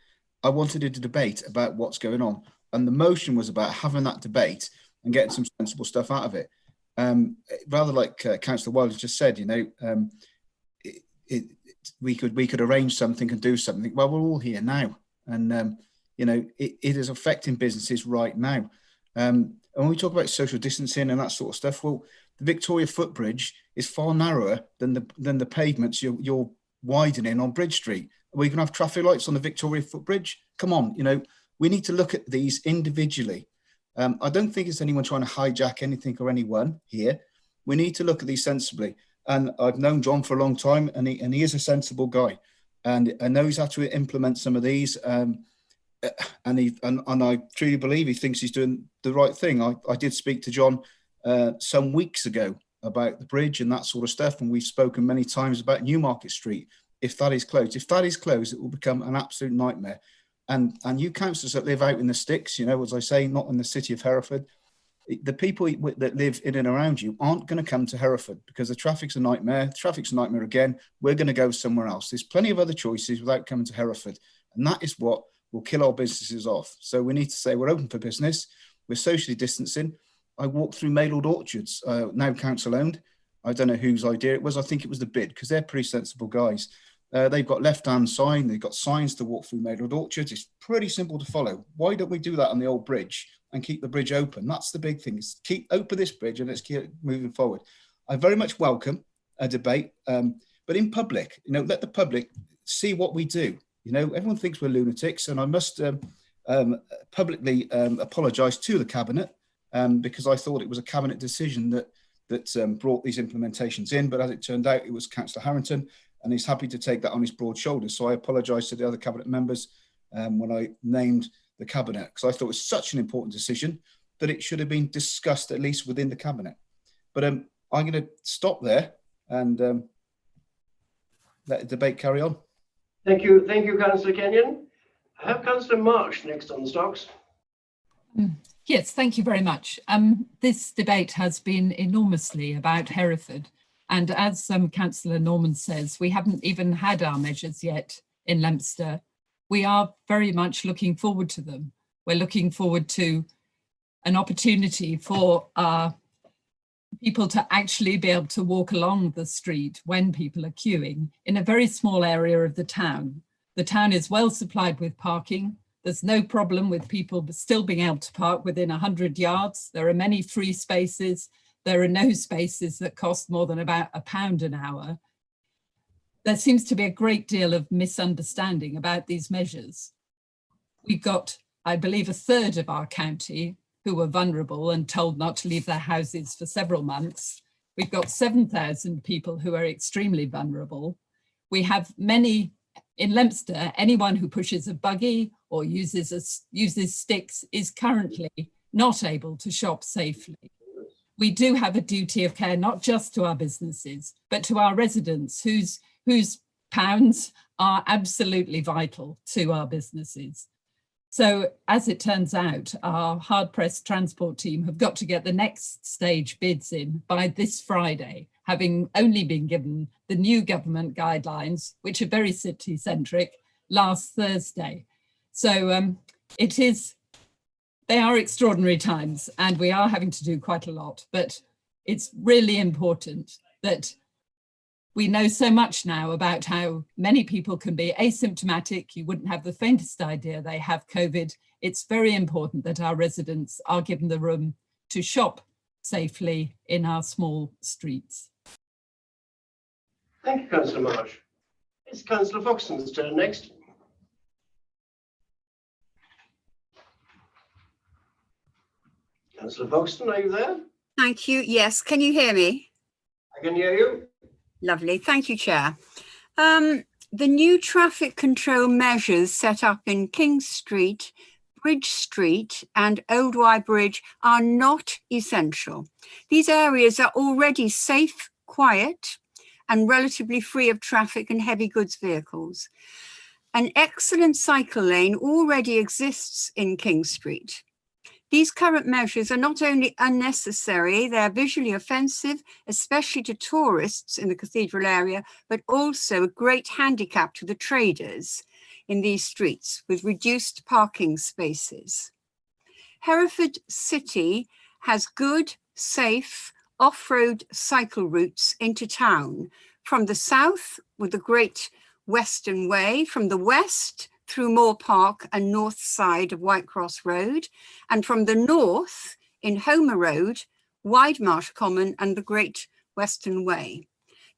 I wanted a debate about what's going on. And the motion was about having that debate and getting some sensible stuff out of it. Rather like Councillor Wilder just said, you know, we could arrange something and do something. Well, we're all here now, and you know, it is affecting businesses right now. And when we talk about social distancing and that sort of stuff, well, the Victoria footbridge is far narrower than the pavements you're widening on Bridge Street. Are we going to have traffic lights on the Victoria footbridge? Come on, you know, we need to look at these individually. I don't think it's anyone trying to hijack anything or anyone here. We need to look at these sensibly. And I've known John for a long time, and he is a sensible guy. And I know he's had to implement some of these. And I truly believe he thinks he's doing the right thing. I did speak to John some weeks ago about the bridge and that sort of stuff, and we've spoken many times about Newmarket Street. If that is closed, it will become an absolute nightmare. And you councillors that live out in the sticks, you know, as I say, not in the city of Hereford, the people that live in and around you aren't going to come to Hereford because the traffic's a nightmare. Traffic's a nightmare again. We're going to go somewhere else. There's plenty of other choices without coming to Hereford, and that is what will kill our businesses off. So we need to say we're open for business. We're socially distancing. I walked through Maylord Orchards, now council owned. I don't know whose idea it was. I think it was the bid, because they're pretty sensible guys. They've got left-hand sign. They've got signs to walk through Maylord Orchards. It's pretty simple to follow. Why don't we do that on the old bridge and keep the bridge open? That's the big thing. Is keep open this bridge and let's keep it moving forward. I very much welcome a debate, but in public, you know, let the public see what we do. You know, everyone thinks we're lunatics, and I must publicly apologise to the Cabinet because I thought it was a Cabinet decision that brought these implementations in. But as it turned out, it was Councillor Harrington, and he's happy to take that on his broad shoulders. So I apologise to the other Cabinet members when I named the Cabinet, because I thought it was such an important decision that it should have been discussed at least within the Cabinet. But I'm going to stop there and let the debate carry on. Thank you, Councillor Kenyon. I have Councillor Marsh next on the stocks. Yes, thank you very much. This debate has been enormously about Hereford. And as Councillor Norman says, we haven't even had our measures yet in Leinster. We are very much looking forward to them. We're looking forward to an opportunity for our people to actually be able to walk along the street when people are queuing in a very small area of the town. The town is well supplied with parking. There's no problem with people still being able to park within 100 yards. There are many free spaces. There are no spaces that cost more than about £1 an hour. There seems to be a great deal of misunderstanding about these measures. We've got, I believe, a third of our county who were vulnerable and told not to leave their houses for several months. We've got 7,000 people who are extremely vulnerable. We have many, in Leinster, anyone who pushes a buggy or uses sticks is currently not able to shop safely. We do have a duty of care, not just to our businesses, but to our residents whose pounds are absolutely vital to our businesses. So as it turns out, our hard-pressed transport team have got to get the next stage bids in by this Friday, having only been given the new government guidelines, which are very city-centric, last Thursday. So they are extraordinary times and we are having to do quite a lot, but it's really important that we know so much now about how many people can be asymptomatic. You wouldn't have the faintest idea they have COVID. It's very important that our residents are given the room to shop safely in our small streets. Thank you, Councillor Marsh. It's Councillor Foxton's turn next. Councillor Foxton, are you there? Thank you. Yes, can you hear me? I can hear you. Lovely. Thank you, Chair. The new traffic control measures set up in King Street, Bridge Street and Old Wye Bridge are not essential. These areas are already safe, quiet and relatively free of traffic and heavy goods vehicles. An excellent cycle lane already exists in King Street. These current measures are not only unnecessary, they're visually offensive, especially to tourists in the cathedral area, but also a great handicap to the traders in these streets with reduced parking spaces. Hereford City has good, safe, off-road cycle routes into town, from the south with the Great Western Way, from the west through Moore Park and north side of Whitecross Road, and from the north in Homer Road, Widemarsh Common and the Great Western Way.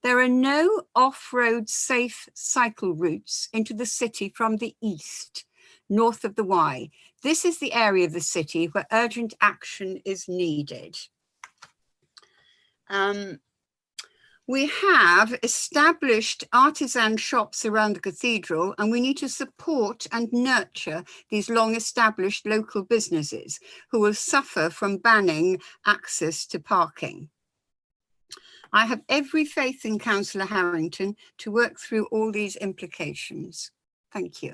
There are no off-road safe cycle routes into the city from the east, north of the Wye. This is the area of the city where urgent action is needed. We have established artisan shops around the cathedral, and we need to support and nurture these long-established local businesses who will suffer from banning access to parking. I have every faith in Councillor Harrington to work through all these implications. Thank you.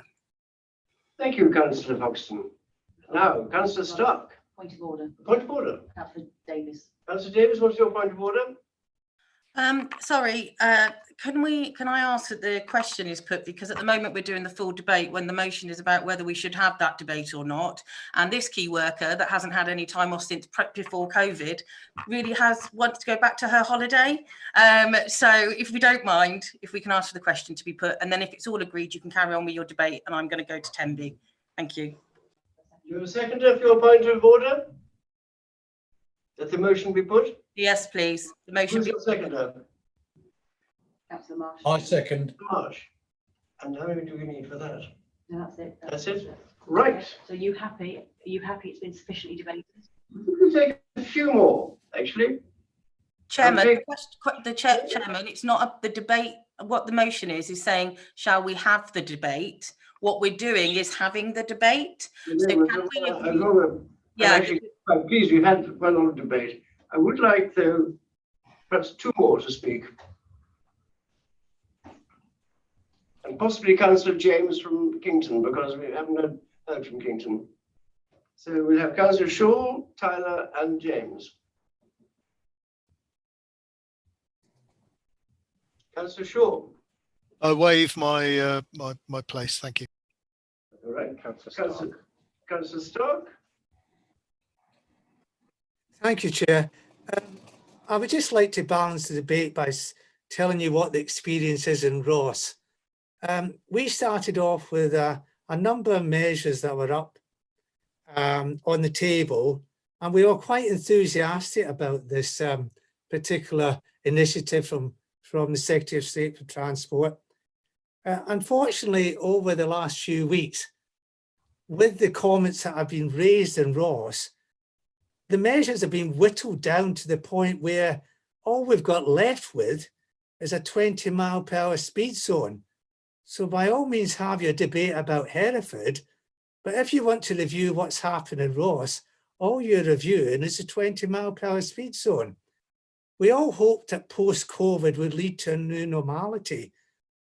Thank you, Councillor Foxton. Now, Councillor Stark. Point of order. Point of order. Councillor Davis. Councillor Davis, what's your point of order? Sorry, can I ask that the question is put, because at the moment we're doing the full debate when the motion is about whether we should have that debate or not, and this key worker that hasn't had any time off since before COVID really wants to go back to her holiday. So if we don't mind, if we can ask for the question to be put, and then if it's all agreed, you can carry on with your debate, and I'm going to go to Tenby. Thank you. Do you have a seconder for your point of order? That the motion be put? Yes, please. The motion. Who's your seconder? Councillor Marsh. I second. Marsh. And how many do we need for that? No, that's it. That's it? Right. So you happy? Are you happy it's been sufficiently debated? We can take a few more, actually. Chairman, Chairman, it's not the debate. What the motion is saying, shall we have the debate? What we're doing is having the debate. So can we? Yeah. Actually, quite pleased we've had one on debate. I would like, though, perhaps two more to speak. And possibly Councillor James from Kington, because we haven't heard from Kington. So we'll have Councillor Shaw, Tyler and James. Councillor Shaw. I waive my my place. Thank you. All right. Councillor Stark. Thank you, Chair. I would just like to balance the debate by telling you what the experience is in Ross. We started off with a number of measures that were up on the table, and we were quite enthusiastic about this particular initiative from the Secretary of State for Transport. Unfortunately, over the last few weeks, with the comments that have been raised in Ross, the measures have been whittled down to the point where all we've got left with is a 20-mile-per-hour speed zone. So by all means, have your debate about Hereford, but if you want to review what's happened in Ross, all you're reviewing is a 20-mile-per-hour speed zone. We all hoped that post-COVID would lead to a new normality,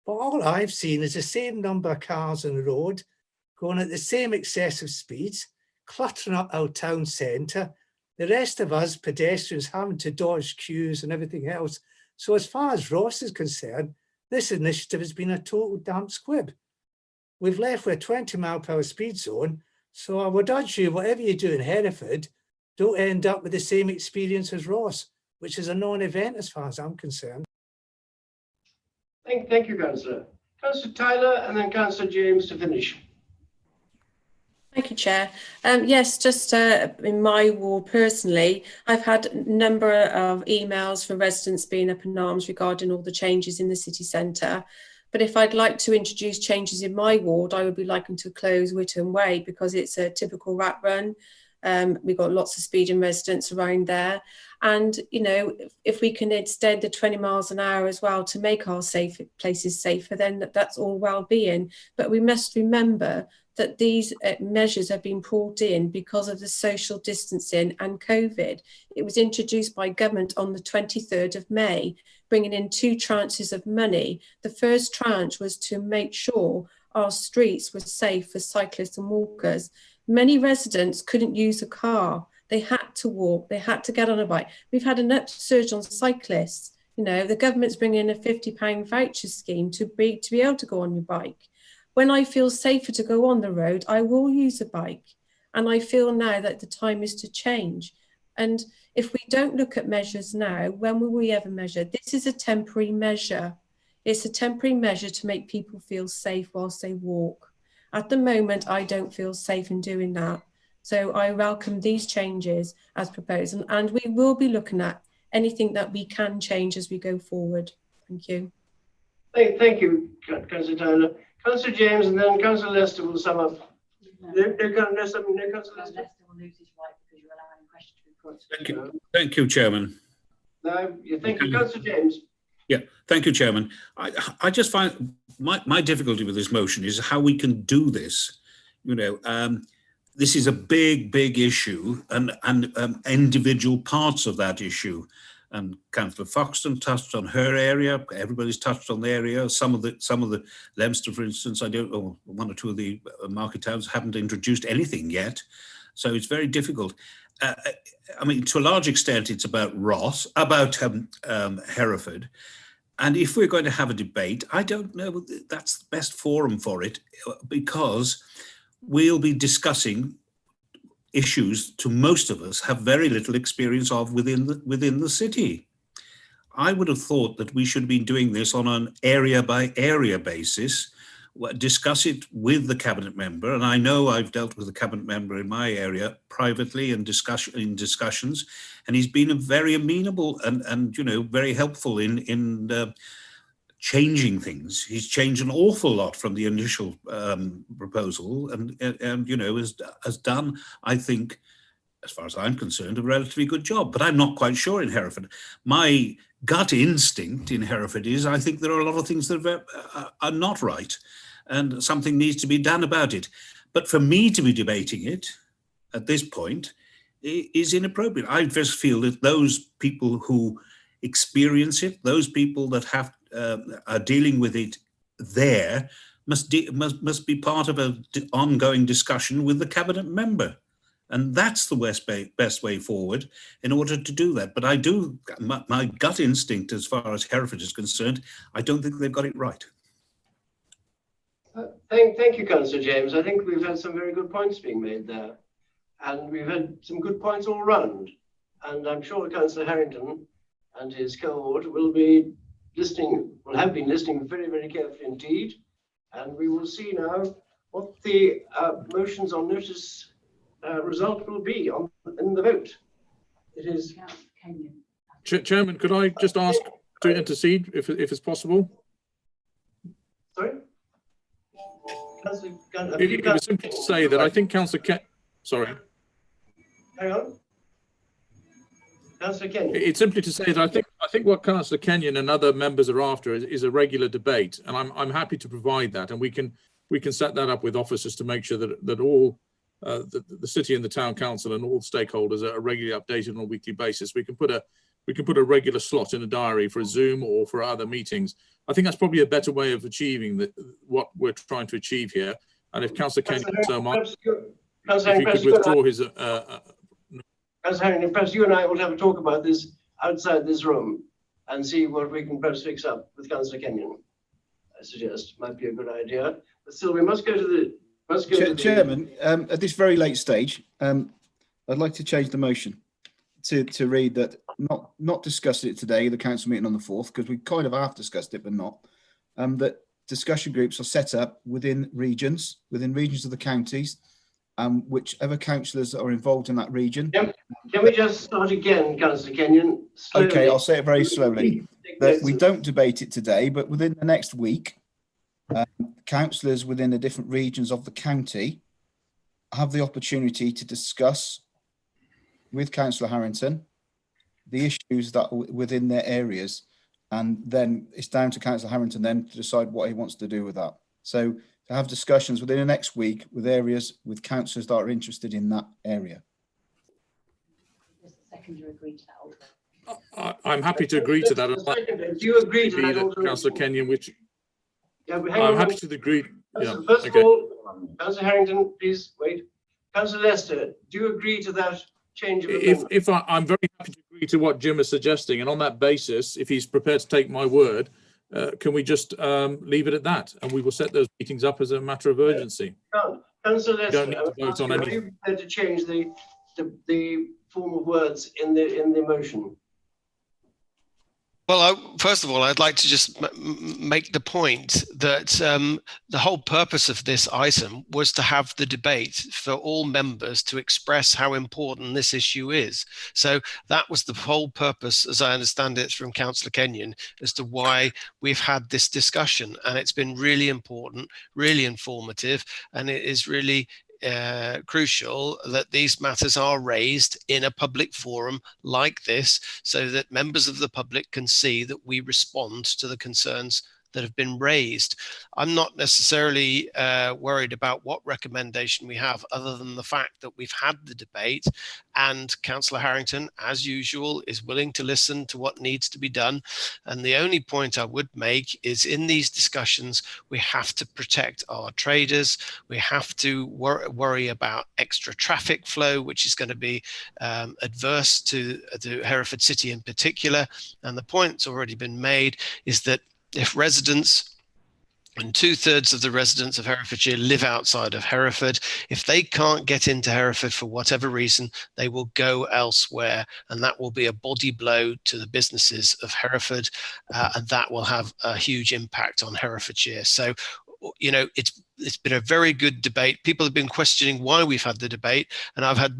but all I've seen is the same number of cars on the road, going at the same excessive speeds, cluttering up our town centre, the rest of us pedestrians having to dodge queues and everything else. So as far as Ross is concerned, this initiative has been a total damp squib. We've left with a 20-mile-per-hour speed zone, so I would urge you, whatever you do in Hereford, don't end up with the same experience as Ross, which is a non-event as far as I'm concerned. Thank you, Councillor. Councillor Tyler and then Councillor James to finish. Thank you, Chair. Yes, just in my ward personally, I've had a number of emails from residents being up in arms regarding all the changes in the city centre. But if I'd like to introduce changes in my ward, I would be liking to close Whitton Way because it's a typical rat run. We've got lots of speeding residents around there. And, you know, if we can extend the 20 miles an hour as well to make our places safer, then that's all well-being. But we must remember that these measures have been brought in because of the social distancing and COVID. It was introduced by government on the 23rd of May, bringing in 2 tranches of money. The first tranche was to make sure our streets were safe for cyclists and walkers. Many residents couldn't use a car. They had to walk, they had to get on a bike. We've had an upsurge on cyclists. You know, the government's bringing in a £50 voucher scheme to be able to go on your bike. When I feel safer to go on the road, I will use a bike. And I feel now that the time is to change. And if we don't look at measures now, when will we ever measure? This is a temporary measure. It's a temporary measure to make people feel safe whilst they walk. At the moment, I don't feel safe in doing that. So I welcome these changes as proposed. And we will be looking at anything that we can change as we go forward. Thank you. Thank you, Councillor Tyler. Councillor James and then Councillor Lester will sum up. Councillor Lester will lose his right because you're allowing questions to be put. Thank you, Chairman. No, thank you, Councillor James. Yeah, thank you, Chairman. I just find my difficulty with this motion is how we can do this. You know, this is a big issue, and individual parts of that issue. And Councillor Foxton touched on her area. Everybody's touched on the area. Some of the Leominster, for instance, I don't know, 1 or 2 of the market towns haven't introduced anything yet, so it's very difficult. I mean, to a large extent, it's about Ross, about Hereford. And if we're going to have a debate, I don't know that's the best forum for it, because we'll be discussing issues to most of us have very little experience of within the city. I would have thought that we should have been doing this on an area by area basis, discuss it with the cabinet member. And I know I've dealt with the cabinet member in my area privately and discussions, and he's been very amenable and you know, very helpful in changing things. He's changed an awful lot from the initial proposal, and you know, has done, I think, as far as I'm concerned, a relatively good job. But I'm not quite sure in Hereford. My gut instinct in Hereford is I think there are a lot of things that are not right, and something needs to be done about it. But for me to be debating it at this point is inappropriate. I just feel that those people who experience it, those people that are dealing with it there, must be part of an ongoing discussion with the cabinet member. And that's the best way forward in order to do that. But my gut instinct as far as Hereford is concerned, I don't think they've got it right. Thank you, Councillor James. I think we've had some very good points being made there. And we've had some good points all round. And I'm sure Councillor Harrington and his cohort will be listening, will have been listening very, very carefully indeed. And we will see now what the motions on notice result will be in the vote. It is. Chairman, could I just ask to intercede if it's possible? Sorry? It was simply to say that I think Councillor sorry. Hang on. Councillor Kenyon. It's simply to say that I think what Councillor Kenyon and other members are after is a regular debate, and I'm happy to provide that, and we can set that up with officers to make sure that all the city and the town council and all stakeholders are regularly updated on a weekly basis. We can put a regular slot in a diary for a Zoom or for other meetings. I think that's probably a better way of achieving what we're trying to achieve here. And if Councillor Kenyon so much, if he could withdraw his. Councillor, perhaps you and I will have a talk about this outside this room and see what we can perhaps fix up with Councillor Kenyon. I suggest might be a good idea. But still, we must go to the. Chairman, at this very late stage, I'd like to change the motion to read that not discuss it today, the council meeting on the 4th, because we kind of have discussed it, but not. That discussion groups are set up within regions of the counties, whichever councillors are involved in that region. Can we just start again, Councillor Kenyon? Slowly. Okay, I'll say it very slowly. That we don't debate it today, but within the next week, councillors within the different regions of the county have the opportunity to discuss with Councillor Harrington the issues that are within their areas, and then it's down to Councillor Harrington then to decide what he wants to do with that. So to have discussions within the next week with areas with councillors that are interested in that area. I'm happy to agree to that. Do you agree to that? Councillor Kenyon, which yeah, I'm happy to agree. Yeah, first of all, Councillor Harrington, please wait. Councillor Lester, do you agree to that change of if I'm very happy to agree to what Jim is suggesting, and on that basis, if he's prepared to take my word, can we just leave it at that, and we will set those meetings up as a matter of urgency. Councillor Lester, don't need to vote on are you prepared to change the form of words in the motion? Well, first of all, I'd like to just make the point that the whole purpose of this item was to have the debate for all members to express how important this issue is. So that was the whole purpose, as I understand it from Councillor Kenyon, as to why we've had this discussion. And it's been really important, really informative, and it is really crucial that these matters are raised in a public forum like this, so that members of the public can see that we respond to the concerns that have been raised. I'm not necessarily worried about what recommendation we have, other than the fact that we've had the debate, and Councillor Harrington, as usual, is willing to listen to what needs to be done. And the only point I would make is, in these discussions, we have to protect our traders. We have to worry about extra traffic flow, which is going to be adverse to Hereford City in particular. And the point's already been made, is that if residents, and 2/3 of the residents of Herefordshire live outside of Hereford, if they can't get into Hereford for whatever reason, they will go elsewhere, and that will be a body blow to the businesses of Hereford, and that will have a huge impact on Herefordshire. So, you know, it's been a very good debate. People have been questioning why we've had the debate, and I've had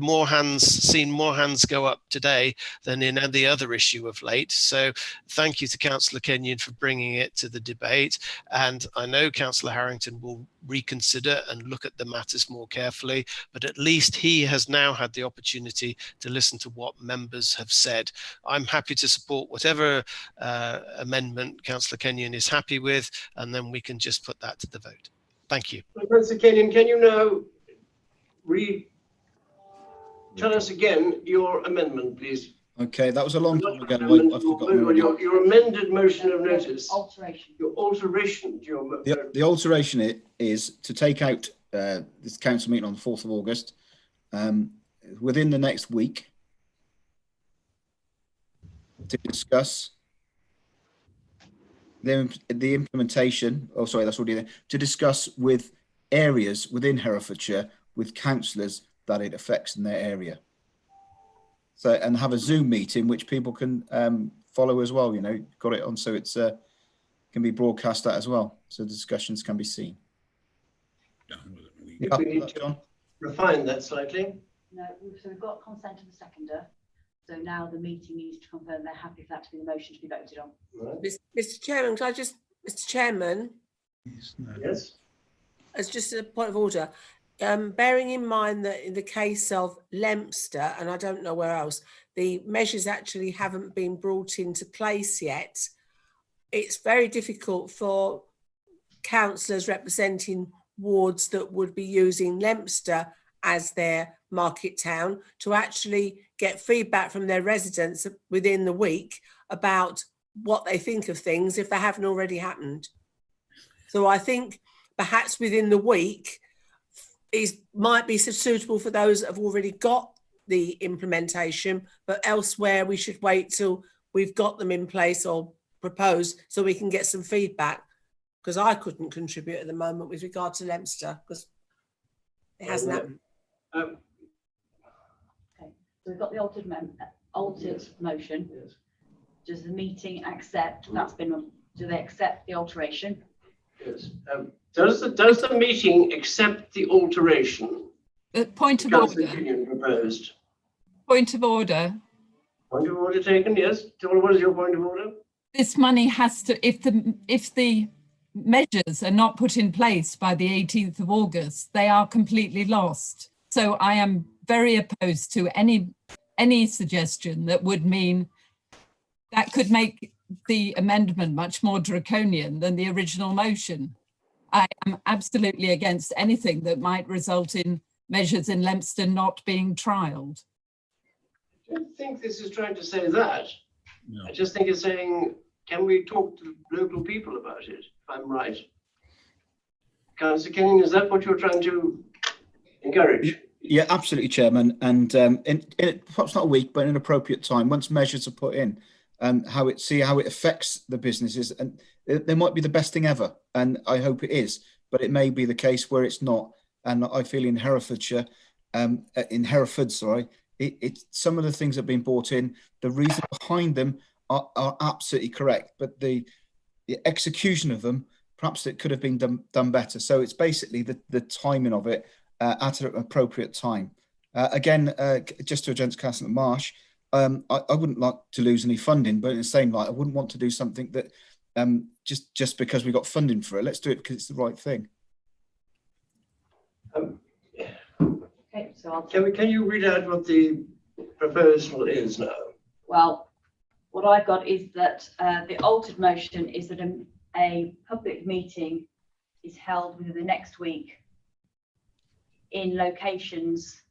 seen more hands go up today than in any other issue of late. So thank you to Councillor Kenyon for bringing it to the debate. And I know Councillor Harrington will reconsider and look at the matters more carefully, but at least he has now had the opportunity to listen to what members have said. I'm happy to support whatever amendment Councillor Kenyon is happy with, and then we can just put that to the vote. Thank you. Councillor Kenyon, can you now tell us again your amendment, please? Okay, that was a long time ago. I've forgotten your amended motion of notice. Alteration. Your alteration to your the alteration is to take out this council meeting on the 4th of August. within the next week to discuss the implementation. Oh, sorry, that's already there. To discuss with areas within Herefordshire with councillors that it affects in their area. So, and have a Zoom meeting which people can follow as well. You know, got it on so it's can be broadcast out as well, so discussions can be seen. Do we need to refine that slightly? No, so we've got consent of the seconder. So now the meeting needs to confirm they're happy for that to be the motion to be voted on. Right. Mr. Chairman, can I just, Mr. Chairman? Yes. As just a point of order, bearing in mind that in the case of Leominster, and I don't know where else, the measures actually haven't been brought into place yet. It's very difficult for councillors representing wards that would be using Leominster as their market town to actually get feedback from their residents within the week about what they think of things if they haven't already happened. So I think perhaps within the week might be suitable for those that have already got the implementation, but elsewhere we should wait till we've got them in place or proposed so we can get some feedback, because I couldn't contribute at the moment with regard to Leominster because it hasn't happened. Okay, so we've got the altered motion. Yes. Does the meeting accept that's been? Do they accept the alteration? Yes. Does the meeting accept the alteration? Point of Councillor order. Kenyon proposed. Point of order. Point of order taken. Yes. What is your point of order? This money has to, if the measures are not put in place by the 18th of August, they are completely lost. So I am very opposed to any suggestion that would mean that could make the amendment much more draconian than the original motion. I am absolutely against anything that might result in measures in Leominster not being trialled. I don't think this is trying to say that. No. I just think it's saying, can we talk to local people about it, if I'm right? Councillor Kenyon, is that what you're trying to encourage? Yeah, absolutely, Chairman. And in perhaps not a week, but in an appropriate time, once measures are put in, how it affects the businesses, and they might be the best thing ever, and I hope it is, but it may be the case where it's not. And I feel in Herefordshire, in Hereford, sorry, some of the things that have been brought in, the reason behind them are absolutely correct, but the execution of them, perhaps it could have been done better. So it's basically the timing of it at an appropriate time. Again, just to address Councillor Marsh, I wouldn't like to lose any funding, but in the same light, I wouldn't want to do something that just because we got funding for it. Let's do it because it's the right thing. Okay, so can you read out what the proposal is now? Well, what I've got is that the altered motion is that a public meeting is held within the next week in locations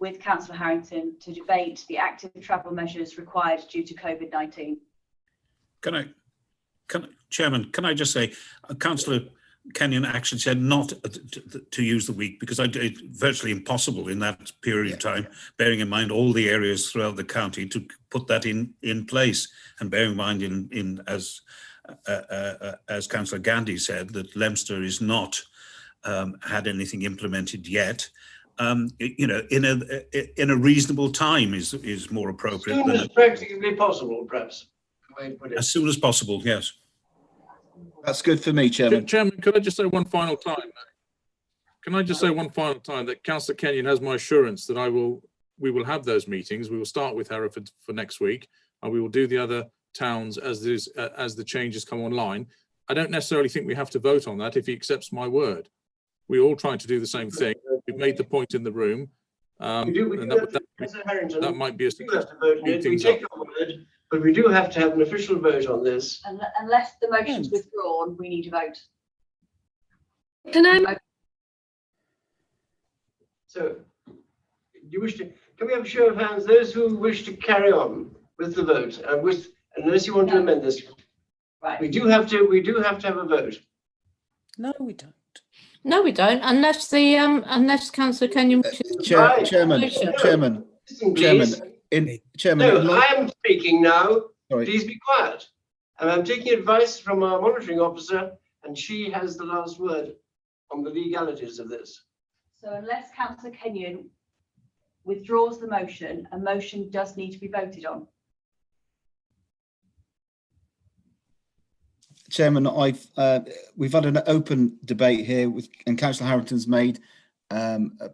with Councillor Harrington to debate the active travel measures required due to COVID-19. Chairman, can I just say, Councillor Kenyon actually said not to use the week because it's virtually impossible in that period of time, bearing in mind all the areas throughout the county to put that in place, and bearing in mind as Councillor Gandhi said, that Leominster is not had anything implemented yet. You know, in a reasonable time is more appropriate. As soon as practically possible, perhaps. As soon as possible, yes. That's good for me, Chairman. Chairman, could I just say one final time? Can I just say one final time that Councillor Kenyon has my assurance that we will have those meetings. We will start with Hereford for next week, and we will do the other towns as the changes come online. I don't necessarily think we have to vote on that if he accepts my word. We're all trying to do the same thing. We've made the point in the room. That might be a suggestion. We take your word, but we do have to have an official vote on this. Unless the motion's withdrawn, we need a vote. Can I? So, can we have a show of hands, those who wish to carry on with the vote, unless you want to amend this? Right. We do have to have a vote. No, we don't. No, we don't, unless the unless Councillor Kenyon wishes to Chairman, motion. Chairman, Listen, Chairman, please. Chairman. No, I am speaking now. Sorry. Please be quiet. And I'm taking advice from our monitoring officer, and she has the last word on the legalities of this. So unless Councillor Kenyon withdraws the motion, a motion does need to be voted on. Chairman, we've had an open debate here and Councillor Harrington's made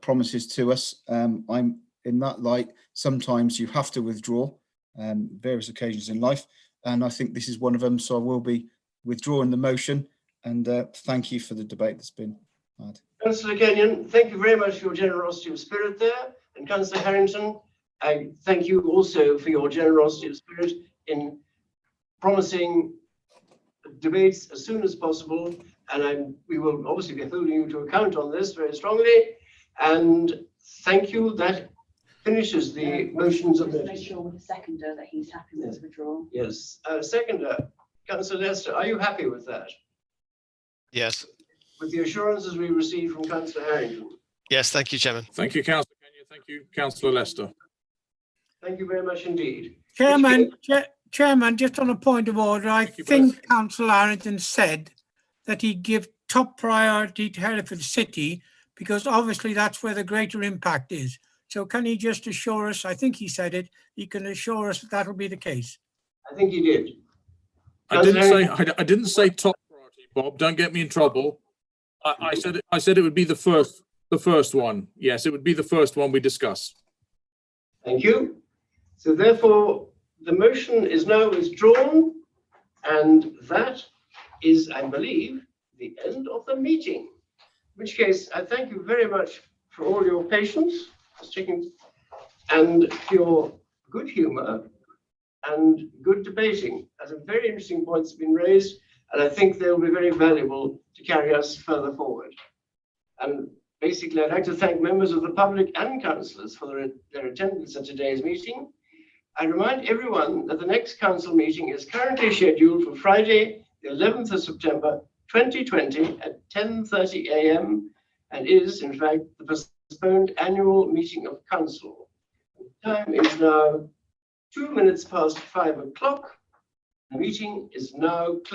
promises to us. I'm in that light. Sometimes you have to withdraw, various occasions in life, and I think this is one of them. So I will be withdrawing the motion, and thank you for the debate that's been had. Councillor Kenyon, thank you very much for your generosity of spirit there, and Councillor Harrington, I thank you also for your generosity of spirit in promising debates as soon as possible, and we will obviously be holding you to account on this very strongly. And thank you. That finishes the motions of Just the. make sure with the seconder that he's happy with the withdrawal. Yes, seconder, Councillor Lester, are you happy with that? Yes. With the assurances we received from Councillor Harrington. Yes, thank you, Chairman. Thank you, Councillor Kenyon. Thank you, Councillor Lester. Thank you very much indeed. Chairman, just on a point of order, I think Councillor Harrington said that he'd give top priority to Hereford City because obviously that's where the greater impact is. So can he just assure us, I think he said it, he can assure us that that'll be the case? I think he did. I didn't say top priority, Bob. Don't get me in trouble. I said it would be the first one. Yes, it would be the first one we discuss. Thank you. So therefore, the motion is now withdrawn, and that is, I believe, the end of the meeting. In which case, I thank you very much for all your patience, and your good humour and good debating. Some very interesting points have been raised, and I think they'll be very valuable to carry us further forward. And basically, I'd like to thank members of the public and councillors for their attendance at today's meeting. I remind everyone that the next council meeting is currently scheduled for Friday, the 11th of September, 2020 at 10:30 a.m. and is, in fact, the postponed annual meeting of council. The time is now 2 minutes past 5 o'clock. The meeting is now closed.